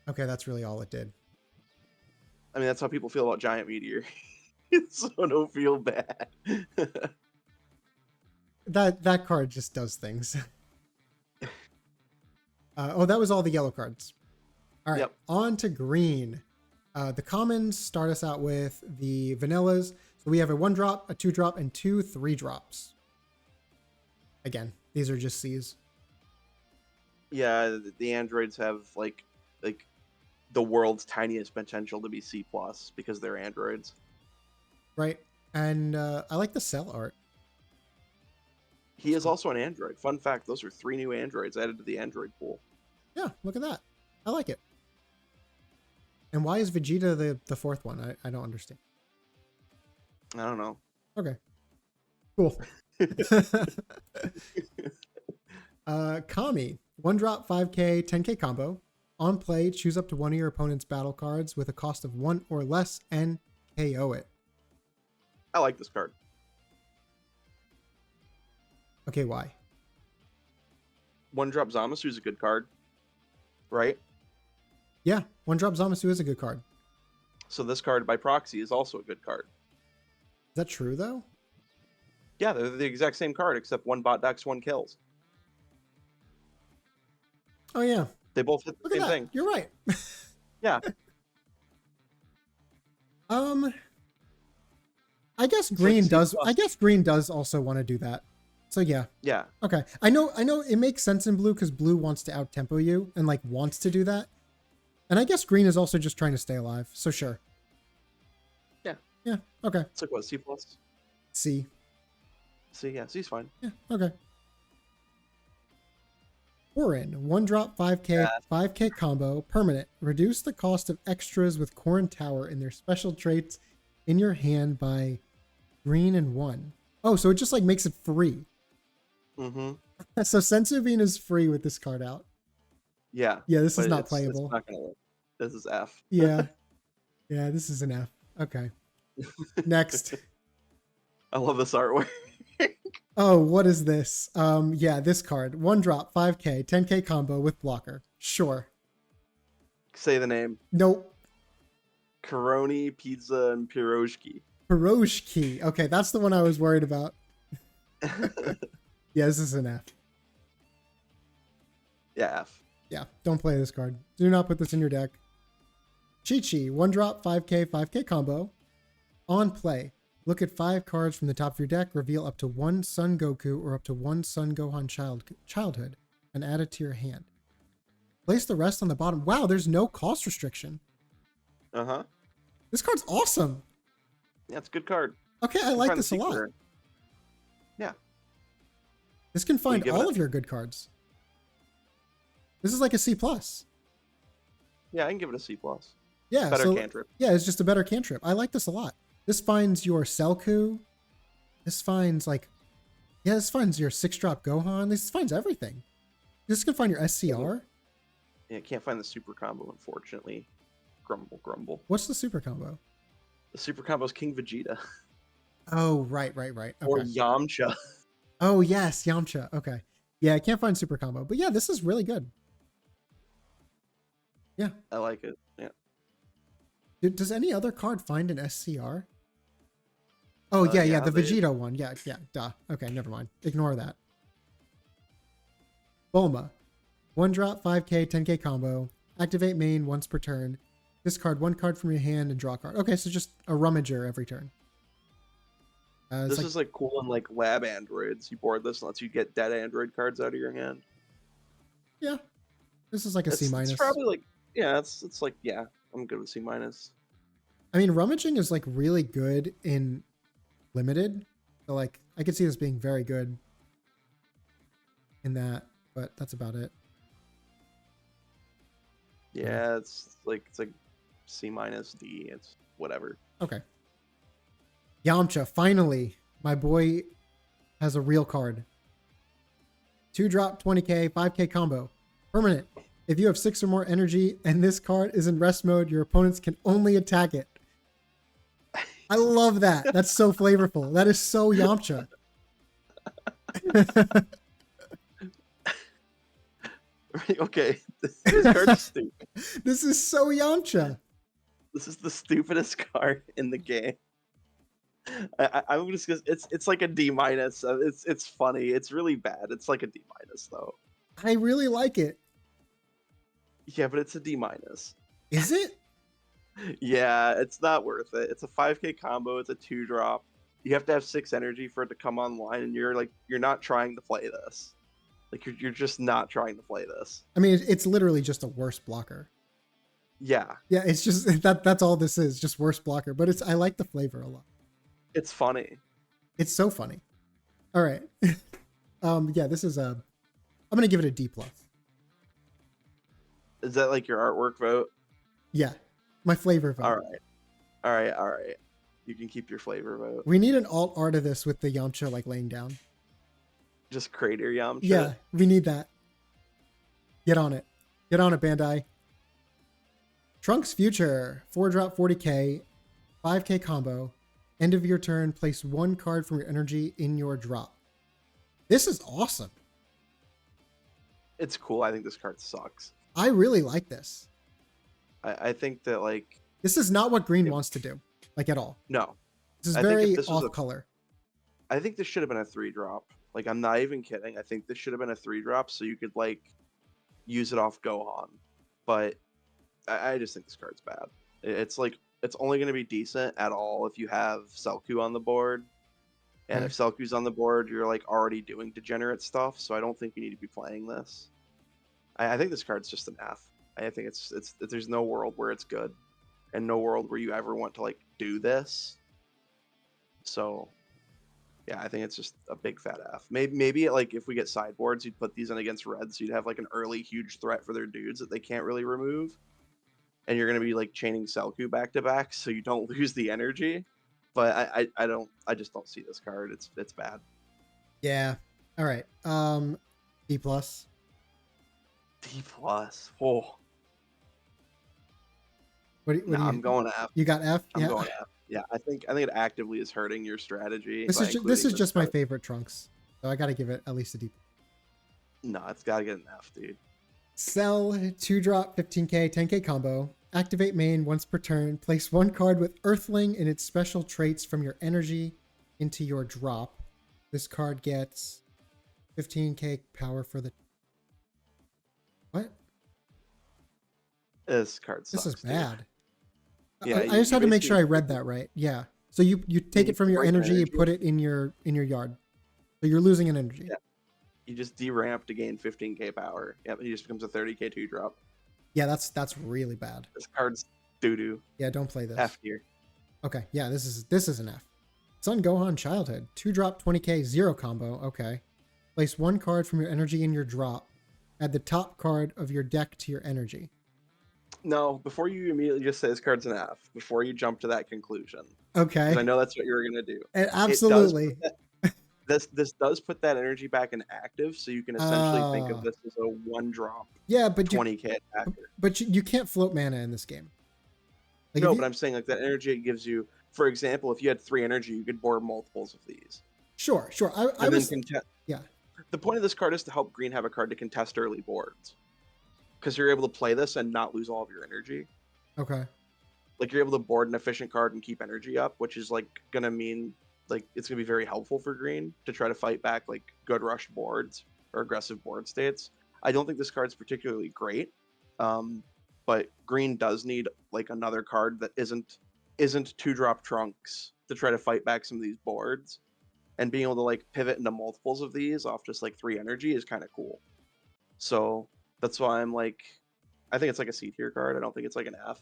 okay, that's really all it did. I mean, that's how people feel about Giant Meteor. So don't feel bad. That card just does things. Oh, that was all the yellow cards. All right, Yep. On to green. The commons start us out with the vanillas. So we have a 1-drop, a 2-drop, and 2 3-drops. Again, these are just C's. Yeah, the androids have like the world's tiniest potential to be C+ because they're androids. Right. And I like the cell art. He is also an android. Fun fact, those are 3 new androids added to the android pool. Yeah, look at that. I like it. And why is Vegeta the 4th one? I don't understand. I don't know. Okay. Cool. Kami. 1-drop, 5k, 10k combo. On play, choose up to one of your opponent's battle cards with a cost of 1 or less and KO it. I like this card. Okay, why? 1-drop Zamasu is a good card, right? Yeah, 1-drop Zamasu is a good card. So this card by proxy is also a good card. Is that true, though? Yeah, they're the exact same card, except one bot decks, 1 kills. Oh, yeah. They both hit the Look at same that. thing. You're right. Yeah. I guess green does. I guess green does also want to do that. So yeah. Yeah. Okay. I know it makes sense in blue because blue wants to out tempo you and like wants to do that. And I guess green is also just trying to stay alive. So sure. Yeah. Yeah. Okay. It's like what, C+? C. C, yeah, C's fine. Yeah. Okay. Corin, 1-drop, 5k, Yeah. 5k combo, permanent. Reduce the cost of extras with Corin Tower and their special traits in your hand by green and 1. Oh, so it just like makes it free. Mm-hmm. So Sensubine is free with this card out. Yeah. Yeah, this is but not it's playable. not gonna work. This is F. Yeah. Yeah, this is an F. Okay. Next. I love this artwork. Oh, what is this? Yeah, this card. 1-drop, 5k, 10k combo with blocker. Sure. Say the name. Nope. Karoni, Pizza, and Pirojki. Piroshki. Okay, that's the one I was worried about. Yeah, this is an F. Yeah, F. Yeah, don't play this card. Do not put this in your deck. Chi-Chi, 1-drop, 5k combo. On play, look at 5 cards from the top of your deck, reveal up to 1 Son Goku or up to 1 Son Gohan childhood, and add it to your hand. Place the rest on the bottom. Wow, there's no cost restriction. Uh-huh. This card's awesome. Yeah, it's a good card. Okay, I You can like find the this a lot. sequel. Yeah. This can find give it all a- of your good cards. This is like a C+. Yeah, I can give it a C+. Yeah, Better so cantrip. yeah, it's just a better cantrip. I like this a lot. This finds your Selku. This finds this finds your 6-drop Gohan. This finds everything. This can find your SCR. Yeah, can't find the super combo, unfortunately. Grumble, grumble. What's the super combo? The super combo is King Vegeta Oh, right. or Okay. Yamcha. Oh, yes, Yamcha. Okay. Yeah, I can't find super combo. But yeah, this is really good. Yeah. I like it. Yeah. Does any other card find an SCR? Oh, yeah, the they- Vegeta one. Yeah, duh. Okay, never mind. Ignore that. Bulma. 1-drop, 5k, 10k combo. Activate main once per turn. Discard 1 card from your hand and draw a card. Okay, so just a rummager every turn. This is like cool in like lab androids. You board this and lets you get dead android cards out of your hand. Yeah. This is like a C-. It's probably like, yeah, it's like, yeah, I'm good with C-. I mean, rummaging is like really good in limited. So like, I could see this being very good in that, but that's about it. Yeah, it's like C-, D. It's whatever. Okay. Yamcha, finally, my boy has a real card. 2-drop, 20k, 5k combo. Permanent. If you have 6 or more energy and this card is in rest mode, your opponents can only attack it. I love that. That's so flavorful. That is so Yamcha. Okay, this card is stupid. This is so Yamcha. This is the stupidest card in the game. I'm just gonna, it's like a D-. It's funny. It's really bad. It's like a D- though. I really like it. Yeah, but it's a D-. Is it? Yeah, it's not worth it. It's a 5k combo. It's a 2-drop. You have to have 6 energy for it to come online, and you're not trying to play this. Like you're just not trying to play this. I mean, it's literally just a worse blocker. Yeah, Yeah, it's just that's all this is, just worse blocker. But I like the flavor a lot. it's funny. It's so funny. All right. Yeah, this is I'm gonna give it a D+. Is that like your artwork vote? Yeah, my flavor vote. All right. You can keep your flavor vote. We need an alt art of this with the Yamcha like laying down. Just Crater Yamcha. Yeah, we need that. Get on it, Bandai. Trunks Future, 4-drop, 40k, 5k combo. End of your turn, place 1 card from your energy in your drop. This is awesome. It's cool. I think this card sucks. I really like this. I think that like This is not what green wants to do, like at all. no. This is I think very if this was off color. I think this should have been a 3-drop. Like I'm not even kidding. I think this should have been a 3-drop so you could like use it off Gohan. But I just think this card's bad. It's like it's only going to be decent at all if you have Selku on the board. And if Selku's on the board, you're like already doing degenerate stuff. So I don't think you need to be playing this. I think this card's just an F. I think it's there's no world where it's good, and no world where you ever want to like do this. So, yeah, I think it's just a big fat F. Maybe like if we get sideboards, you'd put these in against red, so you'd have like an early huge threat for their dudes that they can't really remove, and you're gonna be like chaining Selku back to back, so you don't lose the energy. But I just don't see this card. It's bad. Yeah. All right. D+. D+. Oh. I'm going F. You got F? I'm Yeah. going F. Yeah, I think it actively is hurting your strategy. This by is including just my card. favorite Trunks. So I got to give it at least a D. No, it's got to get an F, dude. Sell 2-drop 15k 10k combo. Activate main once per turn. Place 1 card with Earthling and its special traits from your energy into your drop. This card gets 15k power for the... What? This card sucks. This is bad. Dude. Yeah, I just had to make sure I read that right. Yeah. So you take it from your energy and put it in your yard. So you're losing an energy. Yeah. You just deramp to gain 15k power. Yep, he just becomes a 30k 2-drop. Yeah, that's really bad. Doo doo. Yeah, don't play this. F tier. Okay, yeah, this is an F. Sun Gohan Childhood. 2-drop 20k 0 combo. Okay. Place 1 card from your energy in your drop. Add the top card of your deck to your energy. No, before you immediately just say this card's an F, before you jump to that conclusion. Okay. Because I know that's what you were gonna do. Absolutely. This does put that energy back in active, so you can essentially think of this as a 1-drop. Yeah, but 20k attacker. But you can't float mana in this game. Like No, but I'm saying like that energy it gives you. For example, if you had 3 energy, you could board multiples of these. Sure. I And was. then Yeah. The point of this card is to help green have a card to contest early boards, because you're able to play this and not lose all of your energy. Okay. Like you're able to board an efficient card and keep energy up, which is like gonna mean like it's gonna be very helpful for green to try to fight back like good rush boards or aggressive board states. I don't think this card's particularly great, but green does need like another card that isn't 2-drop Trunks to try to fight back some of these boards, and being able to like pivot into multiples of these off just like 3 energy is kind of cool. So that's why I'm like, I think it's like a C tier card. I don't think it's like an F.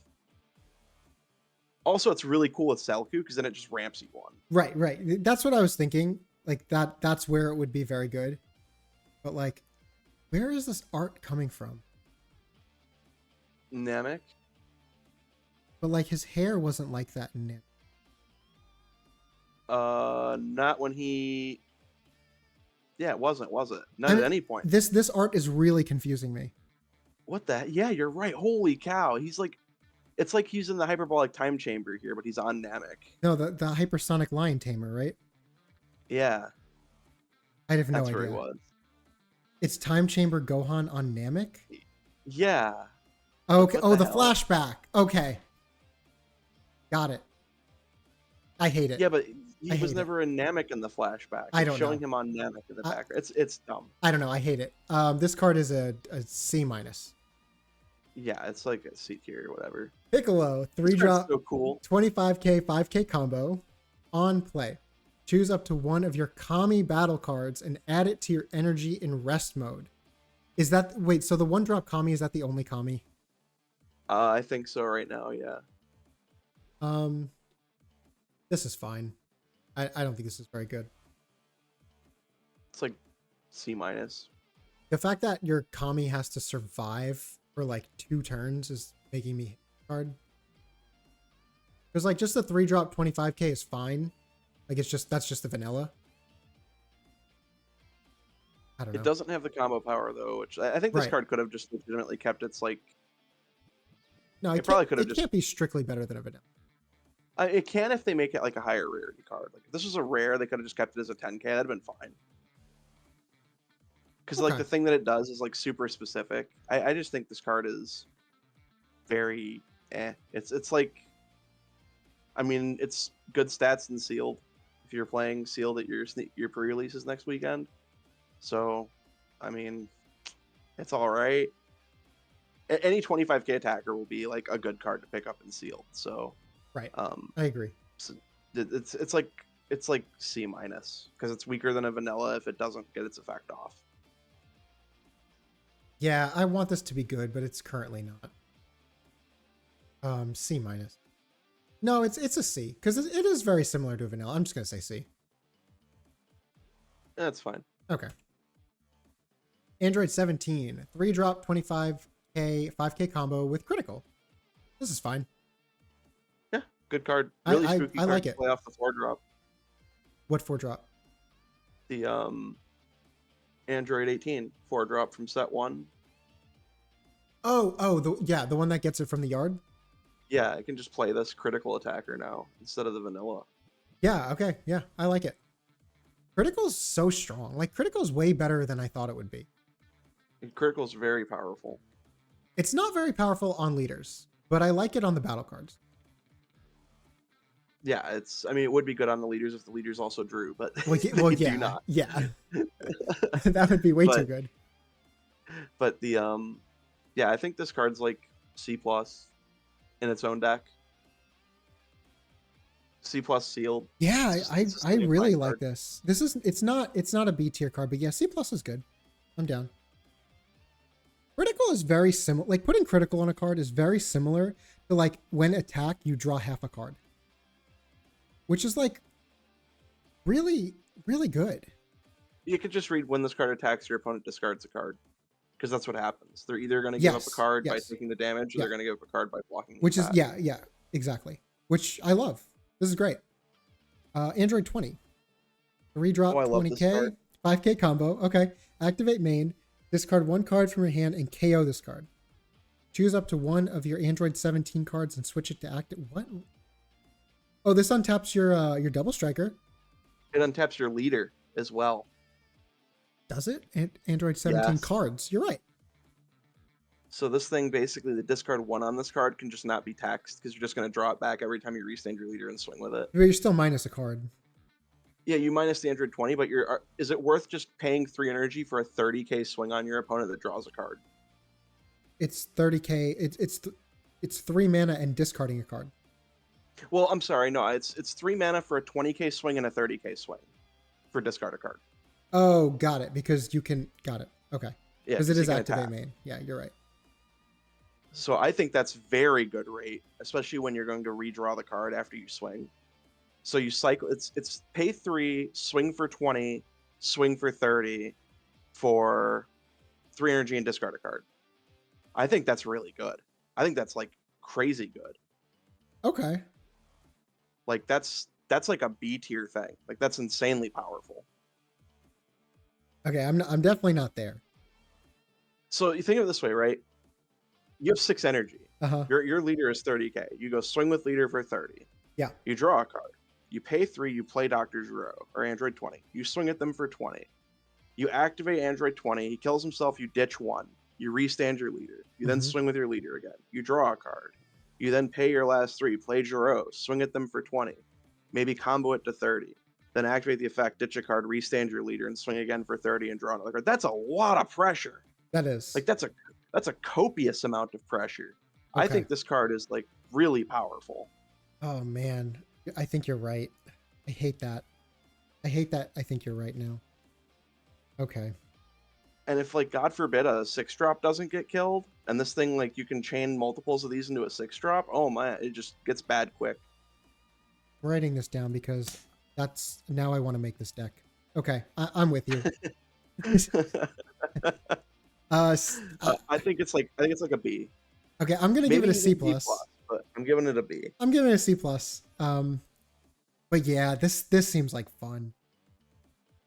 Also, it's really cool with Selku because then it just ramps you 1. Right. That's what I was thinking. Like that's where it would be very good. But like, where is this art coming from? Namek. But like his hair wasn't like that in Namek. Not when he. Yeah, it wasn't, was it? Not at any point. This art is really confusing me. What the? Yeah, you're right. Holy cow! He's like, it's like he's in the hyperbolic time chamber here, but he's on Namek. No, the hypersonic lion tamer, right? Yeah. I have no That's idea. where he was. It's time chamber Gohan on Namek. Yeah. Okay. What The hell? flashback. Okay. Got it. I hate it. Yeah, but I he was hate never in Namek in the flashback. I It's don't showing know. him on Namek in the background. It's dumb. I don't know. I hate it. This card is a C minus. Yeah, it's like a C tier or whatever. Piccolo, This 3-drop, card's so cool. 25k, 5k combo. On play. Choose up to 1 of your Kami battle cards and add it to your energy in rest mode. Is that... Wait, so the 1-drop Kami, is that the only Kami? I think so right now. Yeah. This is fine. I don't think this is very good. It's like C minus. The fact that your Kami has to survive for like 2 turns is making me hard. Because like just the 3-drop 25k is fine. Like that's just the vanilla. I don't know. It doesn't have the combo power though, which I think this Right. card could have just legitimately kept its like. No, it probably could have it just. can't be strictly better than a vanilla. It can if they make it like a higher rarity card. Like if this was a rare, they could have just kept it as a 10k. That'd have been fine. Because like Okay. the thing that it does is like super specific. I just think this card is very It's like, I mean, it's good stats in sealed. If you're playing sealed at your pre-releases next weekend, so I mean, it's all right. Any 25k attacker will be like a good card to pick up in sealed. So Right. I agree. it's like C minus because it's weaker than a vanilla if it doesn't get its effect off. Yeah, I want this to be good, but it's currently not. C minus. No, it's a C because it is very similar to a vanilla. I'm just gonna say C. That's fine. Okay. Android 17, 3-drop 25k, 5k combo with critical. This is fine. Yeah, good card. Really spooky I card like to it. play off the 4-drop. What 4-drop? The Android 18 4-drop from set 1. The one that gets it from the yard? Yeah, I can just play this critical attacker now instead of the vanilla. Yeah, okay. Yeah, I like it. Critical's so strong. Like, Critical's way better than I thought it would be. And critical's very powerful. It's not very powerful on leaders, but I like it on the battle cards. Yeah, I mean, it would be good on the leaders if the leaders also drew, but Well, they well do yeah. not. Yeah. That would be way too good. But the yeah, I think this card's like C plus in its own deck. C plus sealed. Yeah, It's I a really fine like card. this. It's not a B tier card, but yeah, C plus is good. I'm down. Critical is very similar. Like, putting critical on a card is very similar So like when attack, you draw half a card, which is like really, really good. You could just read when this card attacks, your opponent discards a card. Because that's what happens. They're either going to give up a card by taking the damage, or they're going to give up a card by blocking the Which attack. is, yeah, exactly. Which I love. This is great. Android 20. 3-drop, 20k, 5k combo. Okay. Activate main. Discard 1 card from your hand and KO this card. Choose up to one of your Android 17 cards and switch it to active. What? Oh, this untaps your double striker. It untaps your leader as well. Does it? Android 17 cards. You're right. So this thing, basically, the discard 1 on this card can just not be taxed because you're just going to draw it back every time you restand your leader and swing with it. But you're still minus a card. Yeah, you minus the Android 20, but is it worth just paying 3 energy for a 30k swing on your opponent that draws a card? It's 30k. It's 3 mana and discarding a card. Well, I'm sorry. No, it's 3 mana for a 20k swing and a 30k swing for discard a card. Oh, got it. Because you can... Got it. Okay. Yeah, because it is activate main. Yeah, you're right. So I think that's very good rate, especially when you're going to redraw the card after you swing. So you cycle... It's pay 3, swing for 20, swing for 30 for 3 energy and discard a card. I think that's really good. I think that's like crazy good. Okay. Like that's like a B tier thing. Like that's insanely powerful. Okay, I'm definitely not there. So you think of it this way, right? You have 6 energy. Uh-huh. Your leader is 30k. You go swing with leader for 30. Yeah. You draw a card. You pay 3, you play Dr. Zero or Android 20. You swing at them for 20. You activate Android 20, he kills himself, you ditch 1. You restand your leader. You then swing with your leader again. You draw a card. You then pay your last 3, play Jiro, swing at them for 20. Maybe combo it to 30. Then activate the effect, ditch a card, restand your leader, and swing again for 30 and draw another card. That's a lot of pressure. That is. Like that's a copious amount of pressure. Okay. I think this card is like really powerful. Oh man, I think you're right. I hate that. I think you're right now. Okay. And if like God forbid a 6-drop doesn't get killed, and this thing like you can chain multiples of these into a 6-drop, oh man, it just gets bad quick. I'm writing this down because that's now I want to make this deck. Okay, I'm with you. I think it's like a B. Okay, I'm gonna give it a C plus. But I'm giving it a B. I'm giving it a C plus. But yeah, this seems like fun.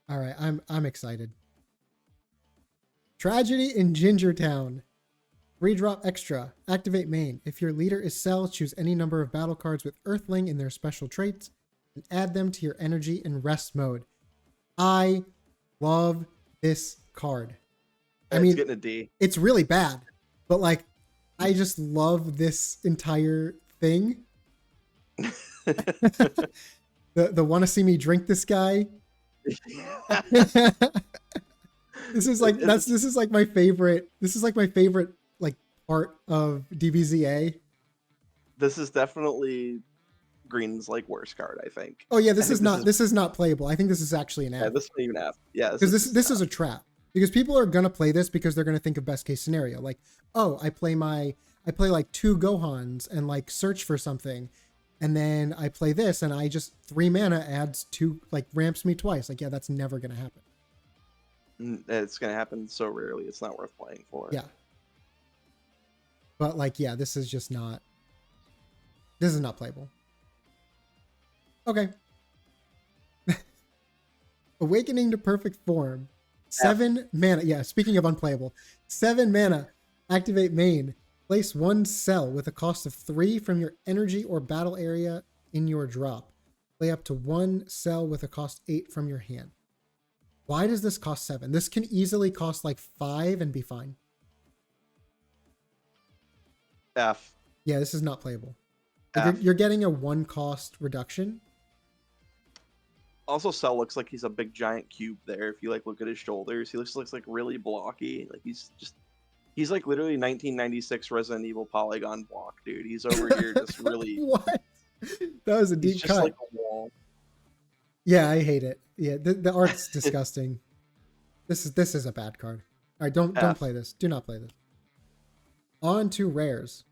All right, I'm excited. Tragedy in Gingertown. 3-drop extra. Activate main. If your leader is Cell, choose any number of battle cards with Earthling in their special traits and add them to your energy and rest mode. I love this card. I mean, it's getting a D. It's really bad, but like, I just love this entire thing. the want to see me drink this guy. This is like my favorite. This is like my favorite like part of DBZA. This is definitely Green's like worst card, I think. Oh yeah, this is not playable. I think this is actually an F. Yeah, this isn't even F. Yeah, because this is a trap. Because people are gonna play this because they're gonna think of best case scenario. Like, oh, I play like 2 Gohans and like search for something, and then I play this and I just 3 mana adds 2 like ramps me twice. Like, yeah, that's never gonna happen. It's gonna happen so rarely. It's not worth playing for. Yeah. But like, yeah, this is just not. This is not playable. Okay. Awakening to Perfect Form. 7 mana. Yeah, speaking of unplayable. 7 mana. Activate main. Place 1 cell with a cost of 3 from your energy or battle area in your drop. Play up to 1 cell with a cost 8 from your hand. Why does this cost 7? This can easily cost like 5 and be fine. F. Yeah, this is not playable. You're getting a 1 cost reduction. Also, Cell looks like he's a big giant cube there. If you like look at his shoulders, he looks like really blocky. Like he's like literally 1996 Resident Evil polygon block, dude. He's over here just really. What? That was a deep cut. Just like a wall. Yeah, I hate it. Yeah, the art's disgusting. This is a bad card. All right, don't play this. Do not play this. On to rares.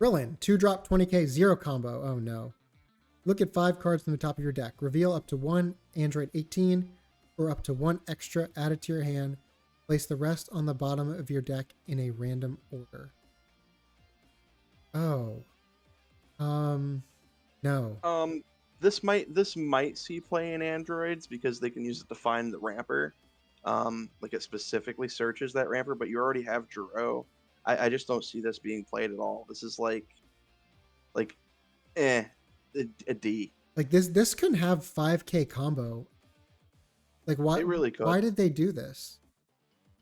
Krillin, 2-drop 20k, 0 combo. Oh no. Look at 5 cards from the top of your deck. Reveal up to 1 Android 18 or up to 1 extra added to your hand. Place the rest on the bottom of your deck in a random order. Oh. No. This might see play in androids because they can use it to find the ramper. Like it specifically searches that ramper, but you already have Jiro. I just don't see this being played at all. This is like a D. Like this can have 5k combo. Like why? It really could. Why did they do this?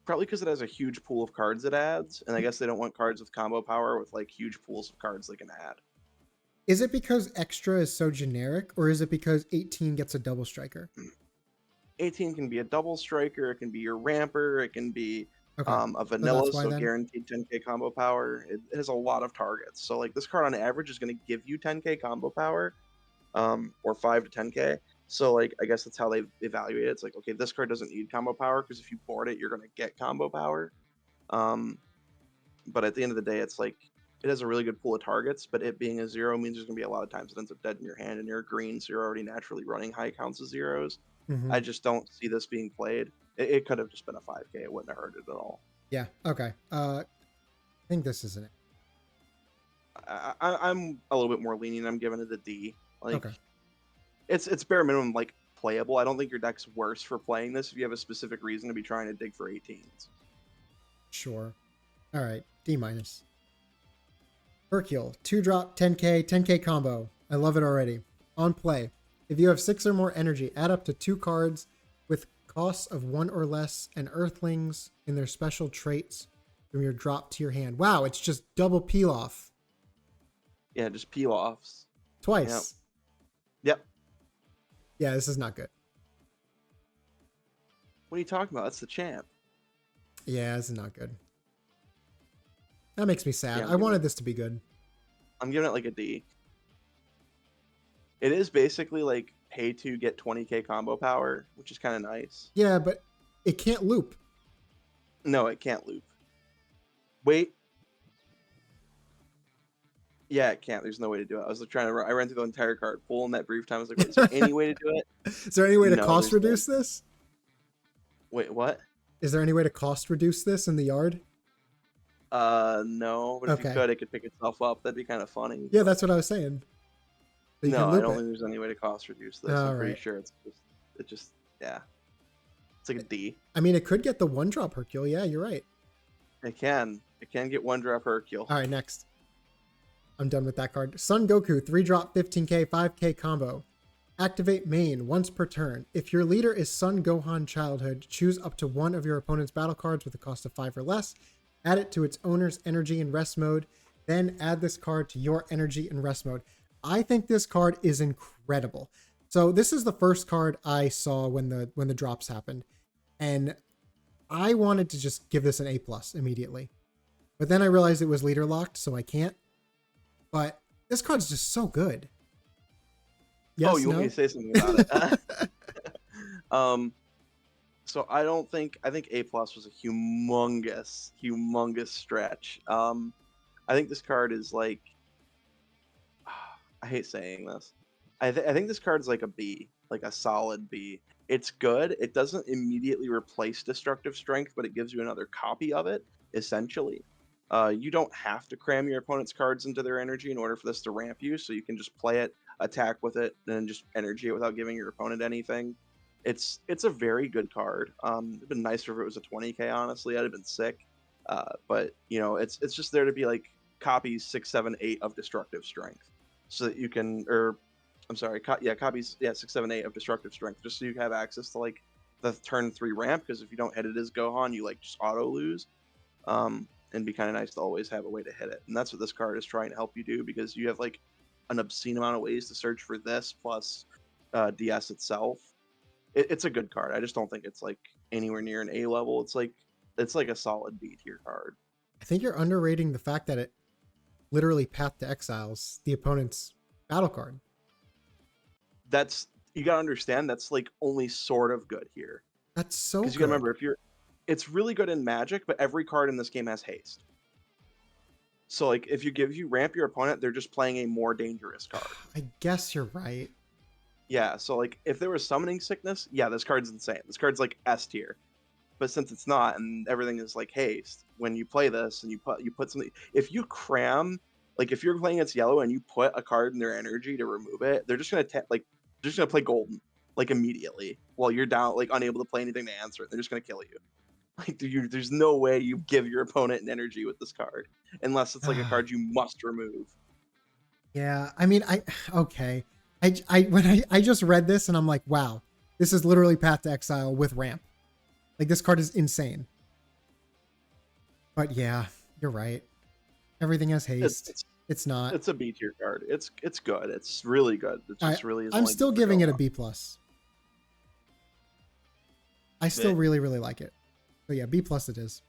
Probably because it has a huge pool of cards it adds, and I guess they don't want cards with combo power with like huge pools of cards they can add. Is it because extra is so generic, or is it because 18 gets a double striker? 18 can be a double striker. It can be your ramper. It can be a vanilla, so guaranteed 10k combo power. It has a lot of targets. So like this card on average is going to give you 10k combo power, or 5 to 10k. So like I guess that's how they evaluate it. It's like, okay, this card doesn't need combo power because if you board it, you're going to get combo power. But at the end of the day, it's like it has a really good pool of targets, but it being a 0 means there's going to be a lot of times it ends up dead in your hand and you're green, so you're already naturally running high counts of zeros. Mm-hmm. I just don't see this being played. It could have just been a 5k. It wouldn't have hurt it at all. Yeah. Okay. I think this isn't it. I'm a little bit more lenient. I'm giving it a D. Like, okay. It's bare minimum like playable. I don't think your deck's worse for playing this if you have a specific reason to be trying to dig for 18s. Sure. All right. D-. Hercule, 2-drop 10k combo. I love it already. On play, if you have 6 or more energy, add up to 2 cards with costs of 1 or less and earthlings in their special traits from your drop to your hand. Wow, it's just double peel off. Yeah, just peel offs. Twice. Yep. Yeah, this is not good. What are you talking about? That's the champ. Yeah, this is not good. That makes me sad. Yeah, I wanted this to be good. I'm giving it like a D. It is basically like pay to get 20k combo power, which is kind of nice. Yeah, but it can't loop. No, it can't loop. Wait. Yeah, it can't. There's no way to do it. I was trying to. I ran through the entire card pool in that brief time. I was like, wait, is there any way to do it? Is there any way to No, cost there's reduce this? Wait, what? Is there any way to cost reduce this in the yard? No. But if you could, it could pick itself up. That'd be kind of funny. Yeah, that's what I was saying. So No, I don't think there's any way to cost reduce this. I'm pretty right. sure yeah. It's like a D. I mean, it could get the 1-drop Hercule. Yeah, you're right. It can. It can get 1-drop Hercule. All right, next. I'm done with that card. Son Goku, 3-drop 15k, 5k combo. Activate main once per turn. If your leader is Son Gohan Childhood, choose up to 1 of your opponent's battle cards with a cost of 5 or less. Add it to its owner's energy and rest mode. Then add this card to your energy and rest mode. I think this card is incredible. So this is the first card I saw when the drops happened. And I wanted to just give this an A+ immediately. But then I realized it was leader locked, so I can't. But this card's just so good. Yes, you want me to say something about it? So I think A+ was a humongous stretch. I think this card is like, I hate saying this. I think this card is like a B, like a solid B. It's good. It doesn't immediately replace Destructive Strength, but it gives you another copy of it, essentially. You don't have to cram your opponent's cards into their energy in order for this to ramp you, so you can just play it, attack with it, and then just energy it without giving your opponent anything. It's a very good card. It'd been nicer if it was a 20k, honestly. I'd have been sick. But you know, it's just there to be like copies 6, 7, 8 of Destructive Strength, so that you can, copies 6, 7, 8 of Destructive Strength, just so you have access to like the turn 3 ramp. Because if you don't hit it as Gohan, you like just auto lose. And be kind of nice to always have a way to hit it, and that's what this card is trying to help you do, because you have like an obscene amount of ways to search for this plus DS itself. It's a good card. I just don't think it's like anywhere near an A level. It's like a solid B tier card. I think you're underrating the fact that it literally Path to Exiles the opponent's battle card. You gotta understand, that's like only sort of good here. That's so good. Because you gotta remember, it's really good in Magic, but every card in this game has haste. So like if you ramp your opponent, they're just playing a more dangerous card. I guess you're right. Yeah, so like if there was summoning sickness, yeah, this card's insane. This card's like S tier. But since it's not, and everything is like haste, when you play this and you put something, if you cram, like if you're playing against yellow and you put a card in their energy to remove it, they're just gonna they're just gonna play golden like immediately while you're down, like unable to play anything to answer it. They're just gonna kill you. Like there's no way you give your opponent an energy with this card unless it's like a card you must remove. Yeah, I mean, okay. I just read this and I'm like, wow, this is literally Path to Exile with ramp. Like this card is insane. But yeah, you're right. Everything has haste. It's not. It's a B tier card. It's good. It's really good. It just really. I'm still giving it a B plus. I still really like it. So yeah, B plus it is.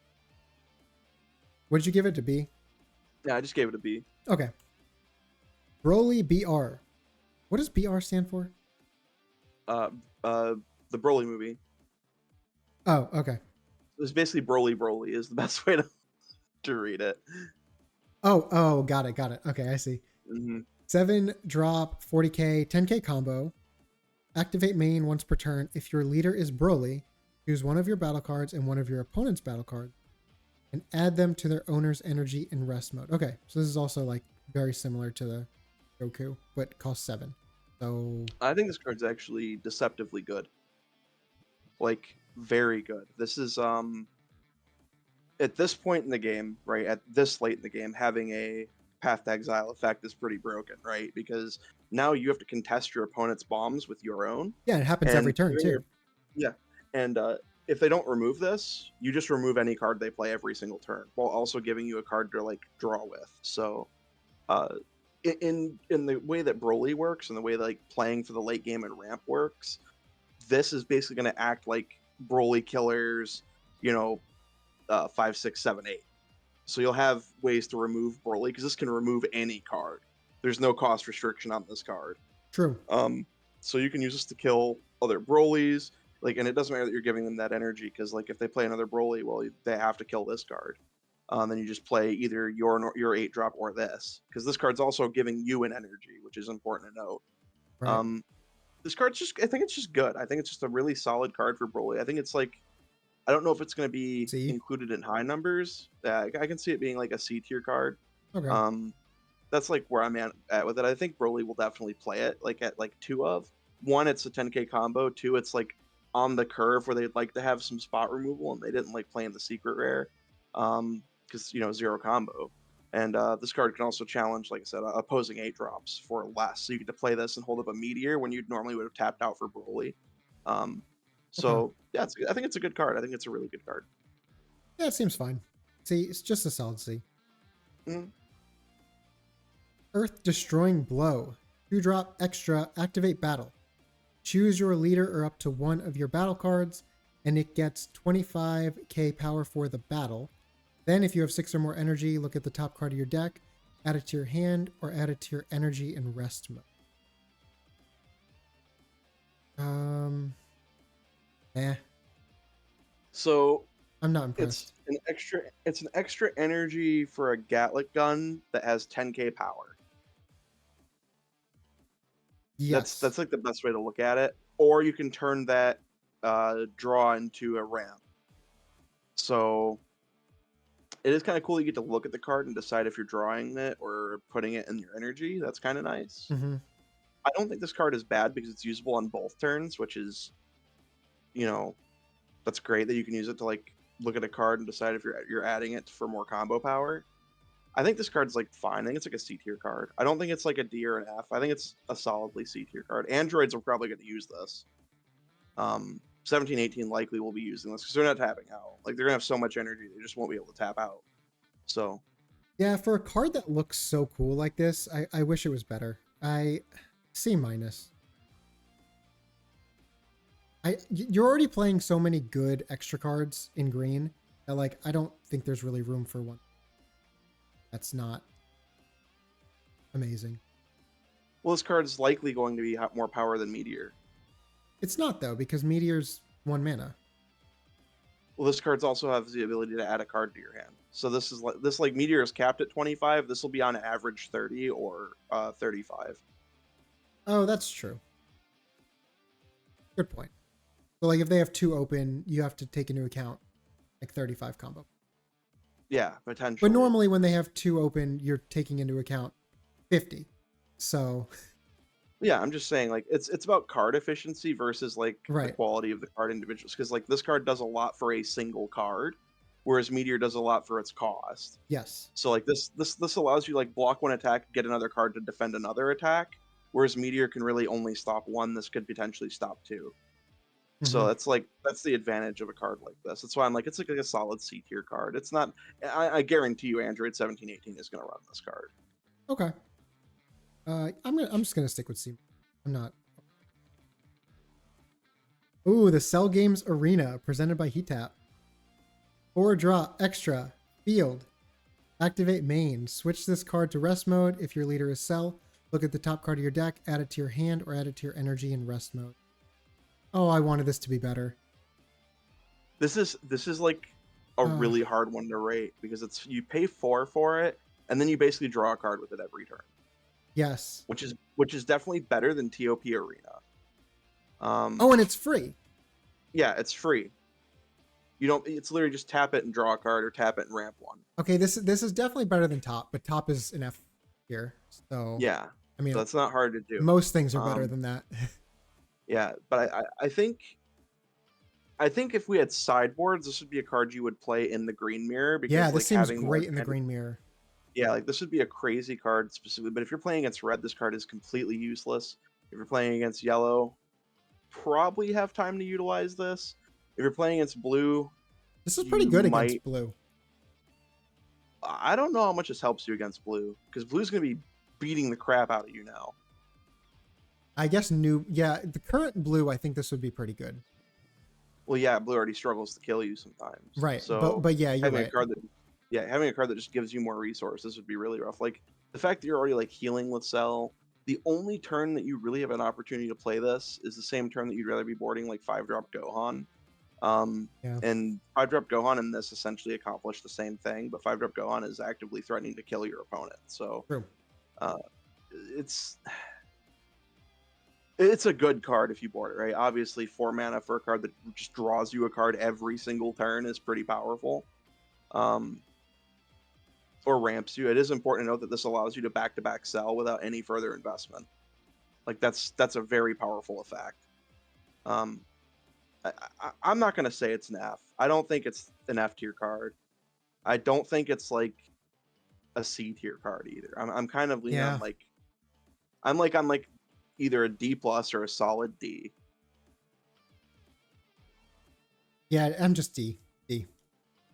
What did you give it to B? Yeah, I just gave it a B. Okay. Broly BR. What does BR stand for? The Broly movie. Oh, okay. It's basically Broly is the best way to read it. Oh, got it. Okay, I see. Mm-hmm. 7 drop, 40k, 10k combo. Activate main once per turn. If your leader is Broly, choose one of your battle cards and one of your opponent's battle cards and add them to their owner's energy in rest mode. Okay, so this is also like very similar to the Goku, but costs 7. So I think this card's actually deceptively good. Like very good. This is at this point in the game, right? At this late in the game, having a Path to Exile effect is pretty broken, right? Because now you have to contest your opponent's bombs with your own. Yeah, it happens every turn too. Yeah, and if they don't remove this, you just remove any card they play every single turn, while also giving you a card to like draw with. So, in the way that Broly works and the way that, like playing for the late game and ramp works, this is basically going to act like Broly killers, 5, 6, 7, 8. So you'll have ways to remove Broly because this can remove any card. There's no cost restriction on this card. True. So you can use this to kill other Brolys, and it doesn't matter that you're giving them that energy because, like, if they play another Broly, well, they have to kill this card. Then you just play either your 8-drop or this because this card's also giving you an energy, which is important to note. Right. This card's I think it's just good. I think it's just a really solid card for Broly. I think it's like, I don't know if it's going to be included in high numbers. I can see it being like a C tier card. Okay. That's like where I'm at with it. I think Broly will definitely play it at like 2 of. 1, it's a 10k combo. 2, it's like on the curve where they'd like to have some spot removal and they didn't like playing the secret rare because 0 combo. And this card can also challenge, like I said, opposing 8-drops for less. So you get to play this and hold up a meteor when you normally would have tapped out for Broly. So yeah, I think it's a good card. I think it's a really good card. Yeah, it seems fine. See, it's just a solid C. Mm-hmm. Earth Destroying Blow. 2-drop extra, activate battle. Choose your leader or up to one of your battle cards, and it gets 25k power for the battle. Then if you have 6 or more energy, look at the top card of your deck, add it to your hand, or add it to your energy in rest mode. So I'm not impressed. It's an extra energy for a Gatlic gun that has 10k power. Yes. That's like the best way to look at it. Or you can turn that draw into a ramp. So it is kind of cool. You get to look at the card and decide if you're drawing it or putting it in your energy. That's kind of nice. Mm-hmm. I don't think this card is bad because it's usable on both turns, which is, that's great that you can use it to like look at a card and decide if you're adding it for more combo power. I think this card's like fine. I think it's like a C tier card. I don't think it's like a D or an F. I think it's a solidly C tier card. Androids are probably going to use this. 17, 18 likely will be using this because they're not tapping out. Like they're gonna have so much energy, they just won't be able to tap out. So yeah, for a card that looks so cool like this, I wish it was better. C minus. You're already playing so many good extra cards in green that like I don't think there's really room for one that's not amazing. Well, this card is likely going to be more power than Meteor. It's not though, because Meteor's 1 mana. Well, this card's also has the ability to add a card to your hand. So this like Meteor is capped at 25. This will be on average 30 or 35. Oh, that's true. Good point. So like if they have 2 open, you have to take into account like 35 combo. Yeah, potentially. But normally when they have 2 open, you're taking into account 50. So yeah, I'm just saying like it's about card efficiency versus like the right. quality of the card individuals. Because like this card does a lot for a single card, whereas Meteor does a lot for its cost. Yes. So like this allows you like block 1 attack, get another card to defend another attack, whereas Meteor can really only stop 1. This could potentially stop 2. So that's the advantage of a card like this. That's why I'm like it's like a solid C tier card. It's not. I guarantee you, Android 1718 is going to run this card. Okay. I'm just gonna stick with C. I'm not. Ooh, the Cell Games Arena presented by Heat Tap. 4 draw extra field. Activate main. Switch this card to rest mode if your leader is Cell. Look at the top card of your deck, add it to your hand, or add it to your energy in rest mode. Oh, I wanted this to be better. This is like a really hard one to rate because it's you pay 4 for it, and then you basically draw a card with it every turn. Yes. Which is definitely better than TOP Arena. Oh, and it's free. Yeah, it's free. You don't. It's literally just tap it and draw a card, or tap it and ramp 1. Okay, this is definitely better than Top, but Top is an F here. So yeah, I mean, so it's not hard to do. Most things are better than that. Yeah, but I think if we had sideboards, this would be a card you would play in the green mirror. Because, yeah, like, this seems great in the green mirror. Yeah, like this would be a crazy card specifically. But if you're playing against red, this card is completely useless. If you're playing against yellow, probably have time to utilize this. If you're playing against blue, this is pretty good against blue. I don't know how much this helps you against blue, because blue's going to be beating the crap out of you now. I guess the current blue, I think this would be pretty good. Well, yeah, blue already struggles to kill you sometimes. Right, so but yeah, you're right. Having a card that just gives you more resources would be really rough. Like, the fact that you're already, like, healing with Cell, the only turn that you really have an opportunity to play this is the same turn that you'd rather be boarding, like, 5-drop Gohan. And 5-drop Gohan in this essentially accomplished the same thing, but 5-drop Gohan is actively threatening to kill your opponent. So, true. It's a good card if you board it, right? Obviously, 4 mana for a card that just draws you a card every single turn is pretty powerful. Or ramps you. It is important to note that this allows you to back-to-back Cell without any further investment. Like, that's a very powerful effect. I'm not going to say it's an F. I don't think it's an F tier card. I don't think it's like a C tier card either. I'm kind of leaning on like I'm like either a D plus or a solid D. Yeah, I'm just D.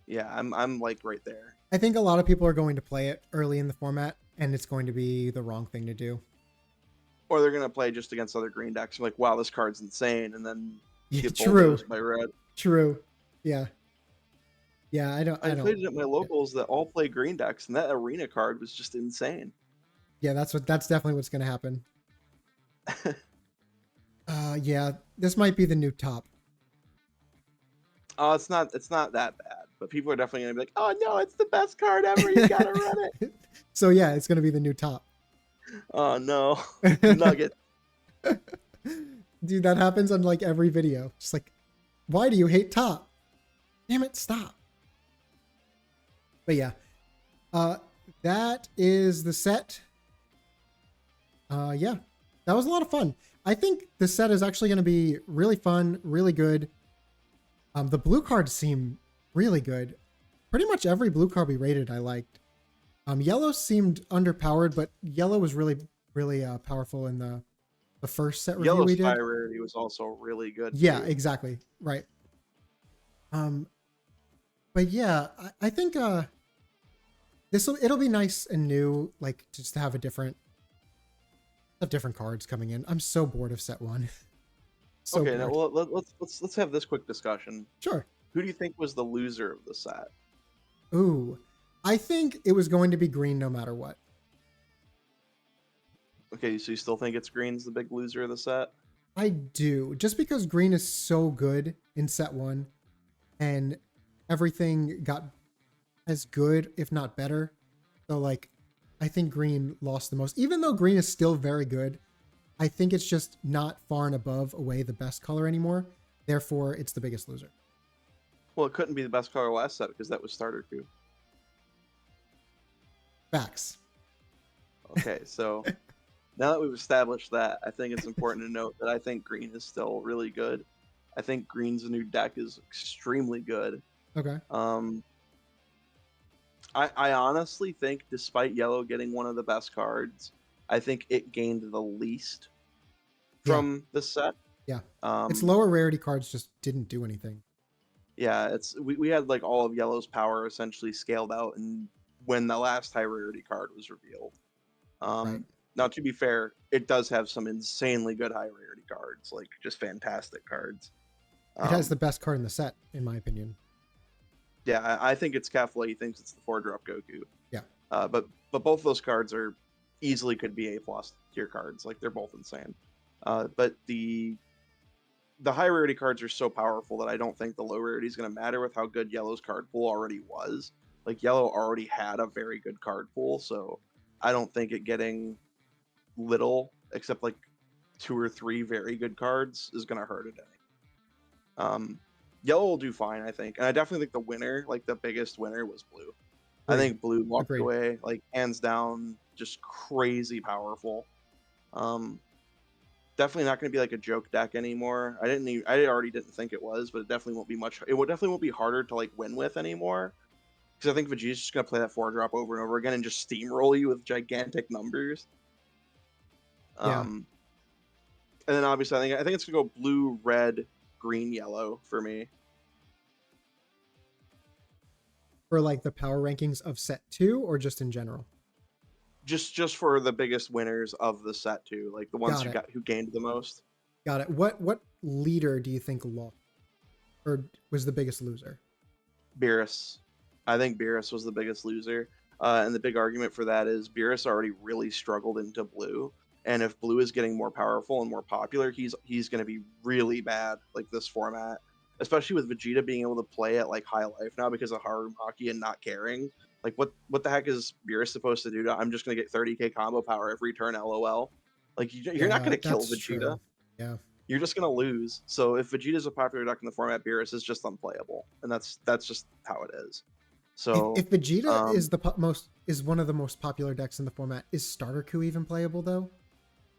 Yeah, I'm like right there. I think a lot of people are going to play it early in the format, and it's going to be the wrong thing to do. Or they're going to play just against other green decks. Like, wow, this card's insane, and then get true by red. True. Yeah. Yeah, I played it at my locals that all play green decks, and that arena card was just insane. Yeah, that's definitely what's going to happen. Yeah, this might be the new top. Oh, it's not that bad, but people are definitely gonna be like, "Oh no, it's the best card ever! You gotta run it." So yeah, it's gonna be the new top. Oh no, Nugget. Dude, that happens on like every video. Just like, why do you hate top? Damn it, stop. But yeah, that is the set. Yeah, that was a lot of fun. I think the set is actually going to be really fun, really good. The blue cards seem really good. Pretty much every blue card we rated I liked. Yellow seemed underpowered, but yellow was really, really powerful in the first set review we did. Yellow's high rarity was also really good. Yeah, too. Exactly. Right. But yeah, I think it'll be nice and new, like just to have different cards coming in. I'm so bored of set 1. So okay, bored. now well, let's have this quick discussion. Sure. Who do you think was the loser of the set? Ooh, I think it was going to be green no matter what. Okay, so you still think it's green's the big loser of the set? I do, just because green is so good in set 1, and everything got as good, if not better. So like, I think green lost the most, even though green is still very good. I think it's just not far and above away the best color anymore. Therefore, it's the biggest loser. Well, it couldn't be the best color last set because that was starter coup. Facts. Okay, so now that we've established that, I think it's important to note that I think green is still really good. I think green's new deck is extremely good. Okay. I honestly think, despite yellow getting one of the best cards, I think it gained the least from the set. Yeah. Its lower rarity cards just didn't do anything. Yeah, we had like all of yellow's power essentially scaled out, and when the last high rarity card was revealed. Right. Now, to be fair, it does have some insanely good high rarity cards, like just fantastic cards. It has the best card in the set, in my opinion. Yeah, I think it's Kefla. He thinks it's the 4-drop Goku. Yeah. But both of those cards are easily could be A+ tier cards. Like, they're both insane. But the high rarity cards are so powerful that I don't think the low rarity is going to matter with how good yellow's card pool already was. Like, yellow already had a very good card pool, so I don't think it getting little, except like 2 or 3 very good cards, is going to hurt it any. Yellow will do fine, I think. And I definitely think the winner, like the biggest winner, was blue. I think blue walked away, like, hands down, just crazy powerful. Definitely not going to be like a joke deck anymore. I already didn't think it was, but it definitely won't be definitely won't be harder to like win with anymore. Because I think Vegeta's just going to play that 4-drop over and over again and just steamroll you with gigantic numbers. And then obviously I think it's going to go blue, red, green, yellow for me. For like the power rankings of set 2 or just in general? Just for the biggest winners of the set 2, like the ones who gained the most. Got it. What leader do you think lost or was the biggest loser? Beerus. I think Beerus was the biggest loser. And the big argument for that is Beerus already really struggled into blue. And if blue is getting more powerful and more popular, he's going to be really bad, like this format. Especially with Vegeta being able to play at like high life now because of Harumaki and not caring. Like, what the heck is Beerus supposed to do? I'm just going to get 30k combo power every turn, LOL. Like, you're not going to kill Vegeta. True. Yeah. You're just going to lose. So if Vegeta's a popular deck in the format, Beerus is just unplayable. And that's just how it is. So if Vegeta is one of the most popular decks in the format, is Starter Coup even playable though?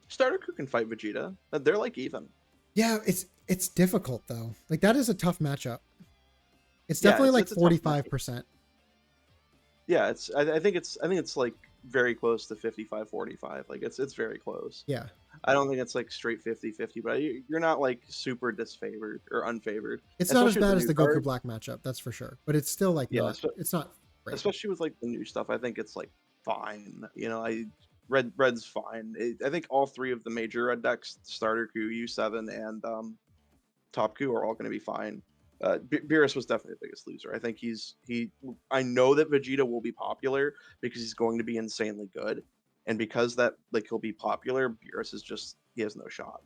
Starter Coup can fight Vegeta. They're like even. Yeah, it's difficult though. Like, that is a tough matchup. It's definitely like 45%. Yeah, I think it's like very close to 55-45. Like, it's very close. Yeah. I don't think it's like straight 50-50, but you're not like super disfavored or unfavored. It's not as bad as the Goku Black matchup, that's for sure. But it's still like it's not great. Especially with like the new stuff, I think it's like fine. You know, Red's fine. I think all 3 of the major red decks, Starter Coup, U7, and Top Coup, are all going to be fine. Beerus was definitely the biggest loser. I think I know that Vegeta will be popular because he's going to be insanely good, and because that like he'll be popular, Beerus he has no shot.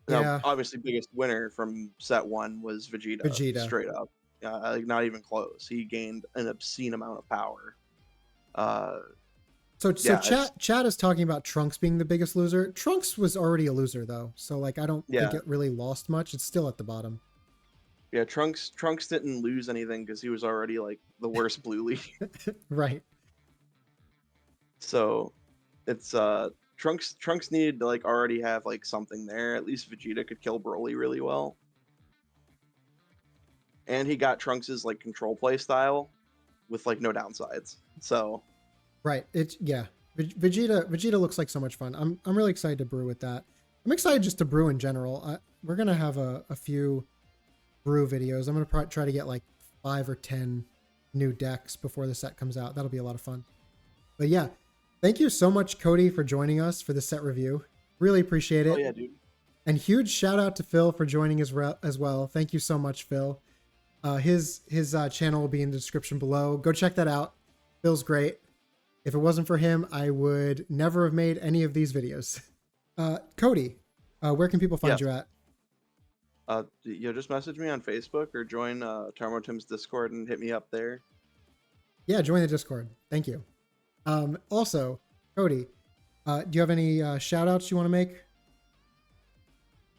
Now, obviously, biggest winner from set 1 was Vegeta. Straight up, like not even close. He gained an obscene amount of power. So chat is talking about Trunks being the biggest loser. Trunks was already a loser though, so like I don't think it really lost much. It's still at the bottom. Yeah, Trunks didn't lose anything because he was already like the worst blue league. Right. So it's Trunks needed to like already have like something there. At least Vegeta could kill Broly really well. And he got Trunks's like control play style with like no downsides. So right. Vegeta looks like so much fun. I'm really excited to brew with that. I'm excited just to brew in general. We're gonna have a few brew videos. I'm gonna try to get like 5 or 10 new decks before the set comes out. That'll be a lot of fun. But yeah, thank you so much, Cody, for joining us for the set review. Really appreciate it. Oh yeah, dude. And huge shout out to Phil for joining as well. Thank you so much, Phil. His channel will be in the description below. Go check that out. Phil's great. If it wasn't for him, I would never have made any of these videos. Cody, where can people find you at? Just message me on Facebook or join Tarmo Tim's Discord and hit me up there. Yeah, join the Discord. Thank you. Also, Cody, do you have any shout outs you want to make?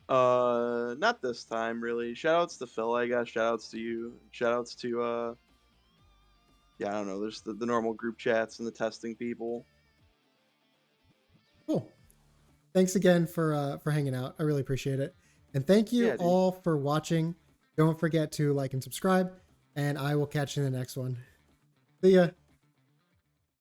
Not this time really. Shoutouts to Phil, I guess. Shoutouts to you. Shoutouts to I don't know. There's the normal group chats and the testing people. Cool. Thanks again for hanging out. I really appreciate it. And thank you Yeah, dude. all for watching. Don't forget to like and subscribe, and I will catch you in the next one. See ya.